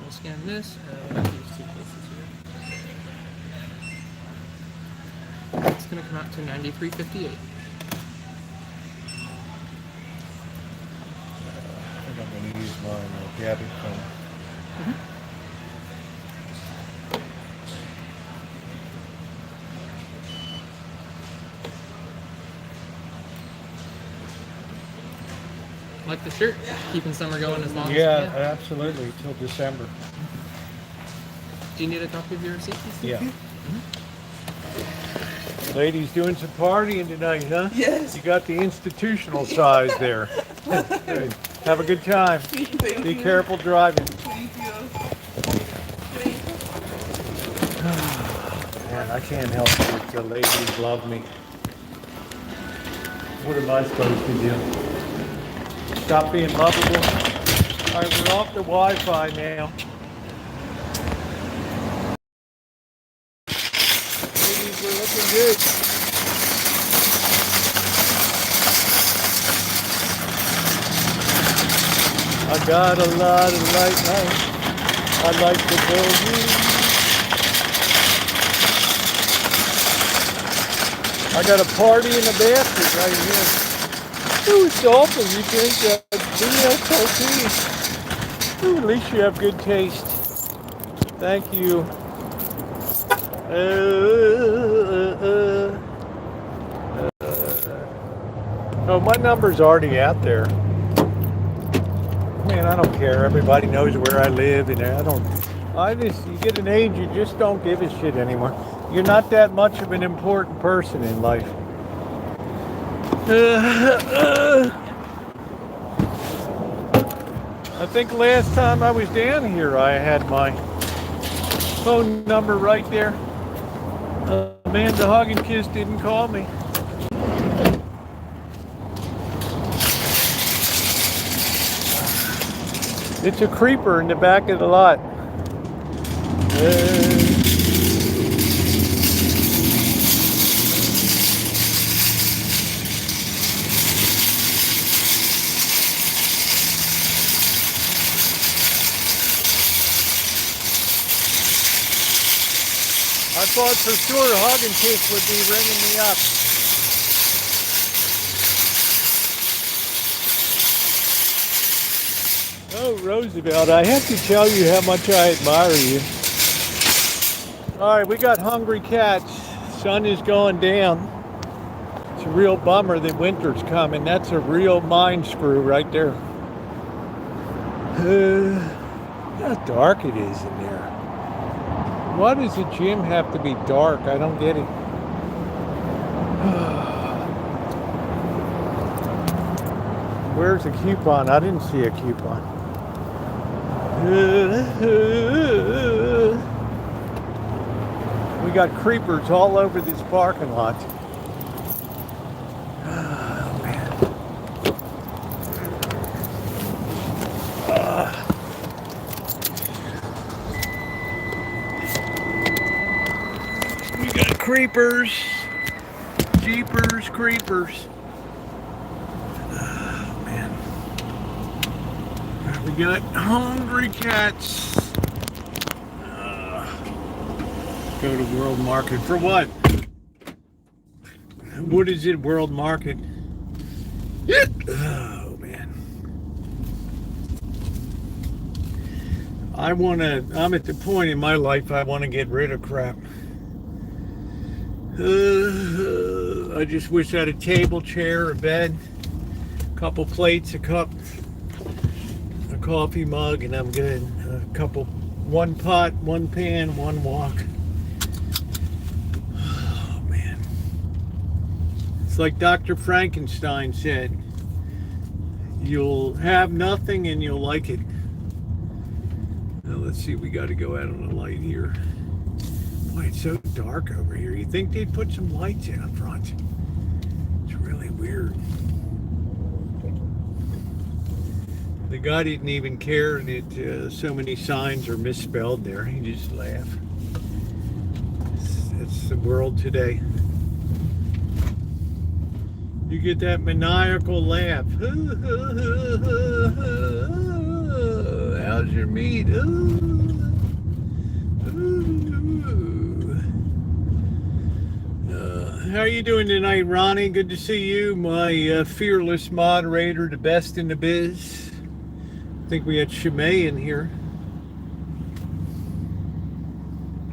We'll scan this. We'll have these two cases here. It's going to come out to $93.58. I think I'm going to use my Gabby phone. Like the shirt, keeping summer going as long as Yeah, you can. absolutely, till December. Do you need a copy of your receipt? Yeah. Ladies doing some partying tonight, huh? Yes. You got the institutional size there. Good. Have a good time. Thank Be you. careful driving. Thank you. Man, I can't help it if the ladies love me. What am I supposed to do? Stop being lovable? All right, we're off the Wi-Fi now. Ladies, we're looking good. I got a lot of light nights. I like to go I got a party in the basket right here. Ooh, it's awful. You drink VSOP. Ooh, at least you have good taste. Thank you. Oh, my number's already out there. Man, I don't care. Everybody knows where I live, and you get an age, you just don't give a shit anymore. You're not that much of an important person in life. I think last time I was down here, I had my phone number right there. Amanda Hogginkiss didn't call me. It's a creeper in the back of the lot. I thought for sure Hogginkiss would be ringing me up. Oh, Roosevelt, I have to tell you how much I admire you. All right, we got hungry cats. Sun is going down. It's a real bummer that winter's coming. That's a real mind screw right there. How dark it is in there. Why does the gym have to be dark? I don't get it. Where's the coupon? I didn't see a coupon. We got creepers all over this parking lot. Oh, man. We got creepers. Jeepers creepers. We got hungry cats. Go to World Market for what? What is it, World Market? Oh man. I'm at the point in my life I want to get rid of crap. I just wish I had a table, chair, a bed, a couple plates, a cup, a coffee mug, and I'm good. One pot, one pan, one wok. Oh man. It's like Dr. Frankenstein said, you'll have nothing and you'll like it. Now let's see, we got to go out on the light here. Boy, it's so dark over here. You think they'd put some lights in up front? It's really weird. The guy didn't even care that so many signs are misspelled there. He just laughed. It's the world today. You get that maniacal laugh. How's your meat? How are you doing tonight, Ronnie? Good to see you, my fearless moderator, the best in the biz. I think we had Shimei in here.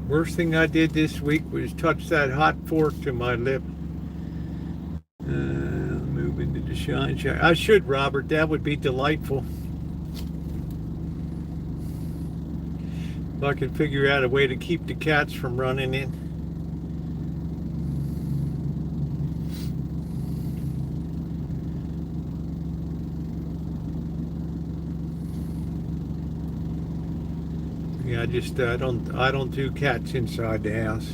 Worst thing I did this week was touch that hot fork to my lip. Move into the shine. I should, Robert. That would be delightful. If I could figure out a way to keep the cats from running in. Yeah, I don't do cats inside the house.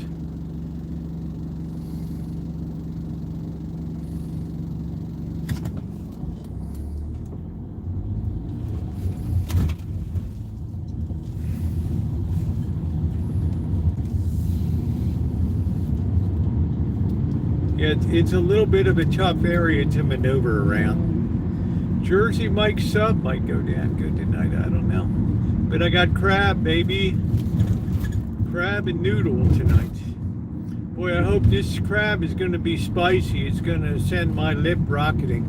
Yeah, it's a little bit of a tough area to maneuver around. Jersey Mike sub might go down good tonight, I don't know. But I got crab, baby. Crab and noodle tonight. Boy, I hope this crab is going to be spicy. It's going to send my lip rocketing.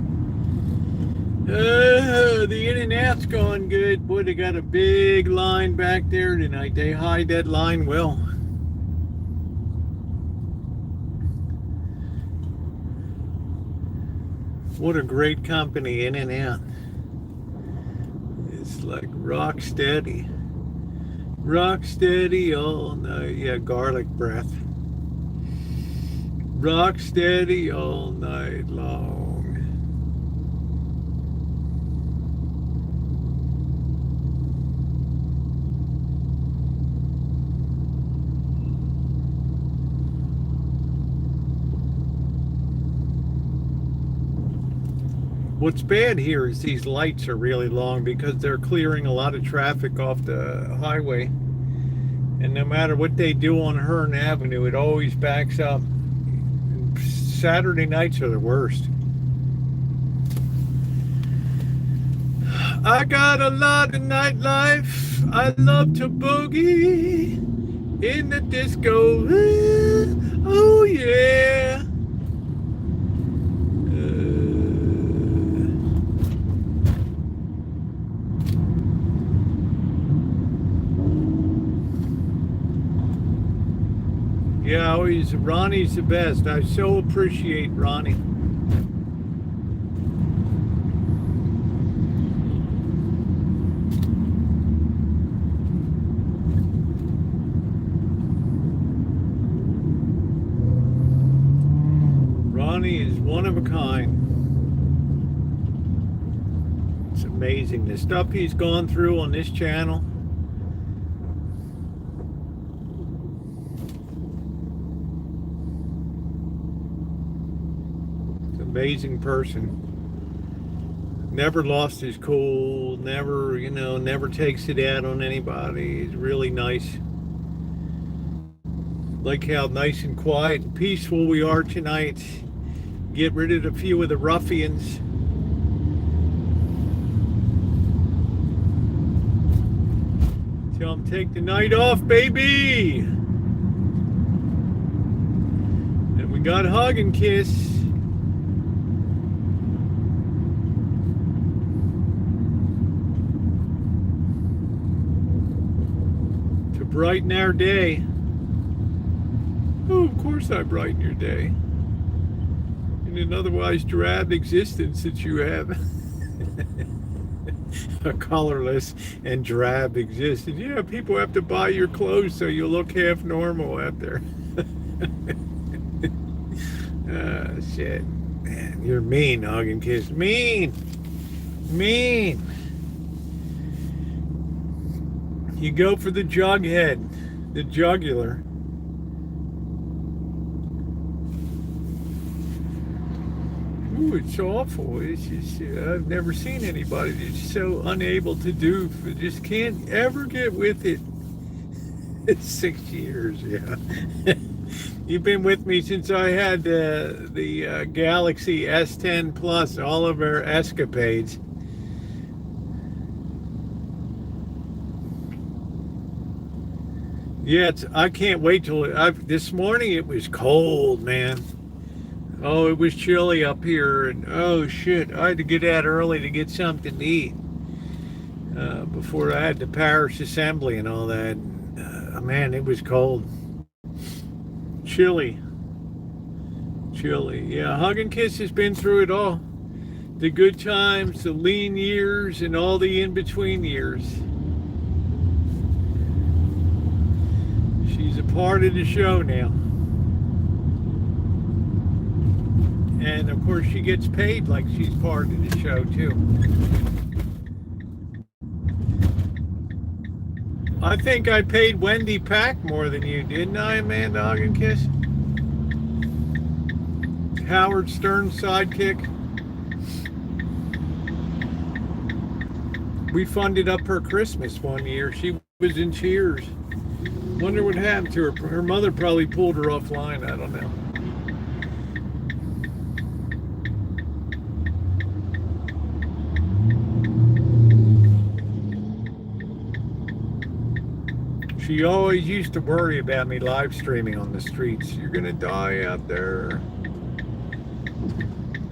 The In-N-Out's going good. Boy, they got a big line back there tonight. They hide that line well. What a great company, In-N-Out. It's like rock steady. Rock steady all night. Yeah, garlic breath. Rock steady all night long. What's bad here is these lights are really long because they're clearing a lot of traffic off the highway. And no matter what they do on Hearn Avenue, it always backs up. And Saturday nights are the worst. I got a lot of nightlife. I love to boogie in the disco. Oh yeah. Yeah, always, Ronnie's the best. I so appreciate Ronnie. Ronnie is one of a kind. It's amazing the stuff he's gone through on this channel. Amazing person. Never lost his cool, never, never takes it out on anybody. He's really nice. Like how nice and quiet and peaceful we are tonight. Get rid of a few of the ruffians. Take the night off, baby. And we got hug and kiss. To brighten our day. Oh, of course I brighten your day. In an otherwise drab existence that you have. A colorless and drab existence. Yeah, people have to buy your clothes so you look half normal out there. Shit. Man, you're mean, hug and kiss. Mean. Mean. You go for the jughead, the jugular. Ooh, it's awful. It's just, I've never seen anybody that's so unable to do, just can't ever get with it. It's 6 years, yeah. You've been with me since I had the Galaxy S10 Plus, all of our escapades. Yeah, I can't wait till this morning it was cold, man. Oh, it was chilly up here, and oh shit, I had to get out early to get something to eat before I had the parish assembly and all that. Man, it was cold. Chilly. Yeah, hug and kiss has been through it all. The good times, the lean years, and all the in-between years. She's a part of the show now. And of course she gets paid like she's part of the show too. I think I paid Wendy Pack more than you, didn't I, Amanda Hug and Kiss? Howard Stern's sidekick. We funded up her Christmas one year. She was in Cheers. Wonder what happened to her. Her mother probably pulled her offline. I don't know. She always used to worry about me live streaming on the streets. You're gonna die out there.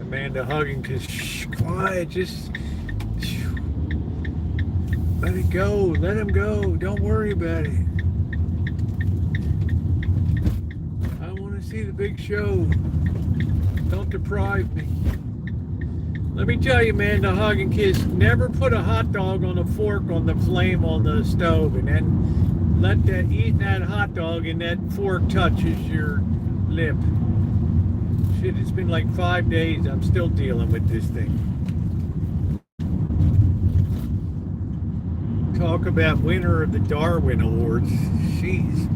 Amanda hugging, cause shh, quiet, just let it go, let him go, don't worry about it. I wanna see the big show. Don't deprive me. Let me tell you, man, the hug and kiss, never put a hot dog on a fork on the flame on the stove and then let that, eat that hot dog and that fork touches your lip. Shit, it's been like 5 days. I'm still dealing with this thing. Talk about winner of the Darwin Awards. Jeez.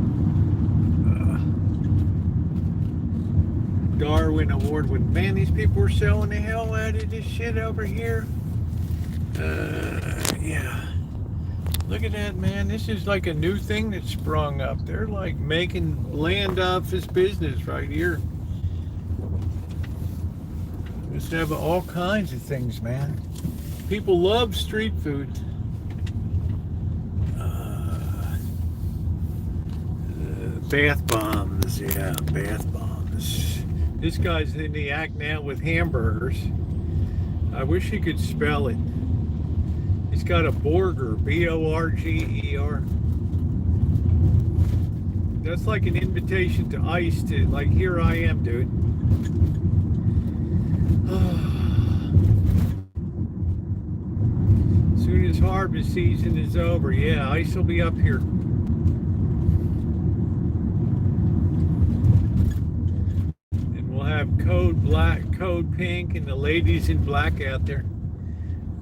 Darwin Award when, man, these people were selling the hell out of this shit over here. Yeah. Look at that, man. This is like a new thing that sprung up. They're like making land off this business right here. Just have all kinds of things, man. People love street food. Bath bombs, yeah, bath bombs. This guy's in the act now with hamburgers. I wish he could spell it. He's got a Borger, B-O-R-G-E-R. That's like an invitation to ICE to, like, here I am, dude. As soon as harvest season is over, yeah, ICE will be up here. And we'll have code black, code pink, and the ladies in black out there.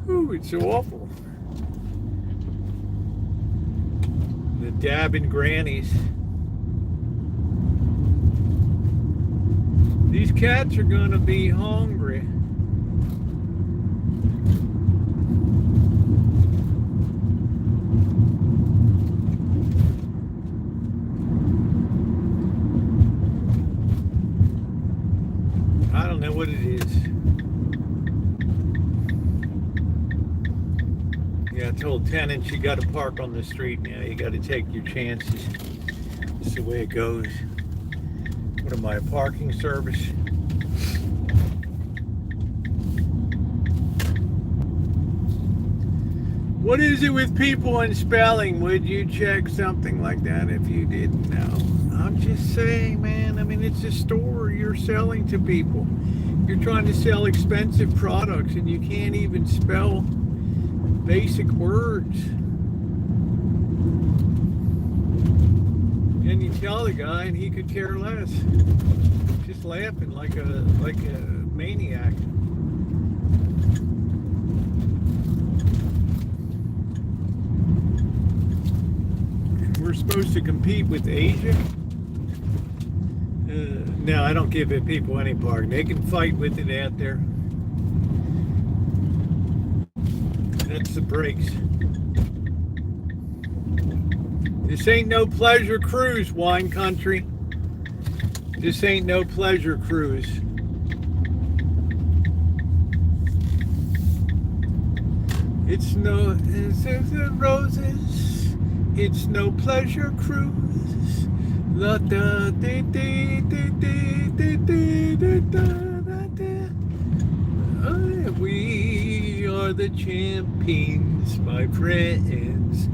Ooh, it's so awful. The dabbing grannies. These cats are gonna be hungry. I don't know what it is. I told tenants you got to park on the street now. You got to take your chances. It's the way it goes. What am I, a parking service? What is it with people and spelling? Would you check something like that if you didn't know? I'm just saying, man. I mean, it's a store you're selling to people. You're trying to sell expensive products and you can't even spell basic words. And you tell the guy and he could care less. Just laughing like a maniac. We're supposed to compete with Asia? No, I don't give it people any part. They can fight with it out there. That's the brakes. This ain't no pleasure cruise, wine country. This ain't no pleasure cruise. It's roses. It's no pleasure cruise. La da da da da da da da da. We are the champions, my friends.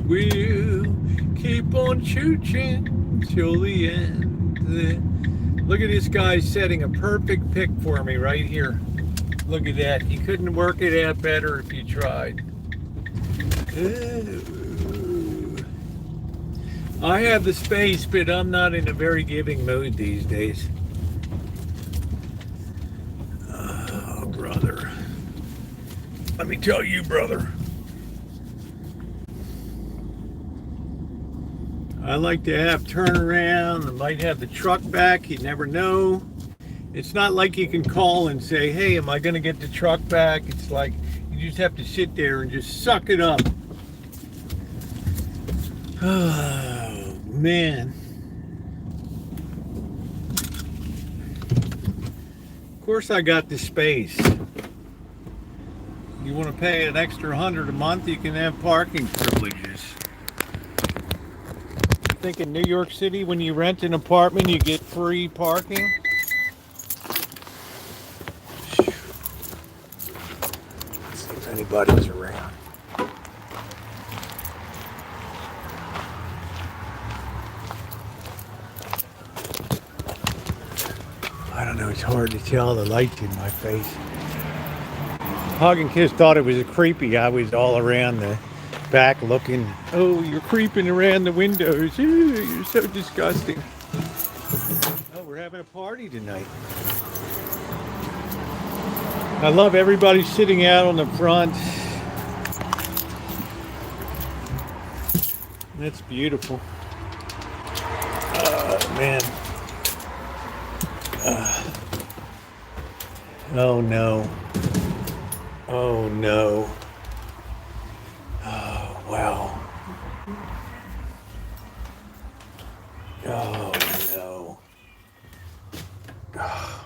We'll keep on shooting till the end. Look at this guy setting a perfect pick for me right here. Look at that. You couldn't work it out better if you tried. I have the space, but I'm not in a very giving mood these days. Oh, brother. Let me tell you, brother. I like to have turnaround. I might have the truck back. You never know. It's not like you can call and say, hey, am I going to get the truck back? It's like you just have to sit there and just suck it up. Oh, man. Of course I got the space. You want to pay an extra $100 a month, you can have parking privileges. I think in New York City, when you rent an apartment, you get free parking. Let's see if anybody's around. I don't know, it's hard to tell, the light's in my face. Hug and Kiss thought it was creepy. I was all around the back looking. Oh, you're creeping around the windows. Ooh, you're so disgusting. Oh, we're having a party tonight. I love everybody sitting out on the front. That's beautiful. Oh, man. Oh, no. Oh, no. Oh, wow. Oh, no. Oh.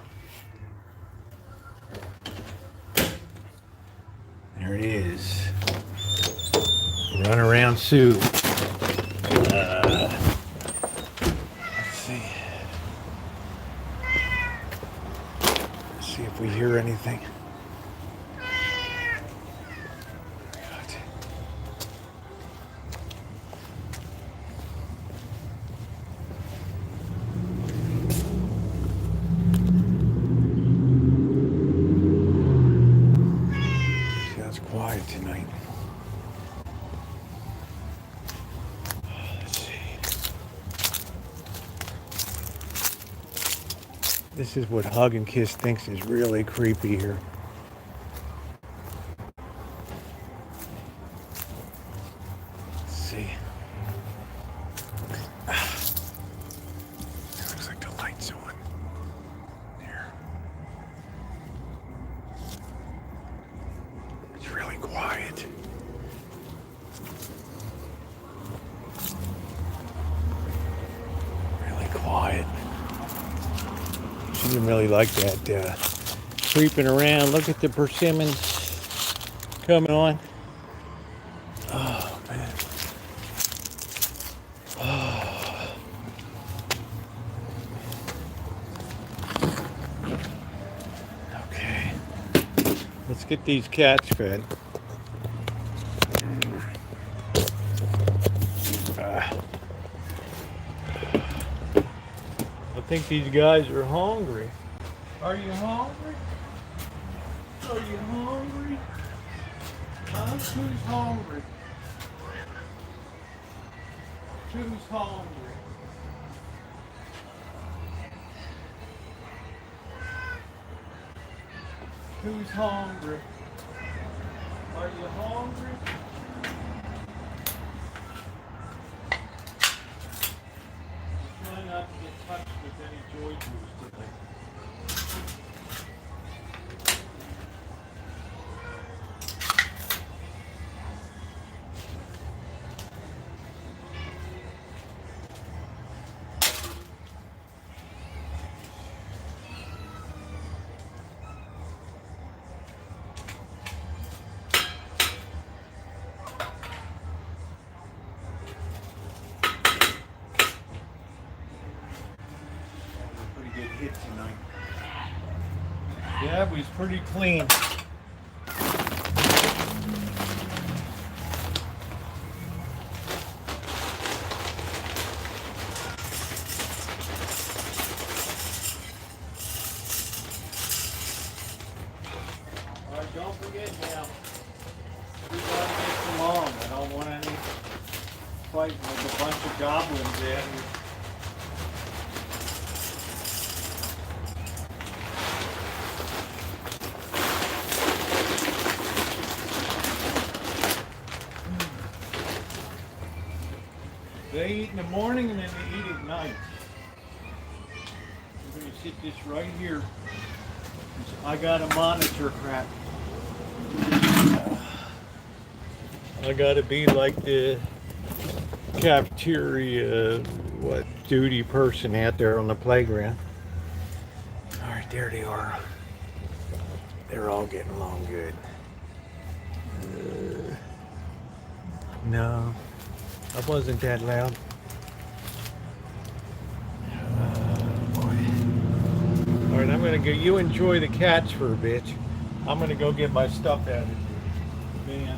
There it is. Run around Sue. Let's see. Let's see if we hear anything. Quiet tonight. Let's see. This is what Hug and Kiss thinks is really creepy here. Let's see. Looks like the light's on. There. It's really quiet. Really quiet. She didn't really like that creeping around. Look at the persimmons. coming on. Oh man. Okay. Let's get these cats fed. I think these guys are hungry. Are you hungry? Are you hungry? Huh? Who's hungry? Who's hungry? Who's hungry? Are you hungry? Try not to get touched with any joy juice today. Pretty good hit tonight. Yeah, it was pretty clean. Alright, don't forget now. Everybody gets along. I don't want any fighting with a bunch of goblins in. They eat in the morning and then they eat at night. I'm going to sit this right here. I got a monitor crap. I got to be like the cafeteria, duty person out there on the playground. All right, there they are. They're all getting along good. No. I wasn't that loud. Boy. All right, I'm gonna go. You enjoy the cats for a bit. I'm gonna go get my stuff out of here. Man.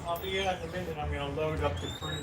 I'll be out in a minute. I'm going to load up the fridge.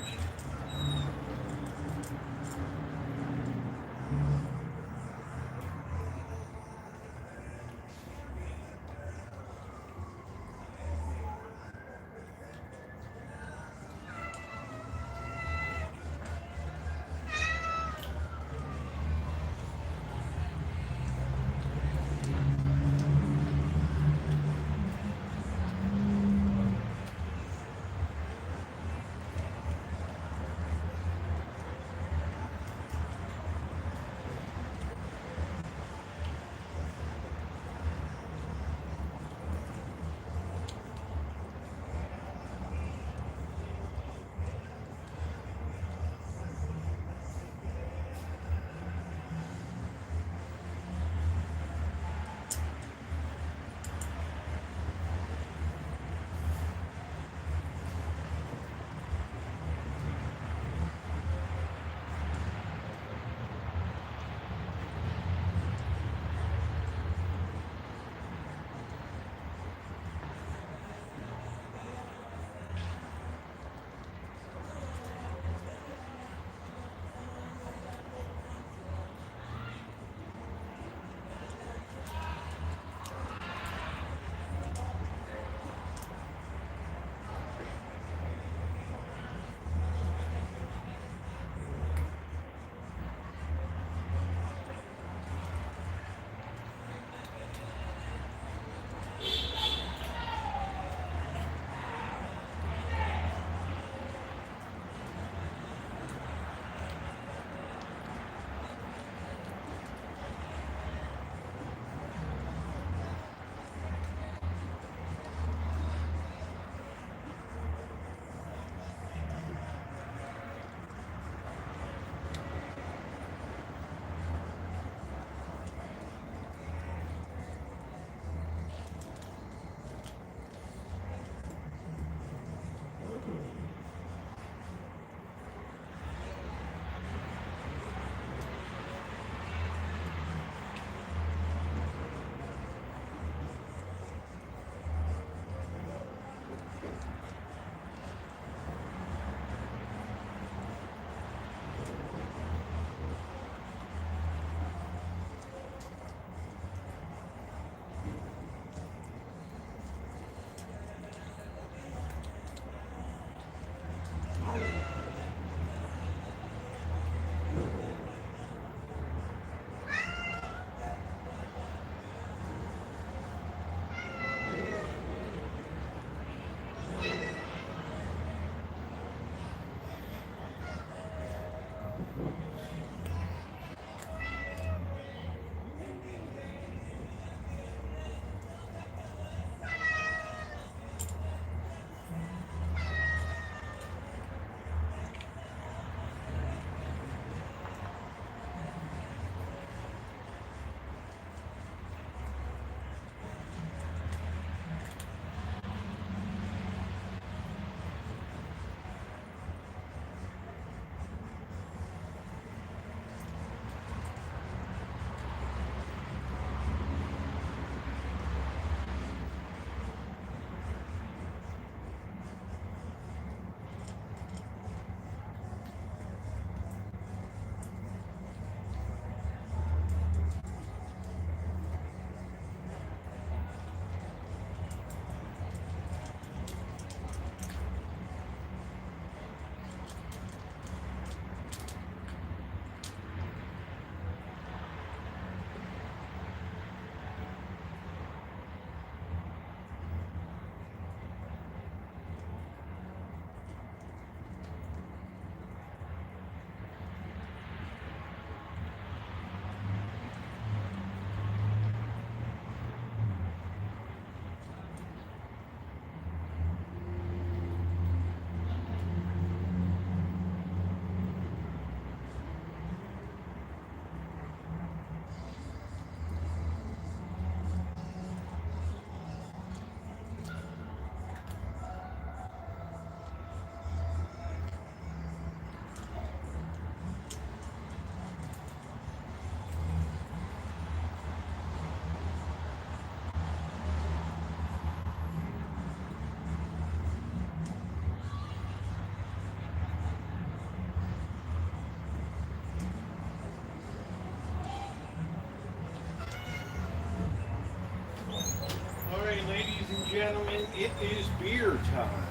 gentlemen, it is beer time.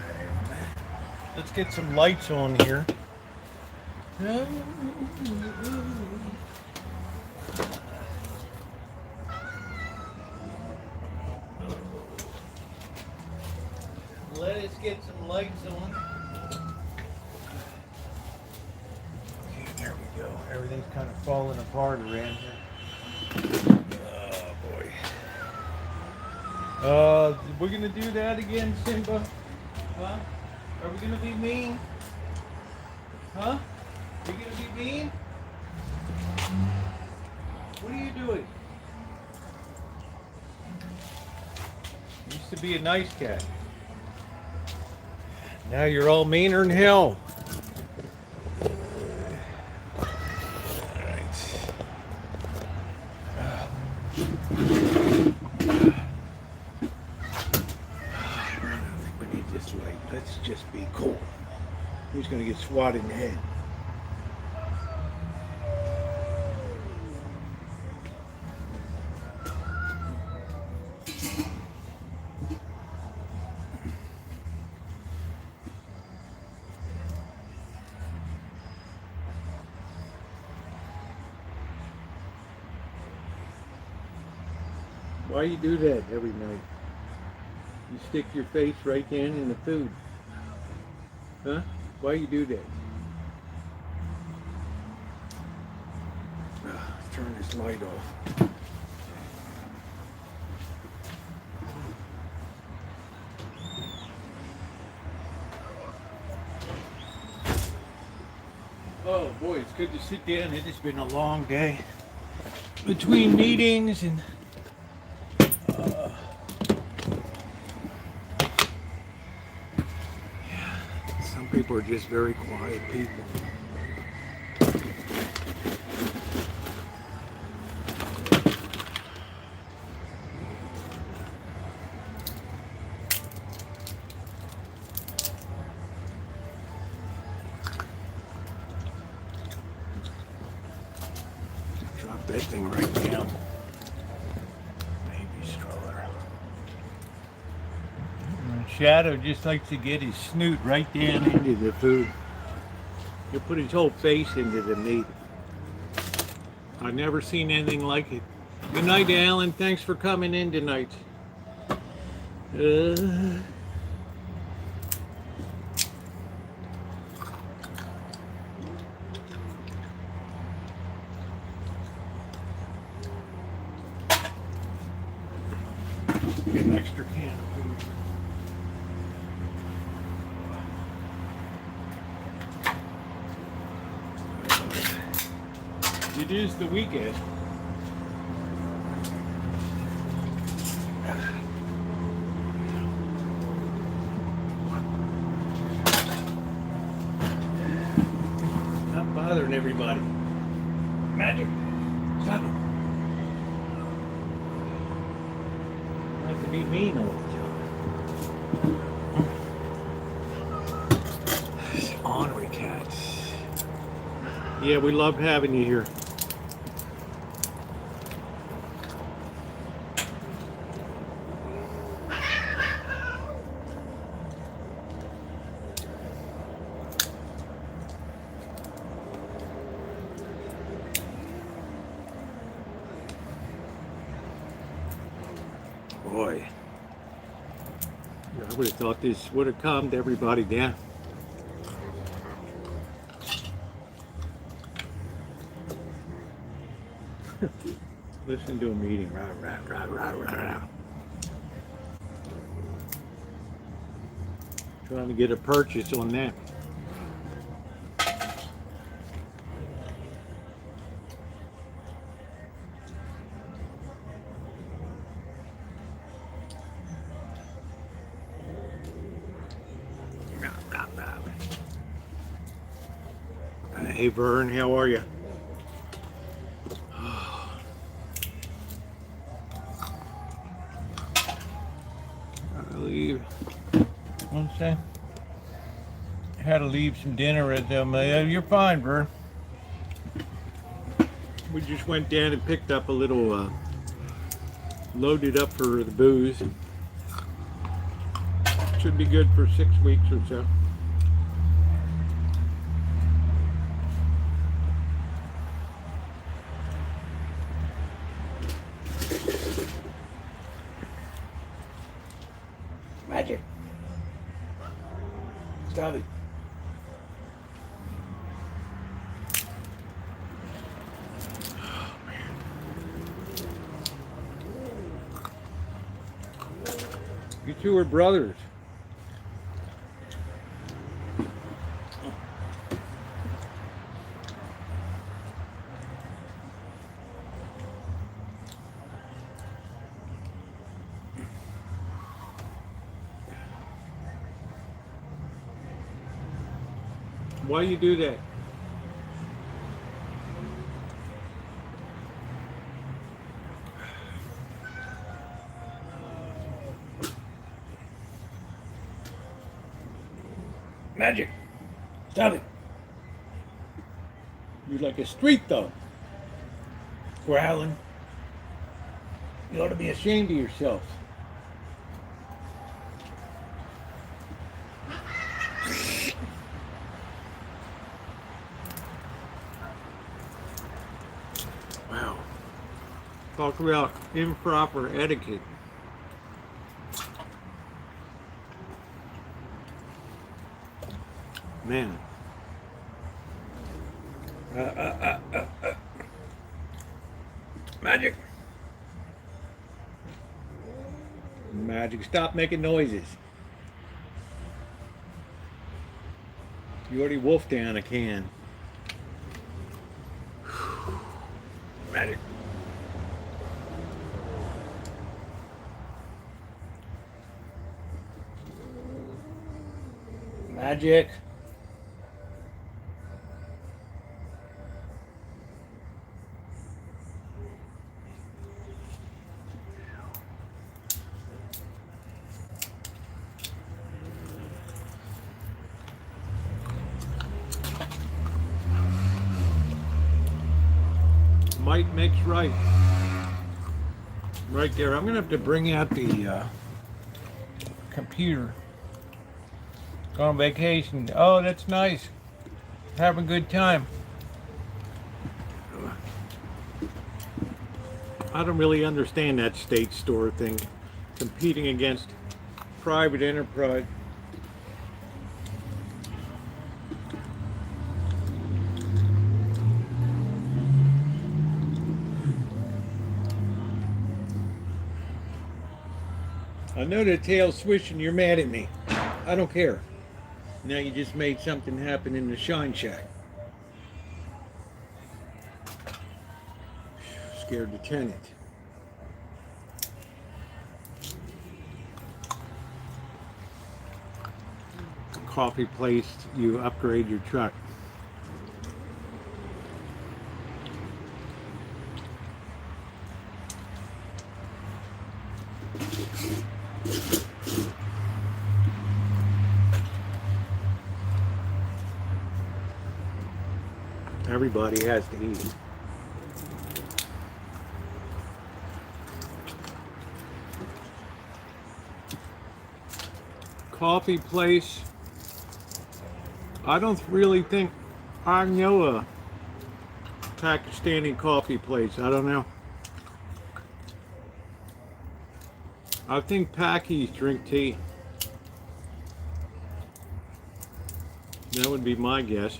Let's get some lights on here. Let us get some lights on. Okay, there we go. Everything's kind of falling apart around here. Oh boy. We're gonna do that again, Simba? Huh? Are we gonna be mean? Huh? You gonna be mean? What are you doing? Used to be a nice cat. Now you're all meaner than hell. Alright. I don't think we need this light. Let's just be cool. Who's gonna get swatted in the head? Why you do that every night? You stick your face right down in the food. Huh? Why you do that? Let's turn this light off. Oh boy, it's good to sit down. It has been a long day. Between meetings and some people are just very quiet people. Drop that thing right down. Baby stroller. Shadow just likes to get his snoot right down into the food. He'll put his whole face into the meat. I've never seen anything like it. Good night, Alan. Thanks for coming in tonight. Get an extra can of food. It is the weekend. Not bothering everybody. Magic. Stop it. Not to be mean all the time. Ornery cats. Yeah, we love having you here. Boy, I would have thought this would have calmed everybody down. Listen to a meeting. Rah, rah, rah, rah, rah, rah. Trying to get a purchase on that. Hey Vern, how are you? I leave. One second. Had to leave some dinner at them. You're fine, Vern. We just went down and picked up a little, loaded up for the booze. Should be good for 6 weeks or so. Magic. Stop it. You two are brothers. Why you do that? Magic. Stop it. You're like a street dog. Growling. You ought to be ashamed of yourself. Wow. Talk about improper etiquette. Man. Magic. Magic, stop making noises. You already wolfed down a can. Magic. Magic. Might makes right. Right there. I'm gonna have to bring out the computer. Go on vacation. Oh, that's nice. Having a good time. I don't really understand that state store thing. Competing against private enterprise. I know the tail's swishing, you're mad at me. I don't care. Now you just made something happen in the Shine Shack. Scared the tenant. Coffee place, you upgrade your truck. Everybody has to eat. Coffee place. I don't really think I know a Pakistani coffee place. I don't know. I think Pakis drink tea. That would be my guess.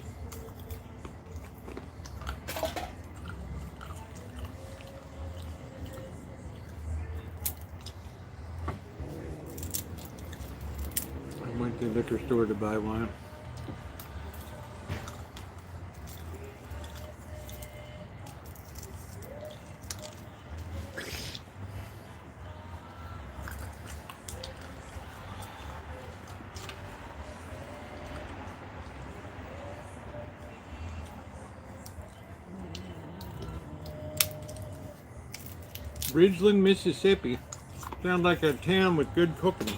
I went to the liquor store to buy one. Ridgeland, Mississippi. Sounds like a town with good cooking.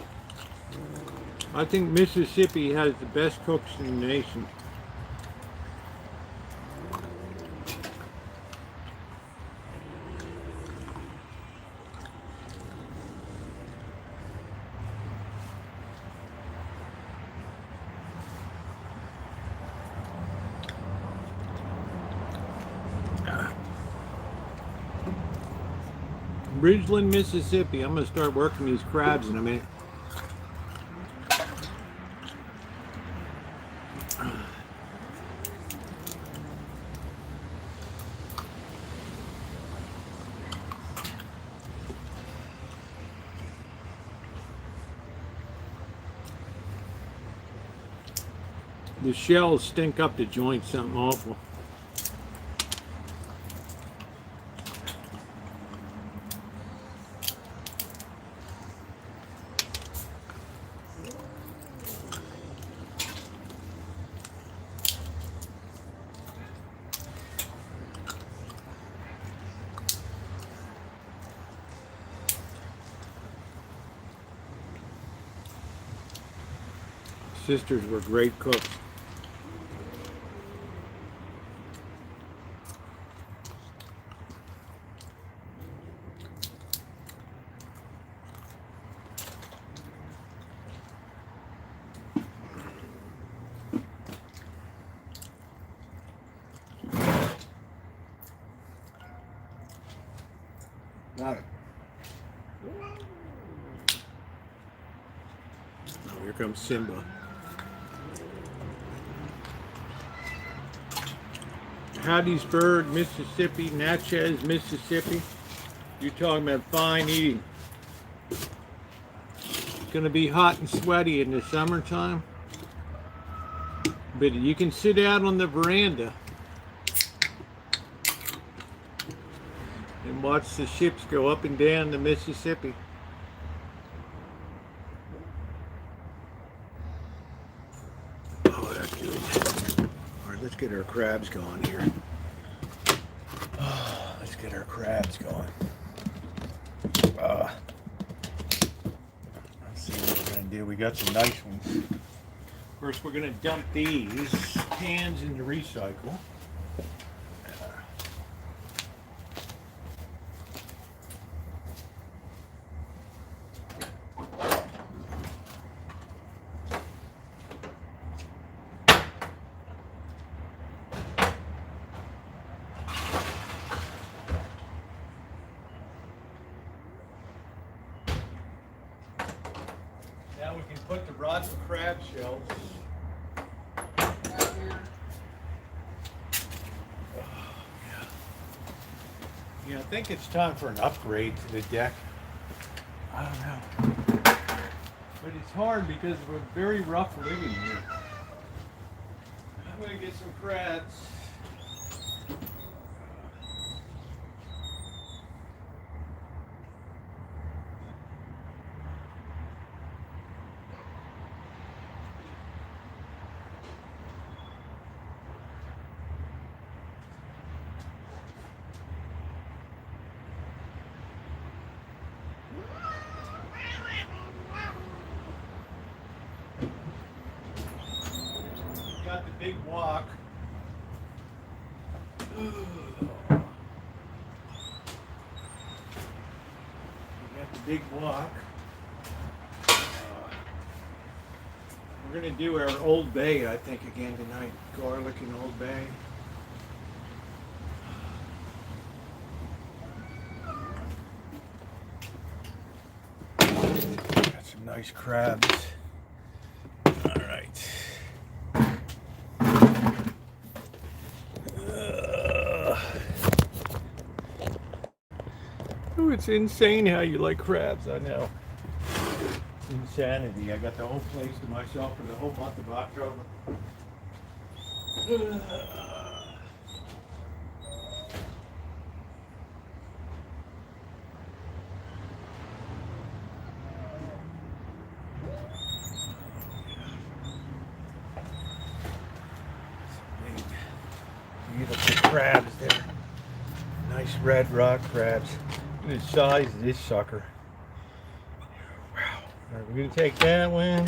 I think Mississippi has the best cooks in the nation. Ridgeland, Mississippi. I'm gonna start working these crabs in a minute. The shells stink up the joint something awful. Sisters were great cooks. Got it. Oh, here comes Simba. Hattiesburg, Mississippi, Natchez, Mississippi. You're talking about fine eating. It's gonna be hot and sweaty in the summertime, but you can sit out on the veranda and watch the ships go up and down the Mississippi. Oh, that's good. All right, let's get our crabs going here. Oh, let's get our crabs going. Let's see what we're gonna do. We got some nice ones. Of course, we're gonna dump these cans into recycle. Now we can put the rotten crab shells Yeah, I think it's time for an upgrade to the deck. I don't know. But it's hard because we're very rough living here. I'm going to get some crabs. Got the big wok. We got the big wok. We're gonna do our Old Bay, I think, again tonight. Garlic and Old Bay. Got some nice crabs. All right. Oh, it's insane how you like crabs, I know. Insanity. I got the whole place to myself for the whole month of October. Some big, beautiful crabs there. Nice red rock crabs. Look at the size of this sucker. Wow. All right, we're going to take that one.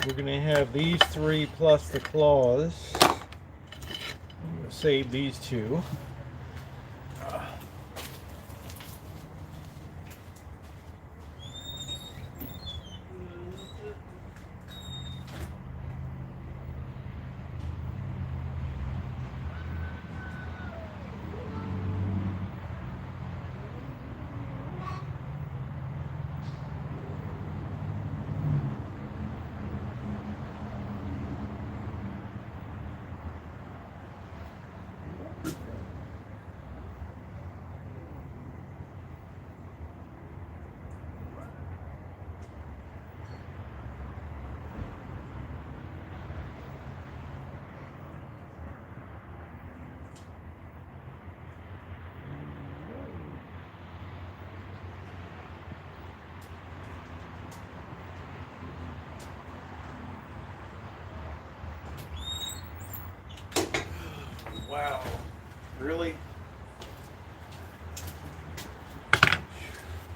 We're going to have these three plus the claws. I'm going to save these two. Wow. Really?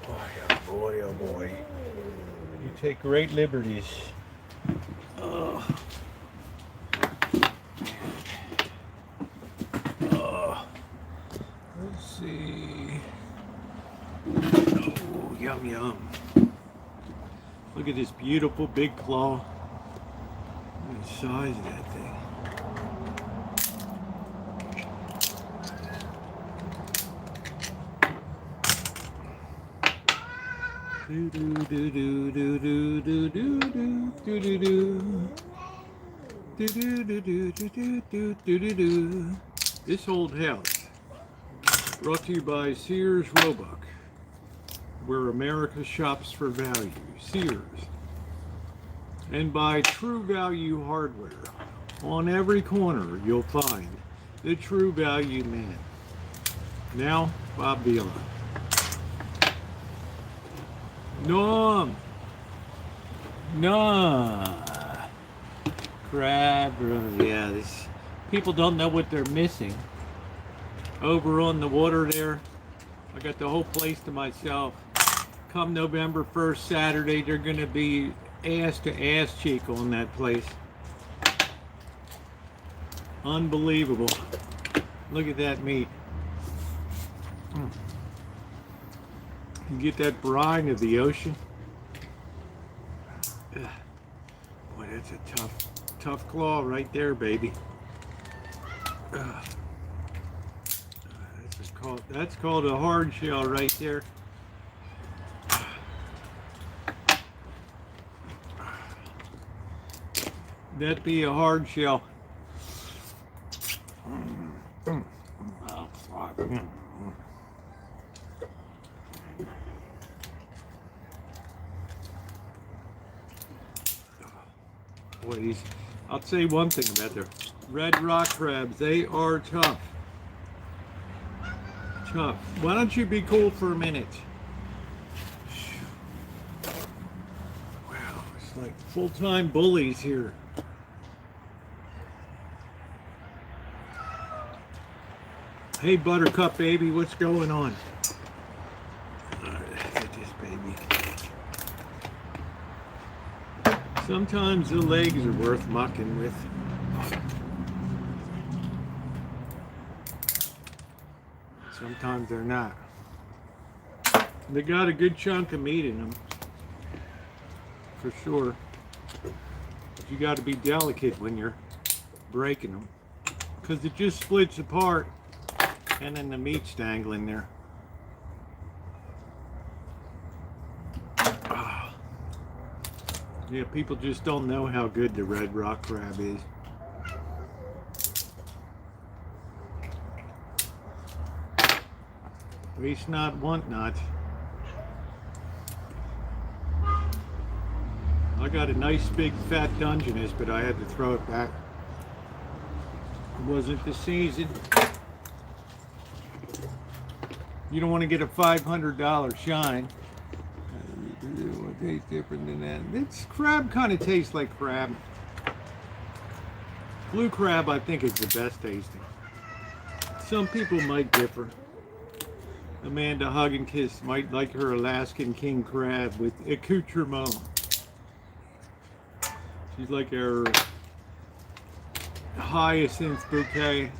Boy, oh boy, oh boy. You take great liberties. Oh. Oh. Let's see. Oh, yum, yum. Look at this beautiful big claw. Look at the size of that thing. Do do do do do do do do do do do. Do do do do do do do do do do. This old house, brought to you by Sears Roebuck, where America shops for value. Sears. And by True Value Hardware. On every corner you'll find the True Value man. Now, Bob Vila. Nom. Nah. Crab. Yeah, this people don't know what they're missing. Over on the water there, I got the whole place to myself. Come November 1st, Saturday, they're going to be ass to ass cheek on that place. Unbelievable. Look at that meat. You get that brine of the ocean. Ugh. Boy, that's a tough claw right there, baby. That's called a hard shell right there. That'd be a hard shell. Oh, fuck. Boy, I'll say one thing about the red rock crabs. They are tough. Tough. Why don't you be cool for a minute? Wow, it's like full-time bullies here. Hey, Buttercup baby, what's going on? Look at this baby. Sometimes the legs are worth mucking with. Sometimes they're not. They got a good chunk of meat in them, for sure. But you got to be delicate when you're breaking them, because it just splits apart, and then the meat's dangling there. Yeah, people just don't know how good the red rock crab is. Waste not, want not. I got a nice big fat Dungeness, but I had to throw it back. It wasn't the season. You don't want to get a $500 shine. It tastes different than that. This crab kind of tastes like crab. Blue crab, I think, is the best tasting. Some people might differ. Amanda Hug and Kiss might like her Alaskan king crab with accoutrement. She's like her hyacinth bouquet.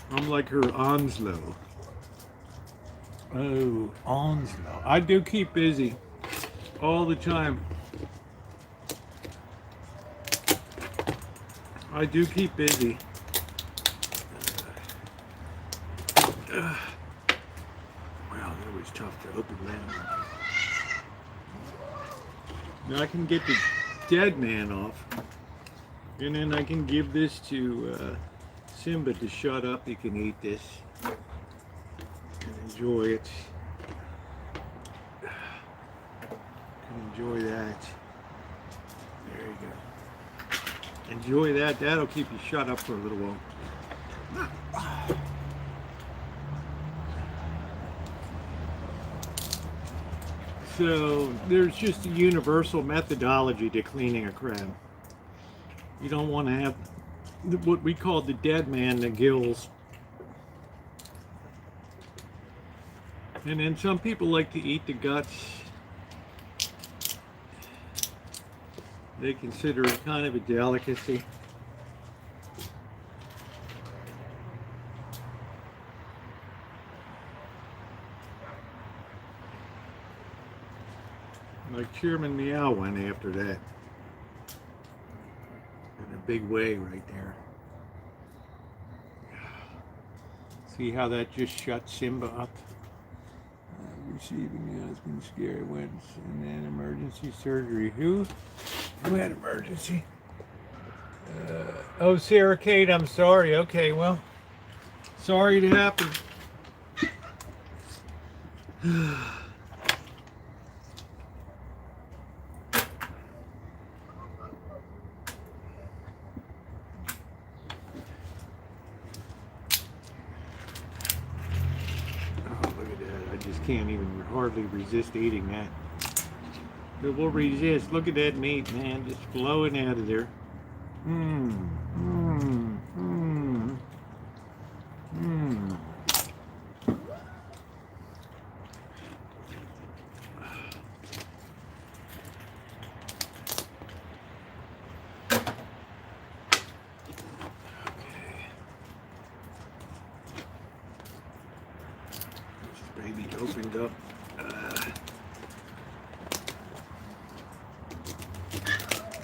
I'm like her Onslow. Oh, Onslow. I do keep busy all the time. I do keep busy. Wow, that was tough to open that. Now I can get the dead man off, and then I can give this to Simba to shut up. He can eat this and enjoy it. Can enjoy that. There you go. Enjoy that. That'll keep you shut up for a little while. So there's just a universal methodology to cleaning a crab. You don't want to have what we call the dead man, the gills. And then some people like to eat the guts. They consider it kind of a delicacy. Like Chairman Meow went after that. In a big way right there. See how that just shut Simba up? Receiving husband scary winds and then emergency surgery. Who had emergency? Oh, Sarah Kate, I'm sorry. Okay, well, sorry it happened. Can't even hardly resist eating that. But we'll resist. Look at that meat, man, just flowing out of there. Mmm. Mmm. Mmm. Mmm. Opened up.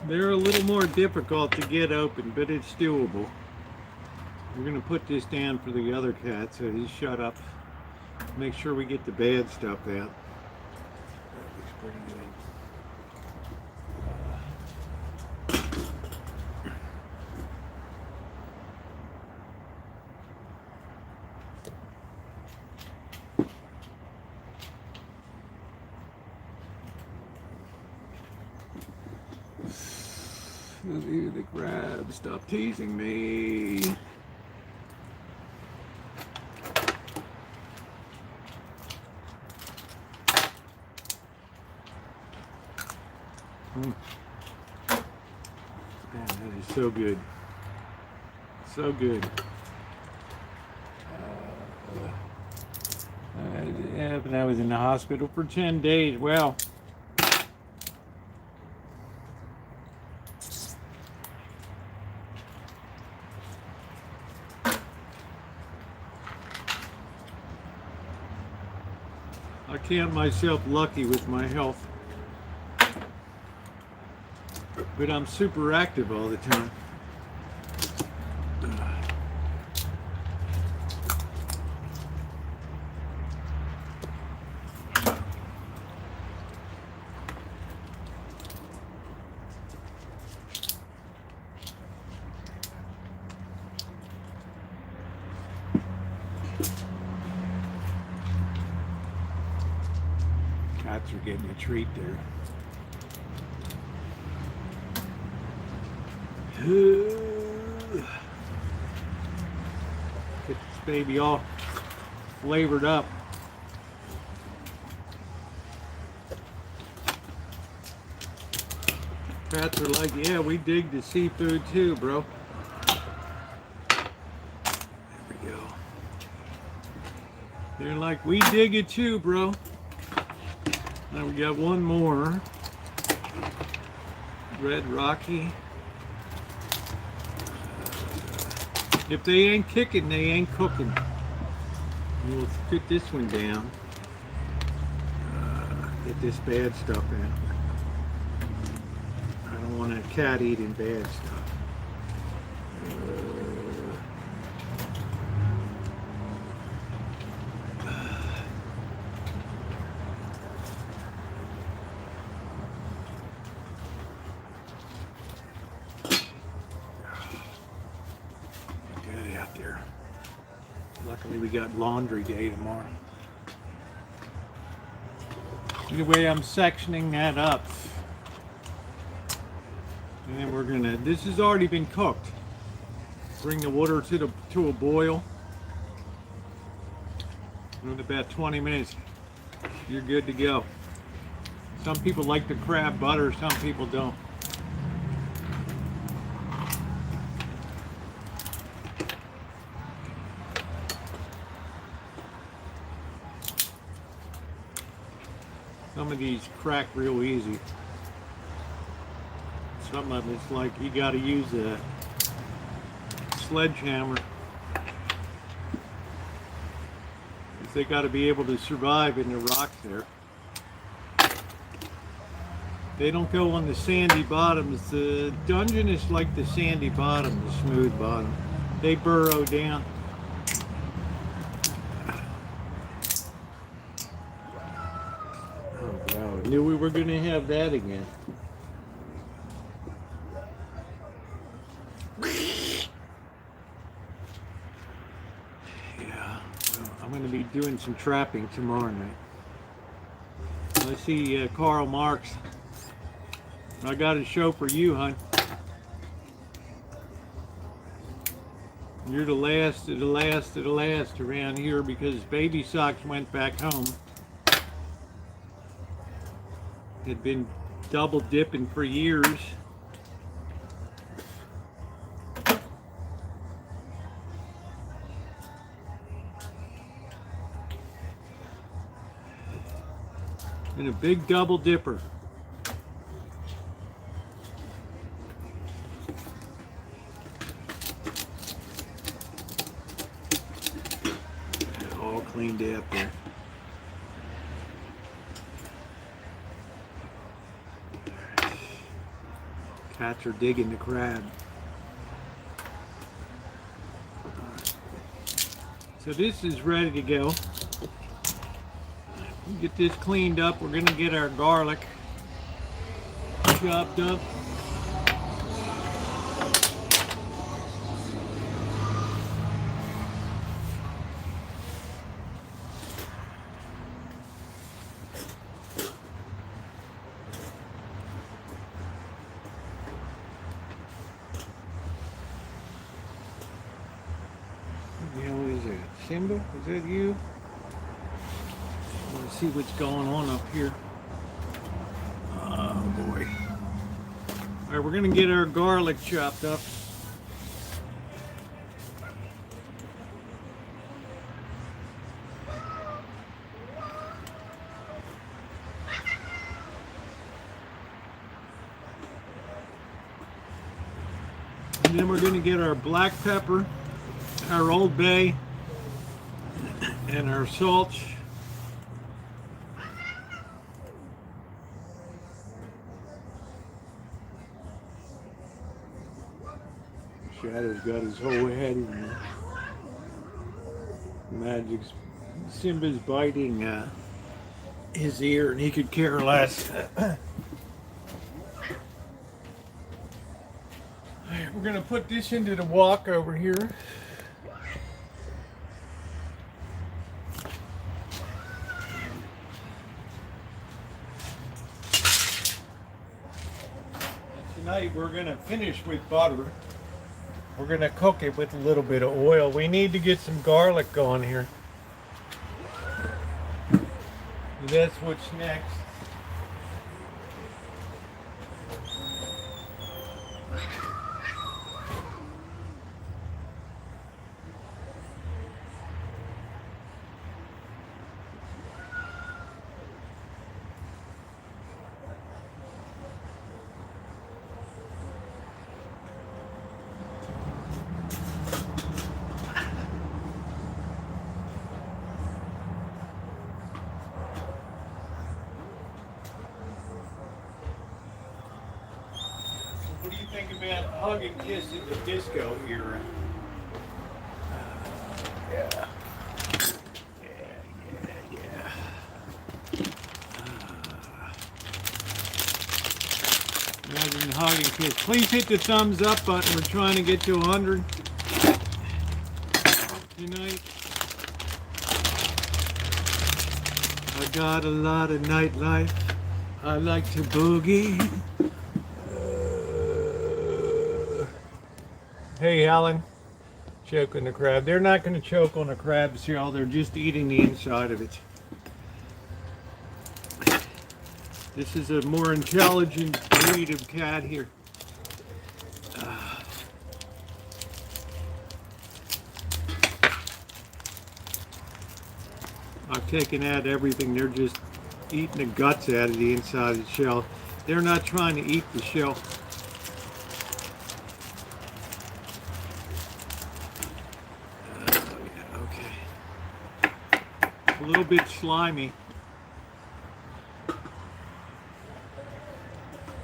They're a little more difficult to get open, but it's doable. We're going to put this down for the other cat so he's shut up. Make sure we get the bad stuff out. That looks pretty good. The crab, stop teasing me. Man, that is so good. So good. Yeah, but I was in the hospital for 10 days. Well, I count myself lucky with my health, but I'm super active all the time. Cats are getting a treat there. Get this baby all flavored up. Cats are like, yeah, we dig the seafood too, bro. There we go. They're like, we dig it too, bro. Now we got one more. Red Rocky. If they ain't kicking, they ain't cooking. We'll put this one down. Get this bad stuff out. I don't want a cat eating bad stuff. Luckily we got laundry day tomorrow. Anyway, I'm sectioning that up. And then we're gonna, this has already been cooked. Bring the water to a boil. In about 20 minutes, you're good to go. Some people like the crab butter, some people don't. Some of these crack real easy. Some of it's like you got to use a sledgehammer. They got to be able to survive in the rocks there. They don't go on the sandy bottoms. The dungeon is like the sandy bottom, the smooth bottom. They burrow down. Oh wow, I knew we were going to have that again. Yeah, well, I'm going to be doing some trapping tomorrow night. I see Karl Marx. I got a show for you, hon. You're the last of the last of the last around here because Baby Socks went back home. Had been double dipping for years. And a big double dipper. All cleaned up there. Cats are digging the crab. So this is ready to go. Get this cleaned up. We're going to get our garlic chopped up. What the hell is that? Simba? Is that you? Let's see what's going on up here. Oh boy. Alright, we're gonna get our garlic chopped up. And then we're gonna get our black pepper, our Old Bay, and our salt. Shadow's got his whole head in there. Magic's Simba's biting his ear, and he could care less. Alright, we're gonna put this into the wok over here. Tonight we're gonna finish with butter. We're gonna cook it with a little bit of oil. We need to get some garlic going here. That's what's next. What do you think about hug and kiss in the disco here? Yeah. Imagine hug and kiss. Please hit the thumbs up button. We're trying to get to 100 tonight. I got a lot of nightlife. I like to boogie. Hey, Alan. Choke on the crab. They're not going to choke on a crab shell. They're just eating the inside of it. This is a more intelligent breed of cat here. I've taken out everything. They're just eating the guts out of the inside of the shell. They're not trying to eat the shell. Yeah, okay. A little bit slimy.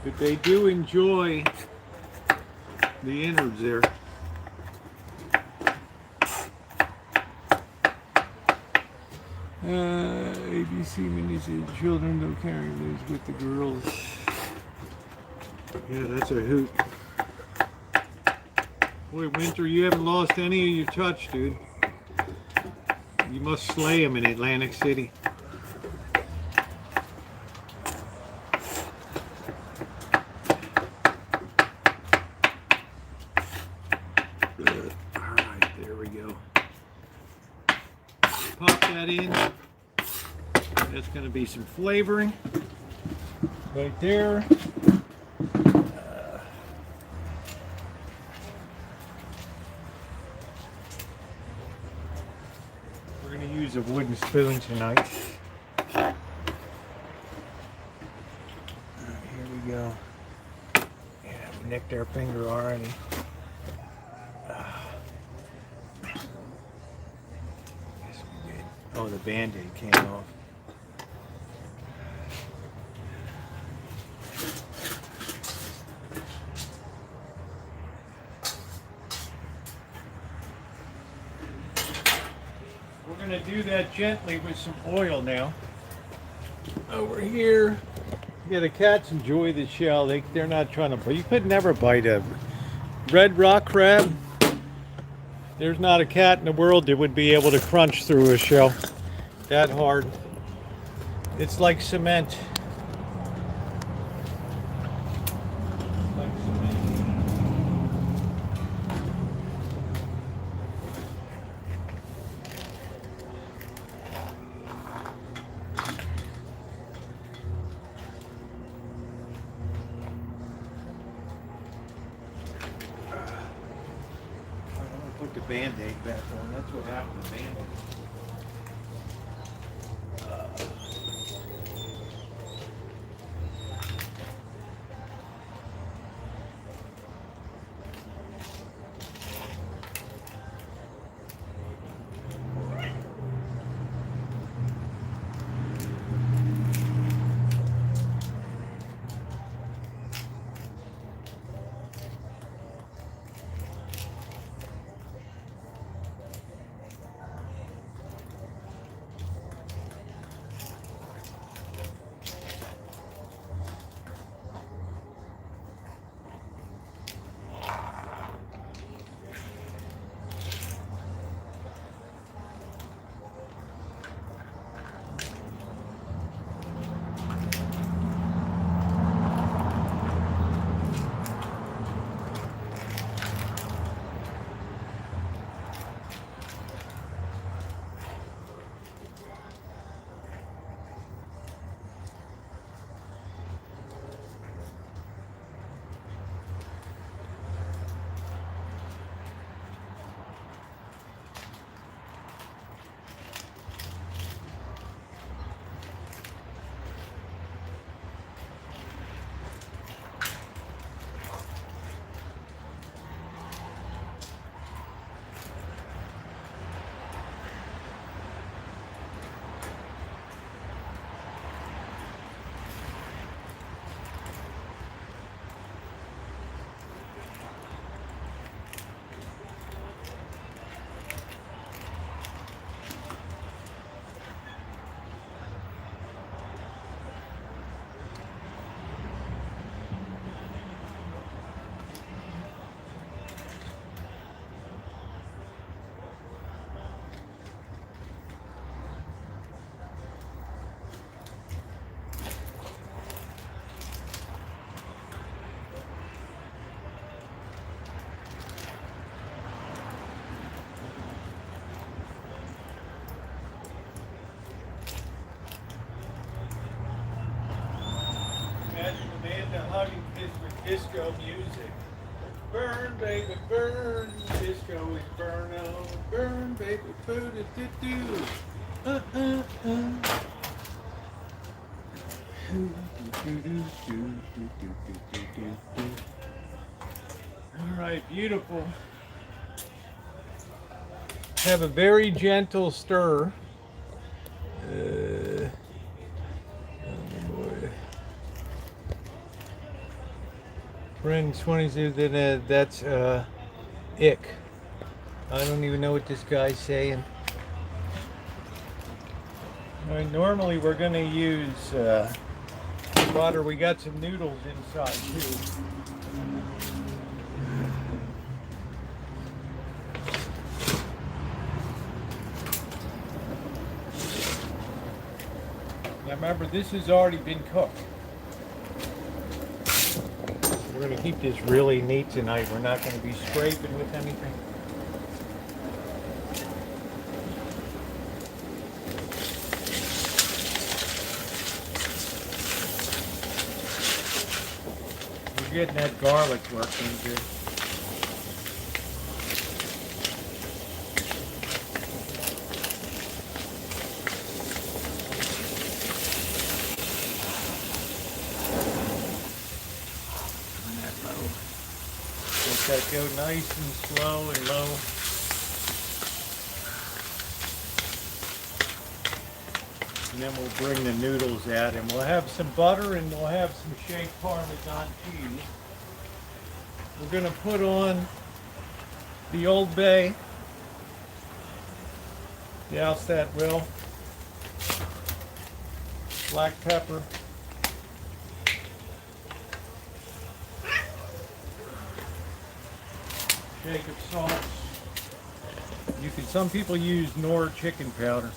But they do enjoy the innards there. ABC Ministry children don't carry those with the girls. Yeah, that's a hoot. Boy, Winter, you haven't lost any of your touch, dude. You must slay them in Atlantic City. All right, there we go. Pop that in. That's going to be some flavoring right there. We're going to use a wooden spoon tonight. Here we go. Yeah, we nicked our finger already. Yes, we did. Oh, the Band-Aid came off. We're going to do that gently with some oil now. Over here. Yeah, the cats enjoy the shell. They're not trying to bite. You could never bite a red rock crab. There's not a cat in the world that would be able to crunch through a shell that hard. It's like cement. Put the Band-Aid back on. That's what happened to Band-Aid. is with disco music. Burn, baby, burn. Disco is burn on. Burn, baby, put it to do. All right, beautiful. Have a very gentle stir. Oh boy. Friend 22, then that's ick. I don't even know what this guy's saying. All right, normally we're going to use butter. We got some noodles inside too. Now remember, this has already been cooked. We're going to keep this really neat tonight. We're not going to be scraping with anything. We're getting that garlic working good. Let that go nice and slow and low. And then we'll bring the noodles out and we'll have some butter and we'll have some shaved Parmesan cheese. We're going to put on the Old Bay. Douse that well. Black pepper. Shake of salt. Some people use Knorr chicken powder.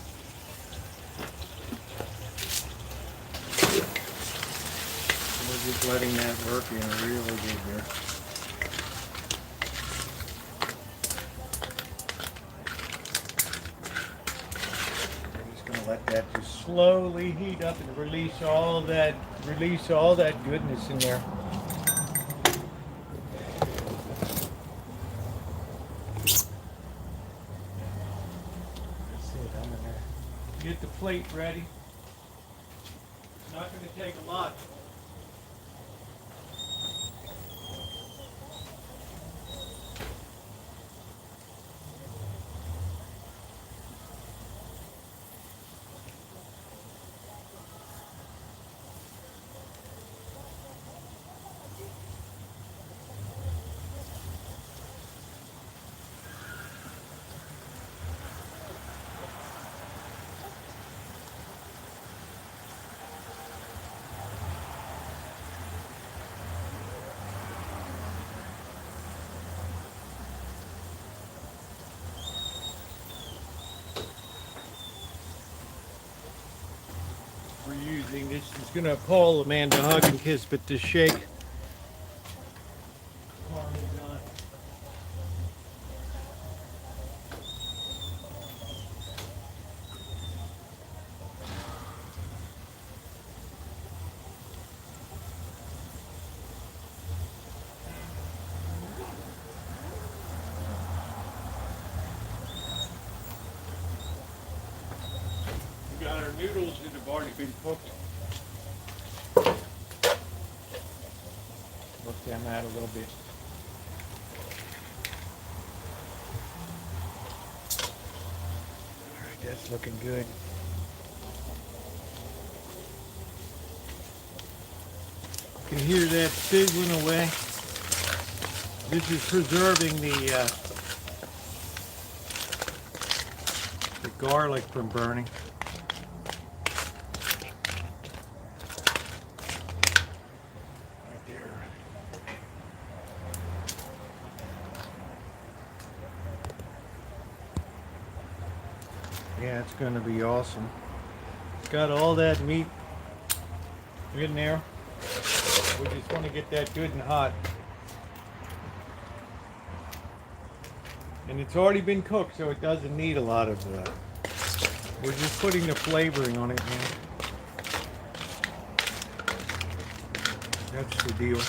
We're just letting that work in really good here. We're just going to let that just slowly heat up and release all that goodness in there. Get the plate ready. It's not going to take a lot. This is going to appall Amanda hug and kiss, but to shake Parmesan. We got our noodles that have already been cooked. Look them out a little bit. All right, that's looking good. You can hear that sizzling away. This is preserving the garlic from burning. Yeah, it's going to be awesome. It's got all that meat in there. We just want to get that good and hot. And it's already been cooked, so it doesn't need a lot of we're just putting the flavoring on it now. That's the deal.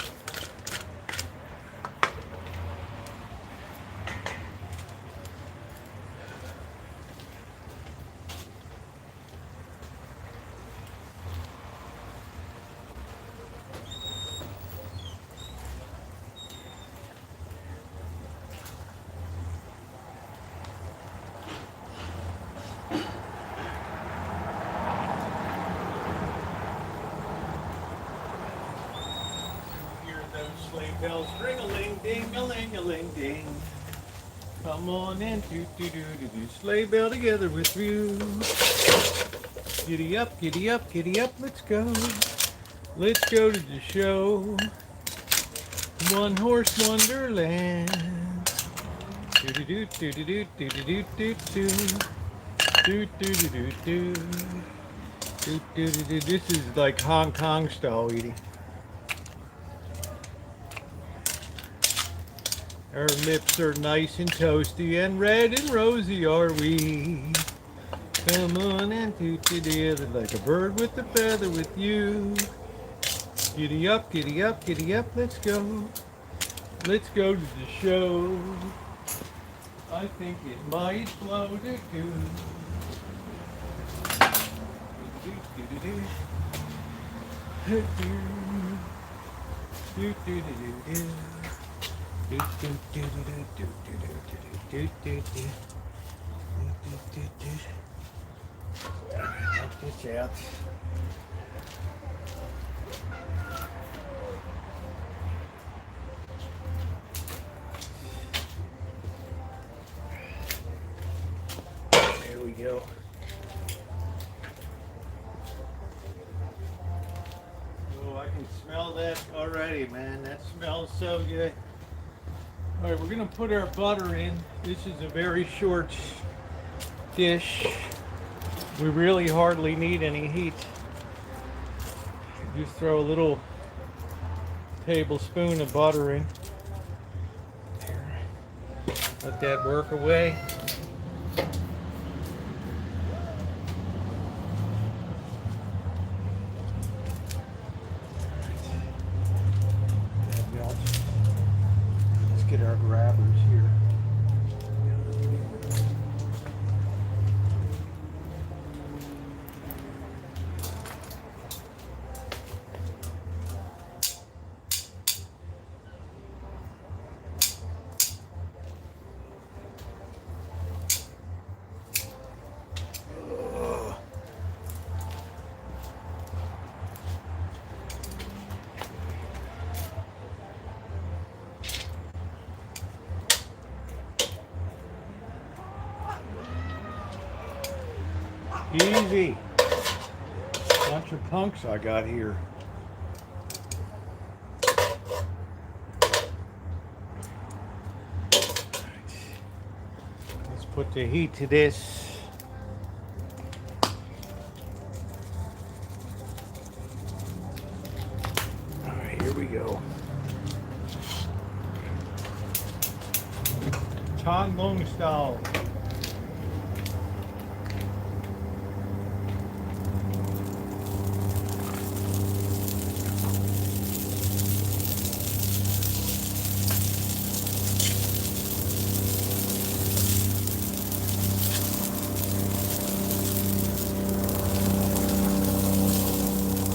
sleigh bells, ring-a-ling, ding-a-ling-a-ling-ding. Come on in, do-do-do-do-do, sleigh bell together with you. Giddy up, giddy up, giddy up, let's go. Let's go to the show. One horse wonderland. Do-do-do-do-do-do-do-do-do-do. Do-do-do-do-do. Do-do-do-do. This is like Hong Kong style eating. Our lips are nice and toasty and red and rosy are we. Come on and toot together like a bird with a feather with you. Giddy up, giddy up, giddy up, let's go. Let's go to the show. I think it might blow to do. Knock this out. There we go. Oh, I can smell that already, man. That smells so good. All right, we're gonna put our butter in. This is a very short dish. We really hardly need any heat. Just throw a little tablespoon of butter in. There. Let that work away. That melts. Let's get our grabbers here. Easy. Bunch of punks I got here. Let's put the heat to this. All right, here we go. Tan Long style.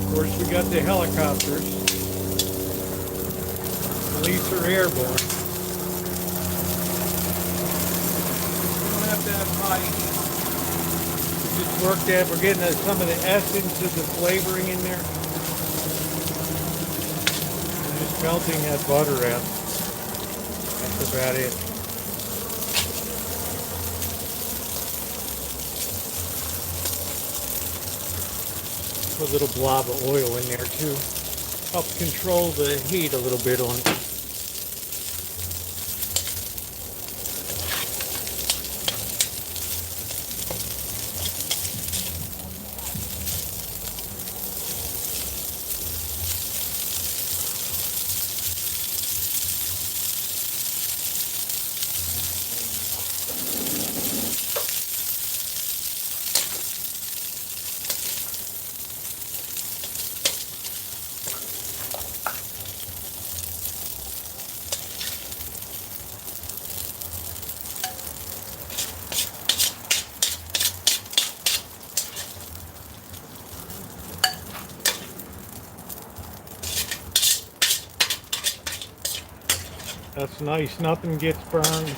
Of course, we got the helicopters. Police are airborne. We don't have to have high heat. We just work that. We're getting some of the essence of the flavoring in there. We're just melting that butter out. That's about it. Put a little blob of oil in there too. Helps control the heat a little bit on it. That's nice, nothing gets burned.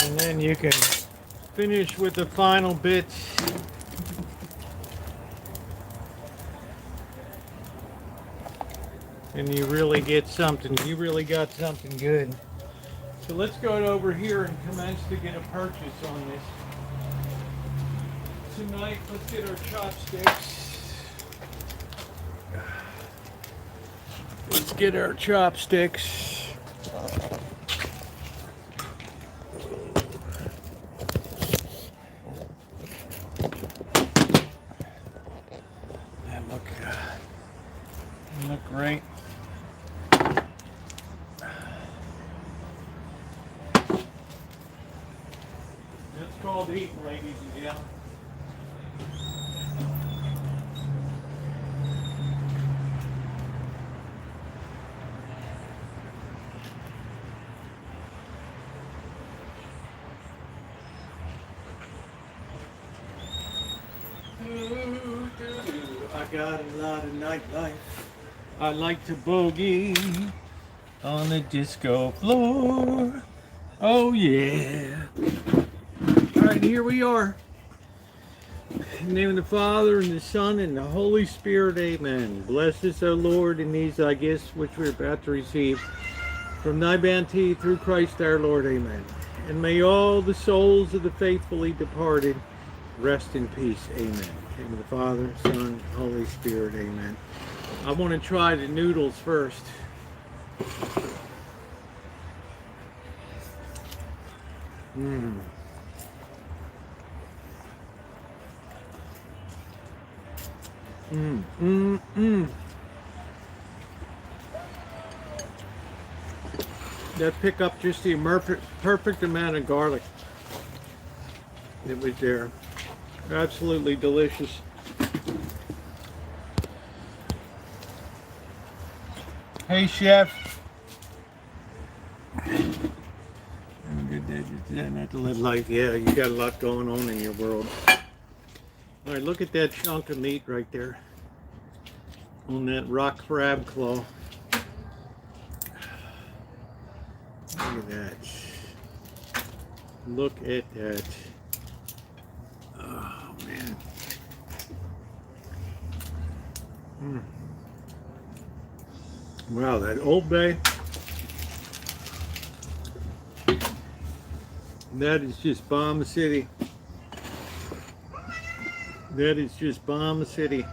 And then you can finish with the final bits. and you really get something. You really got something good. So let's go over here and commence to get a purchase on this. Tonight, let's get our chopsticks. Let's get our chopsticks. They look great. That's called eating, ladies and gentlemen. I got a lot of nightlife. I like to boogie on the disco floor. Oh yeah. Alright, here we are. In the name of the Father, and the Son, and the Holy Spirit, amen. Bless us, O Lord, in these thy gifts which we're about to receive from thy bounty through Christ our Lord, amen. And may all the souls of the faithfully departed rest in peace, amen. In the name of the Father, Son, Holy Spirit, amen. I want to try the noodles first. Mmm. That pick up just the perfect amount of garlic that was there. Absolutely delicious. Hey, chef. Not to live life. Yeah, you got a lot going on in your world. All right, look at that chunk of meat right there on that rock crab claw. Look at that. Look at that. Oh, man. Wow, that Old Bay. That is just bomb city. That is just bomb city.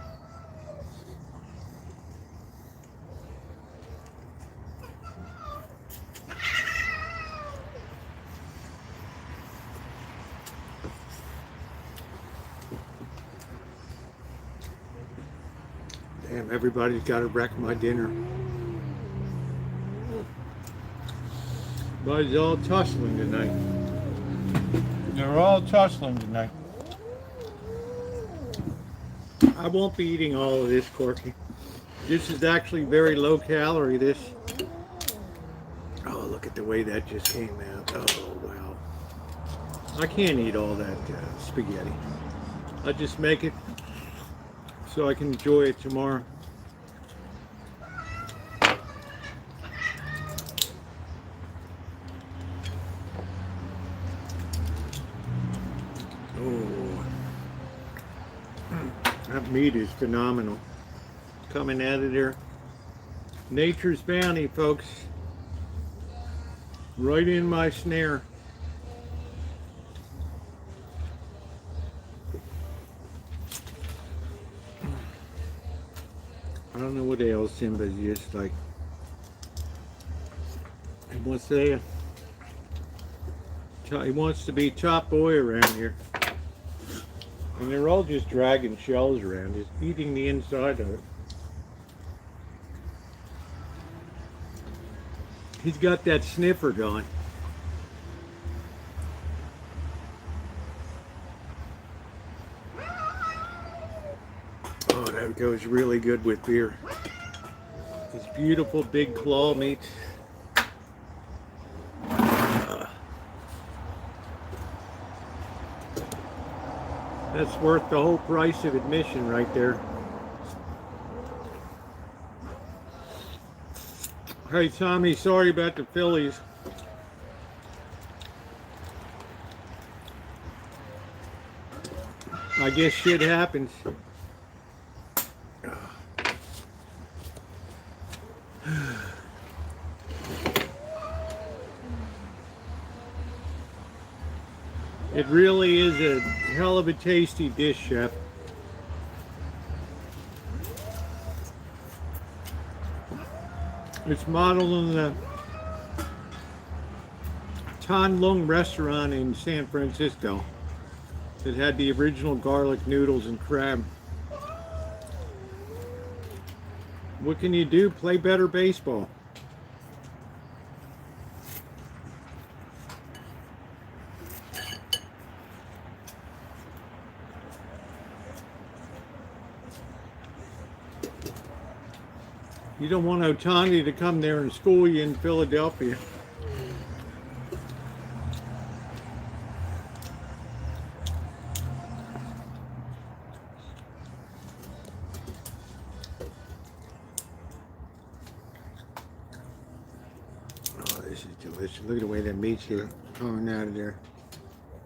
Damn, everybody's got to wreck my dinner. Everybody's all tussling tonight. They're all tussling tonight. I won't be eating all of this, Corky. This is actually very low calorie, this. Oh, look at the way that just came out. Oh, wow. I can't eat all that spaghetti. I just make it so I can enjoy it tomorrow. That meat is phenomenal. Coming out of there. Nature's bounty, folks. Right in my snare. I don't know what ails Simba. He's just like, he wants to be top boy around here. And they're all just dragging shells around, just eating the inside of it. He's got that sniffer going. Oh, that goes really good with beer. This beautiful big claw meat. That's worth the whole price of admission right there. Hey Tommy, sorry about the Phillies. I guess shit happens. It really is a hell of a tasty dish, Chef. It's modeled on the Tan Long restaurant in San Francisco that had the original garlic noodles and crab. What can you do? Play better baseball. You don't want Otani to come there and school you in Philadelphia. Oh, this is delicious. Look at the way that meat's here coming out of there.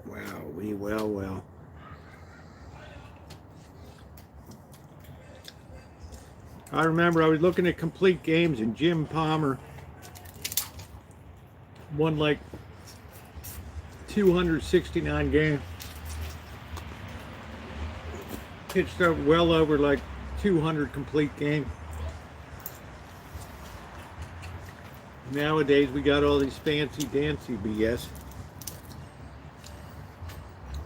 Wow, well. I remember I was looking at complete games and Jim Palmer won like 269 games. Pitched up well over like 200 complete games. Nowadays we got all these fancy dancy BS.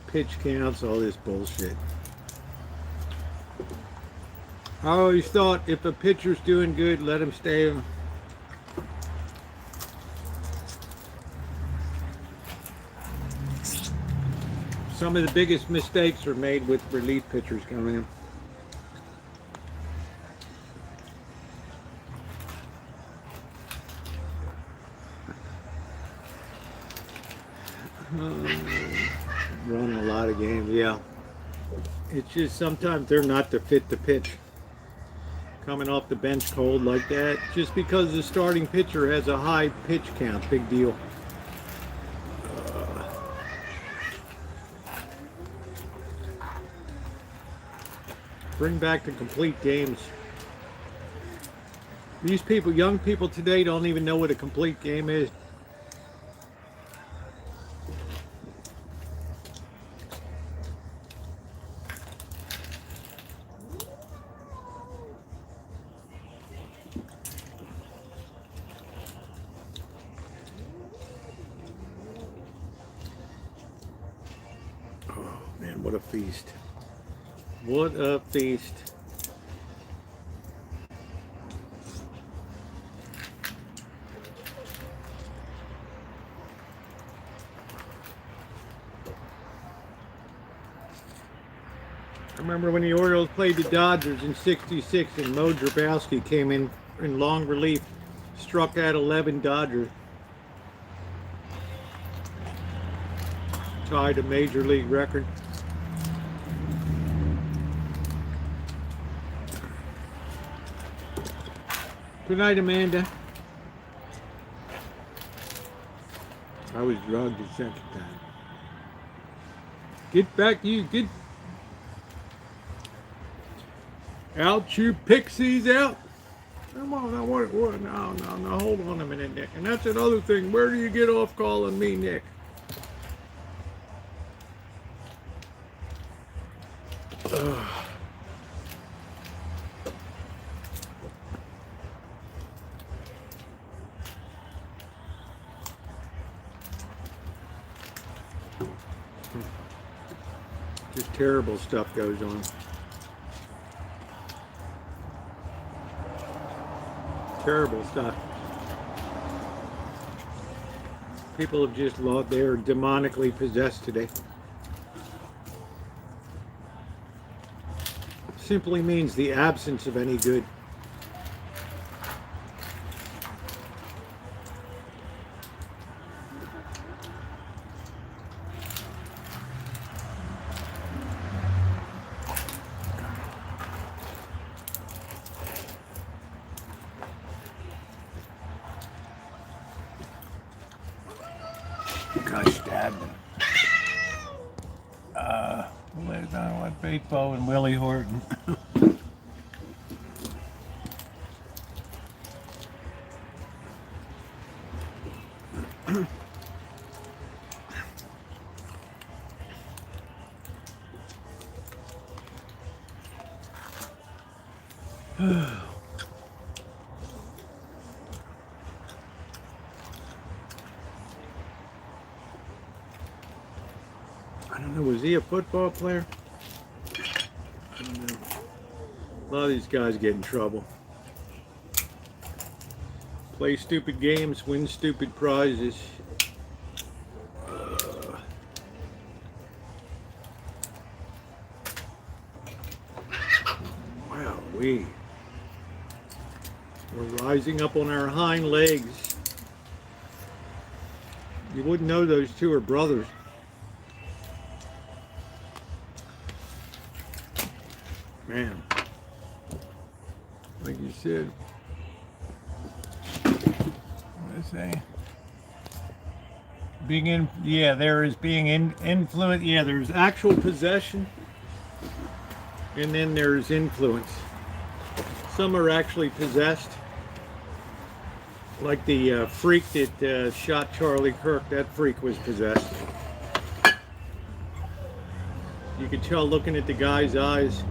Pitch counts, all this bullshit. I always thought if a pitcher's doing good, let him stay. Some of the biggest mistakes are made with relief pitchers coming in. Run a lot of games, yeah. It's just sometimes they're not the fit to pitch. Coming off the bench cold like that, just because the starting pitcher has a high pitch count, big deal. Bring back the complete games. These people, young people today, don't even know what a complete game is. Man, what a feast. What a feast. I remember when the Orioles played the Dodgers in '66 and Mo Drabowski came in long relief, struck out 11 Dodgers. Tied a major league record. Good night, Amanda. I was drugged the second time. Get back, you get out, you pixies out. Come on, now what? No, hold on a minute, Nick. And that's another thing. Where do you get off calling me Nick? Ugh. Just terrible stuff goes on. Terrible stuff. People have just lost, they're demonically possessed today. Simply means the absence of any good. I stabbed him. Liz on what baseball and Willie Horton. I don't know, was he a football player? I don't know. A lot of these guys get in trouble. Play stupid games, win stupid prizes. Wow, we're rising up on our hind legs. You wouldn't know those two are brothers. Man, like you said, what did I say? Being in, yeah, there is being influence. Yeah, there's actual possession, and then there's influence. Some are actually possessed, like the freak that shot Charlie Kirk. That freak was possessed. You could tell looking at the guy's eyes.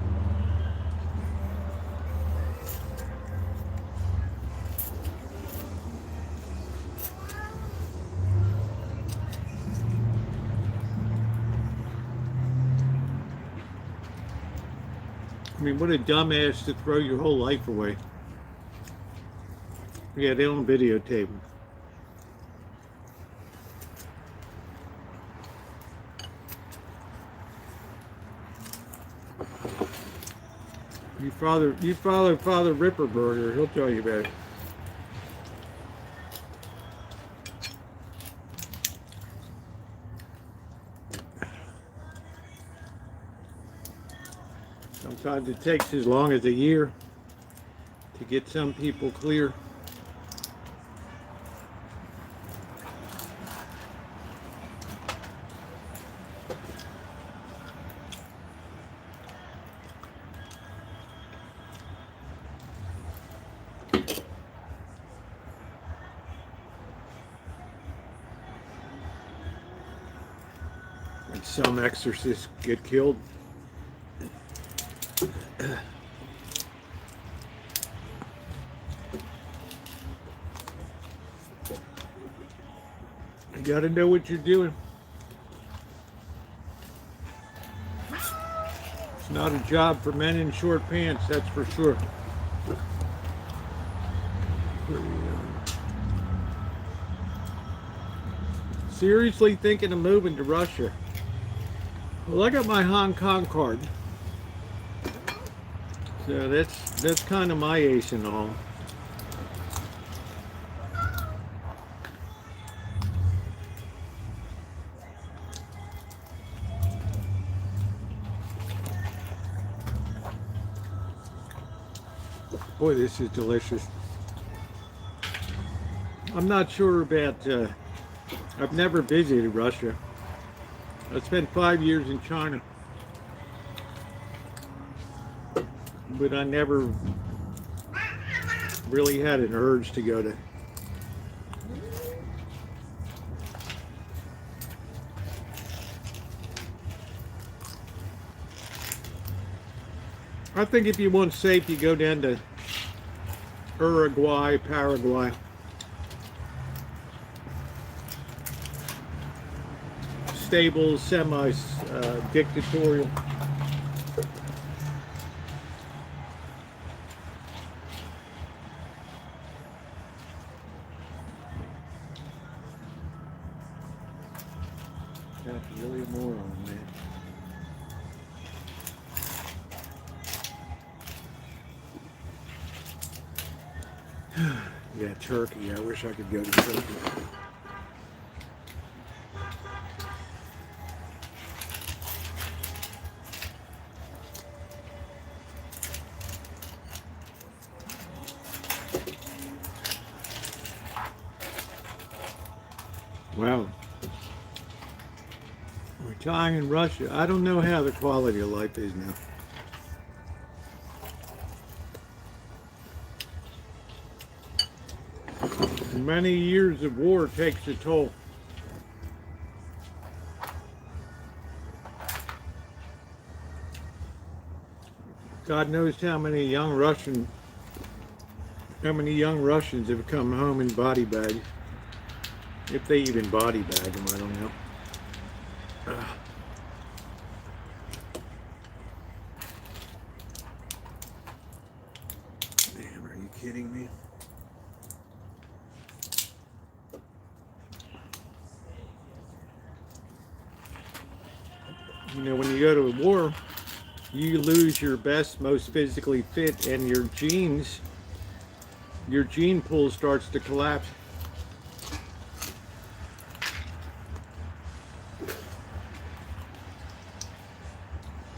I mean, what a dumbass to throw your whole life away. Yeah, they don't videotape him. You follow Father Ripperberger, he'll tell you about it. Sometimes it takes as long as a year to get some people clear. And some exorcists get killed. You gotta know what you're doing. It's not a job for men in short pants, that's for sure. Seriously thinking of moving to Russia. Well, I got my Hong Kong card. So that's kind of my ace in all. Boy, this is delicious. I'm not sure about, I've never visited Russia. I spent 5 years in China. But I never really had an urge to go to. I think if you want safe, you go down to Uruguay, Paraguay. Stable, semi-dictatorial. That's really a moron, man. Yeah, Turkey. I wish I could go to Turkey. Wow. Retiring in Russia. I don't know how the quality of life is now. Many years of war takes a toll. God knows how many young Russians have come home in body bags. If they even body bag them, I don't know. Damn, are you kidding me? You know, when you go to a war, you lose your best, most physically fit, and your gene pool starts to collapse.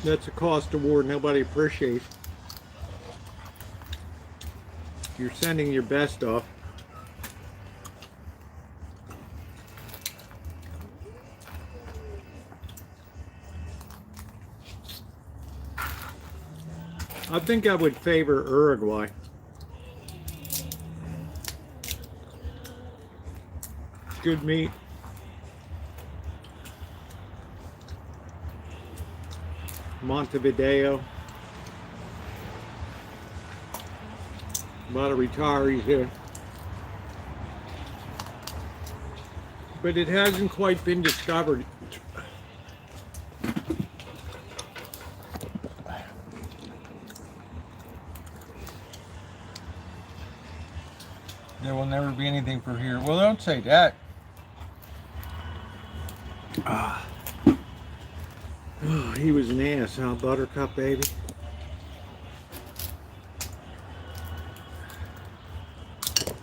That's a cost of war nobody appreciates. You're sending your best off. I think I would favor Uruguay. Good meat. Montevideo. A lot of retirees here. But it hasn't quite been discovered. There will never be anything for here. Well, don't say that. Oh, he was an ass, huh, Buttercup baby?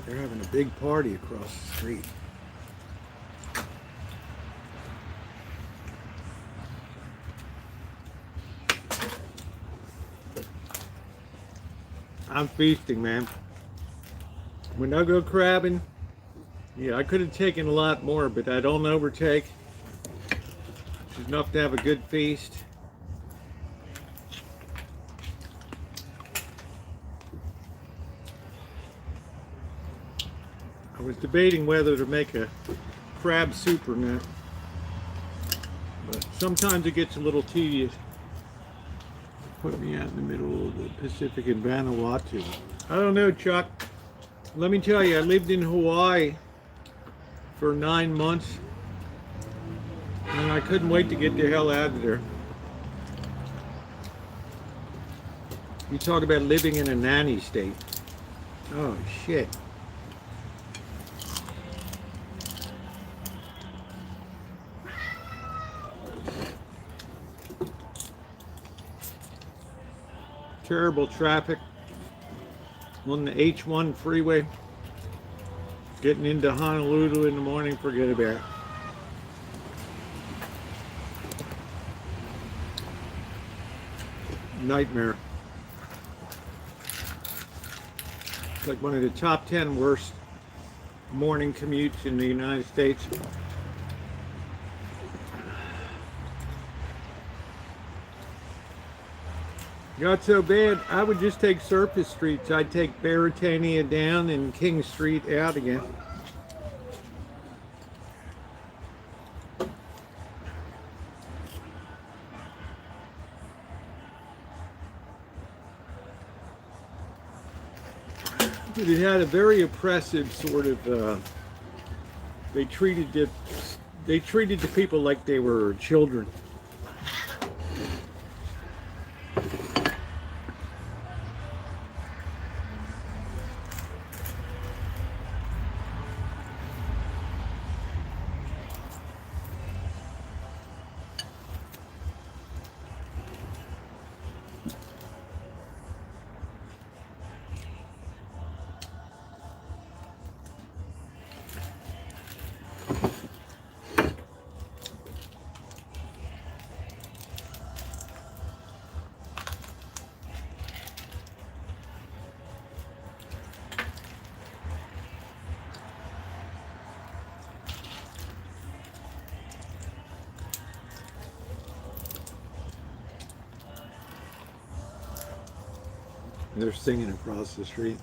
They're having a big party across the street. I'm feasting, man. When I go crabbing, yeah, I could have taken a lot more, but I don't overtake. It's enough to have a good feast. I was debating whether to make a crab soup or not, but sometimes it gets a little tedious. Put me out in the middle of the Pacific in Vanuatu. I don't know, Chuck. Let me tell you, I lived in Hawaii for 9 months, and I couldn't wait to get the hell out of there. You talk about living in a nanny state. Oh, shit. Terrible traffic on the H1 freeway. Getting into Honolulu in the morning, forget about it. Nightmare. It's like one of the top 10 worst morning commutes in the United States. Got so bad, I would just take surface streets. I'd take Baratania down and King Street out again. But it had a very oppressive sort of, they treated the people like they were children. They're singing across the street.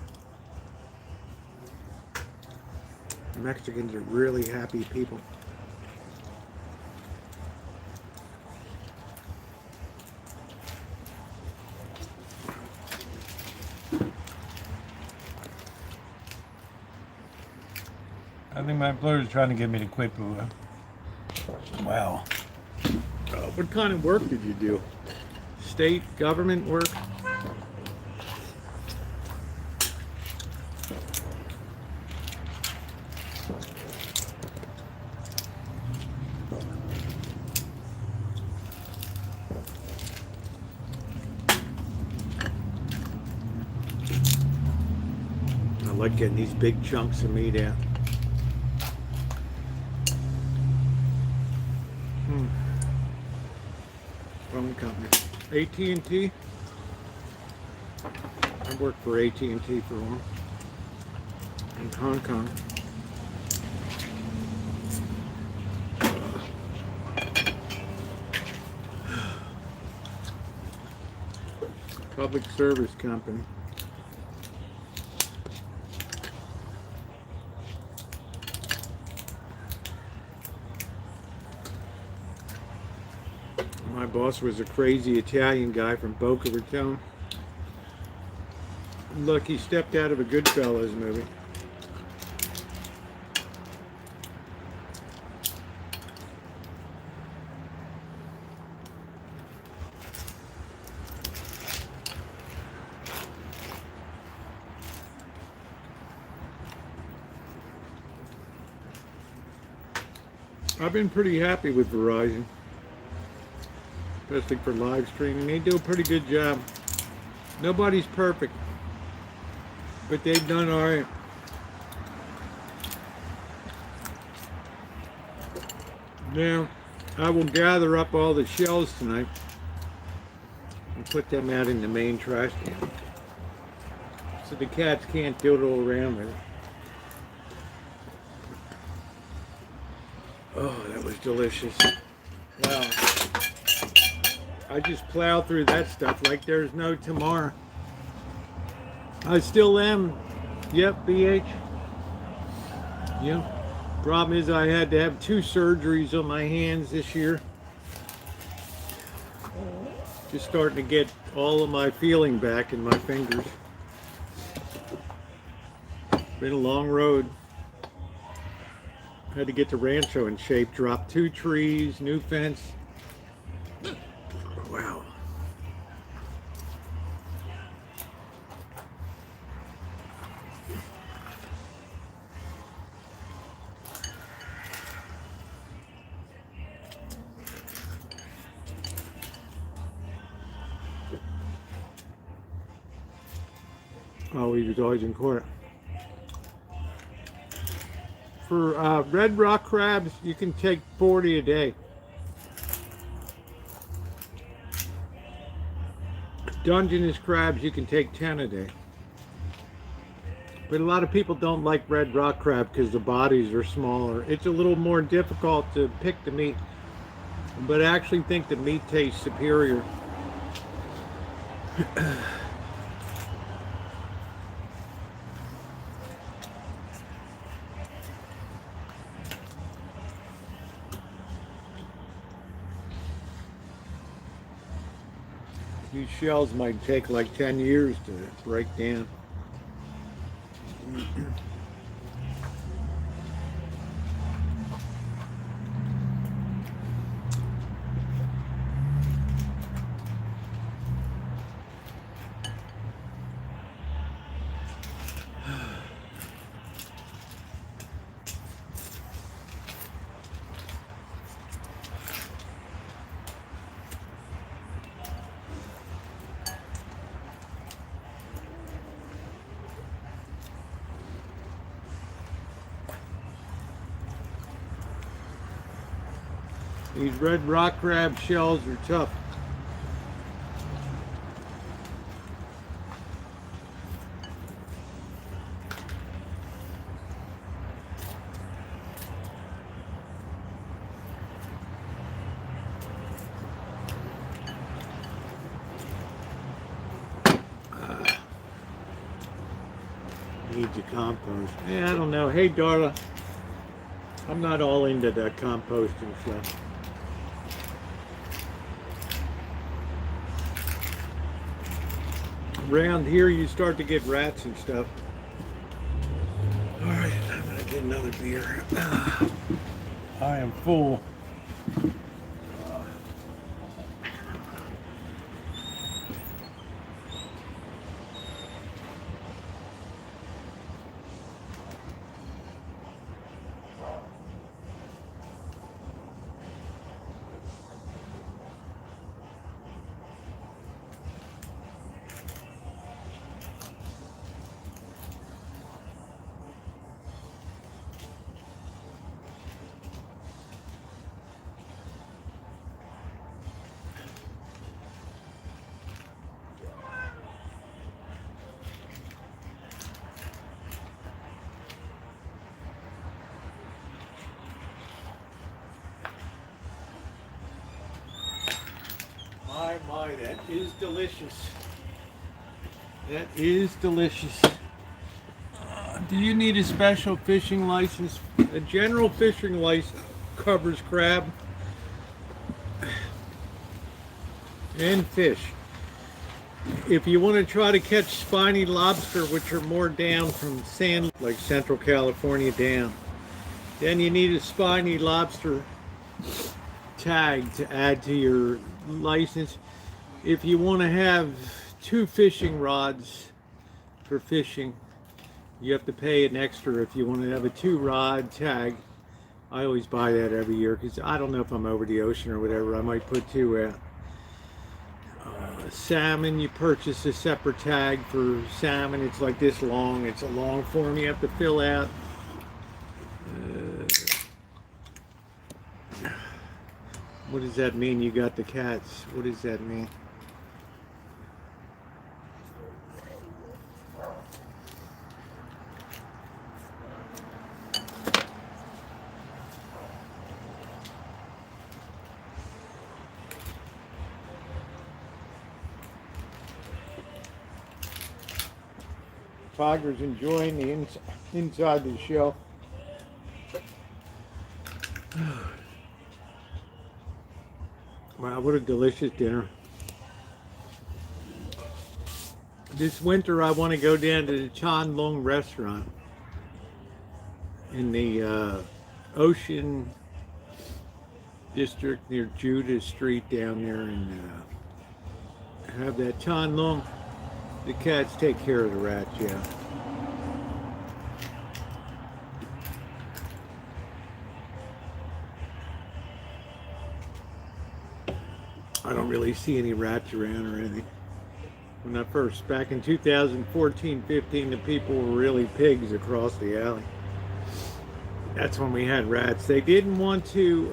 Mexicans are really happy people. I think my employer's trying to get me to quit, but wow. What kind of work did you do? State government work? I like getting these big chunks of meat out. Phone company. AT&T. I worked for AT&T for a while in Hong Kong. Public service company. My boss was a crazy Italian guy from Boca Raton. Look, he stepped out of a Goodfellas movie. I've been pretty happy with Verizon, especially for live streaming. They do a pretty good job. Nobody's perfect, but they've done all right. Now, I will gather up all the shells tonight and put them out in the main trash can, so the cats can't doodle around with it. Oh, that was delicious. Wow. I just plow through that stuff like there's no tomorrow. I still am. Yep, BH. Yep. Problem is I had to have 2 surgeries on my hands this year. Just starting to get all of my feeling back in my fingers. Been a long road. Had to get the Rancho in shape, drop 2 trees, new fence. Wow. Oh, he was always in court. For red rock crabs, you can take 40 a day. Dungeness crabs, you can take 10 a day. But a lot of people don't like red rock crab because the bodies are smaller. It's a little more difficult to pick the meat, but I actually think the meat tastes superior. These shells might take like 10 years to break down. These red rock crab shells are tough. Needs a compost. Yeah, I don't know. Hey, Darla. I'm not all into that composting stuff. Around here, you start to get rats and stuff. All right, I'm gonna get another another beer. I am full. My, that is delicious. That is delicious. Do you need a special fishing license? A general fishing license covers crab and fish. If you want to try to catch spiny lobster, which are more down from sand, like Central California down, then you need a spiny lobster tag to add to your license. If you want to have 2 fishing rods for fishing, you have to pay an extra if you want to have a 2-rod tag. I always buy that every year because I don't know if I'm over the ocean or whatever. I might put 2 out. Salmon, you purchase a separate tag for salmon. It's like this long. It's a long form you have to fill out. What does that mean? You got the cats. What does that mean? Tiger's enjoying the inside the shell. Wow, what a delicious dinner. This winter I want to go down to the Chan Long restaurant in the Ocean District near Judah Street down there and have that Chan Long. The cats take care of the rats, yeah. I don't really see any rats around or anything. When I first, back in 2014, 15, the people were really pigs across the alley. That's when we had rats. They didn't want to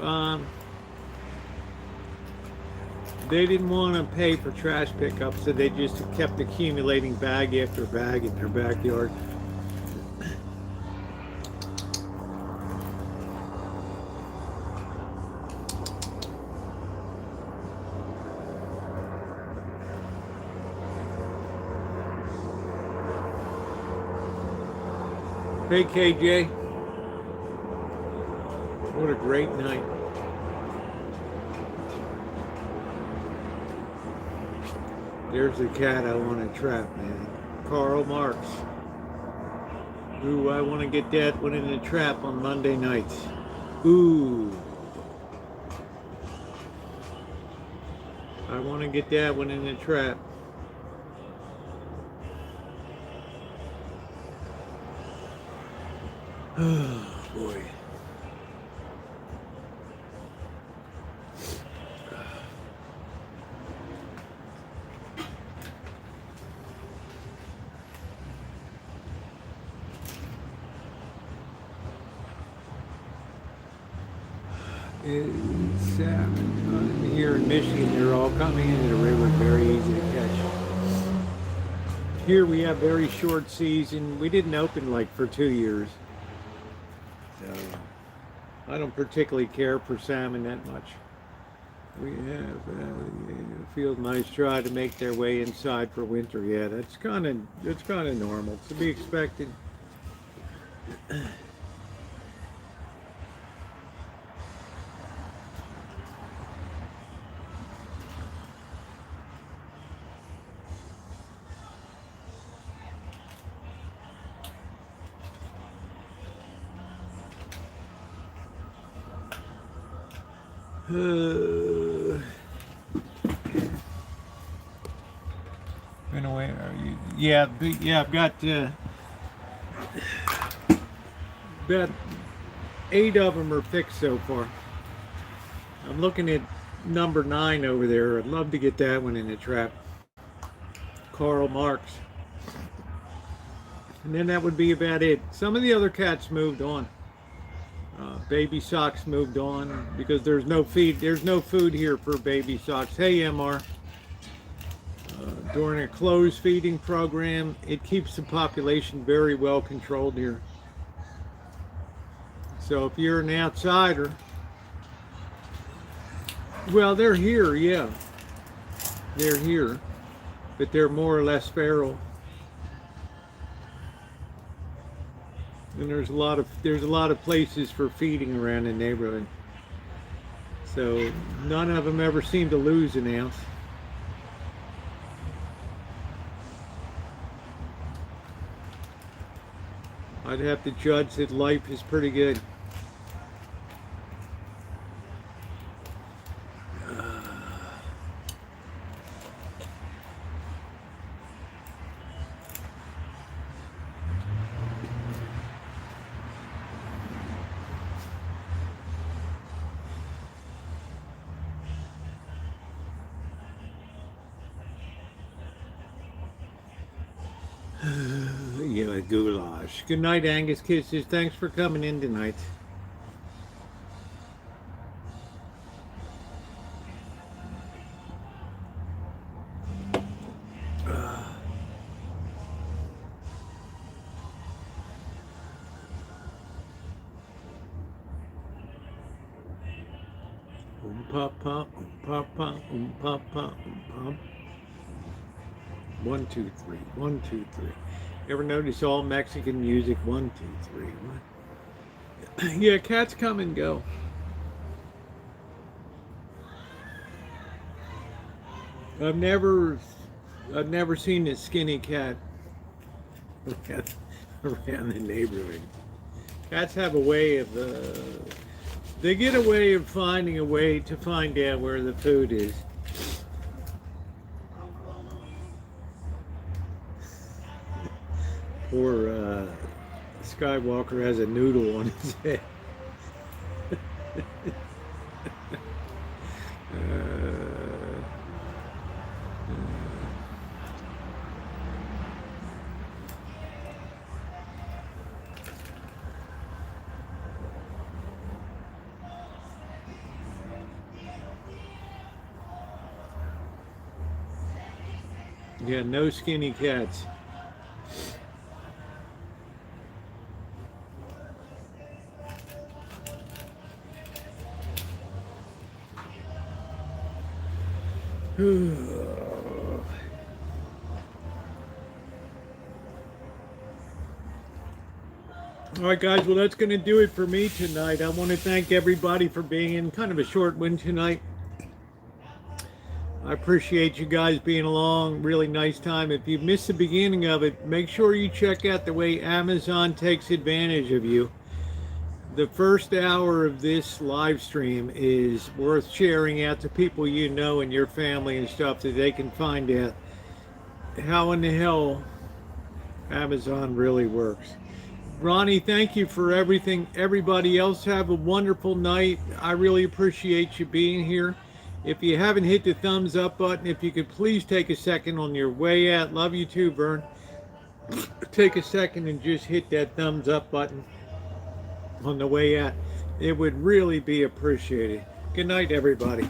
pay for trash pickup, so they just kept accumulating bag after bag in their backyard. Hey KJ, what a great night. There's the cat I want to trap, man. Karl Marx. Ooh, I want to get that one in the trap on Monday nights. Ooh. I want to get that one in the trap. Oh, boy. Salmon here in Michigan, they're all coming into the river, very easy to catch. Here we have very short season. We didn't open like for 2 years. So I don't particularly care for salmon that much. We have field mice try to make their way inside for winter. Yeah, that's kind of normal. It's to be expected. Been away. Are you? Yeah, yeah. I've got about 8 of them are fixed so far. I'm looking at number 9 over there. I'd love to get that one in the trap. Karl Marx. And then that would be about it. Some of the other cats moved on. Baby Socks moved on because there's no feed. There's no food here for Baby Socks. Hey, MR. During a closed feeding program, it keeps the population very well controlled here. So if you're an outsider, well, they're here, yeah. They're here, but they're more or less feral. And there's a lot of places for feeding around the neighborhood. So none of them ever seem to lose an ounce. I'd have to judge that life is pretty good. Yeah, goulash. Good night, Angus Kisses. Thanks for coming in tonight. Pop pop pop pop pop pop pop. 1 2 3 1 2 3. Ever notice all Mexican music? 1 2 3. What? Yeah, cats come and go. I've never seen a skinny cat around the neighborhood. Cats have a way of they get a way of finding a way to find out where the food is. Poor Skywalker has a noodle on his head. Yeah, no skinny cats. All right, guys, well, that's going to do it for me tonight. I want to thank everybody for being in. Kind of a short one tonight. I appreciate you guys being along. Really nice time. If you missed the beginning of it, make sure you check out the way Amazon takes advantage of you. The first hour of this live stream is worth sharing out to people you know and your family and stuff, that they can find out how in the hell Amazon really works. Ronnie, thank you for everything. Everybody else, have a wonderful night. I really appreciate you being here. If you haven't hit the thumbs up button, if you could please take a second on your way out. Love you too, Vern. Take a second and just hit that thumbs up button on the way out. It would really be appreciated. Good night, everybody.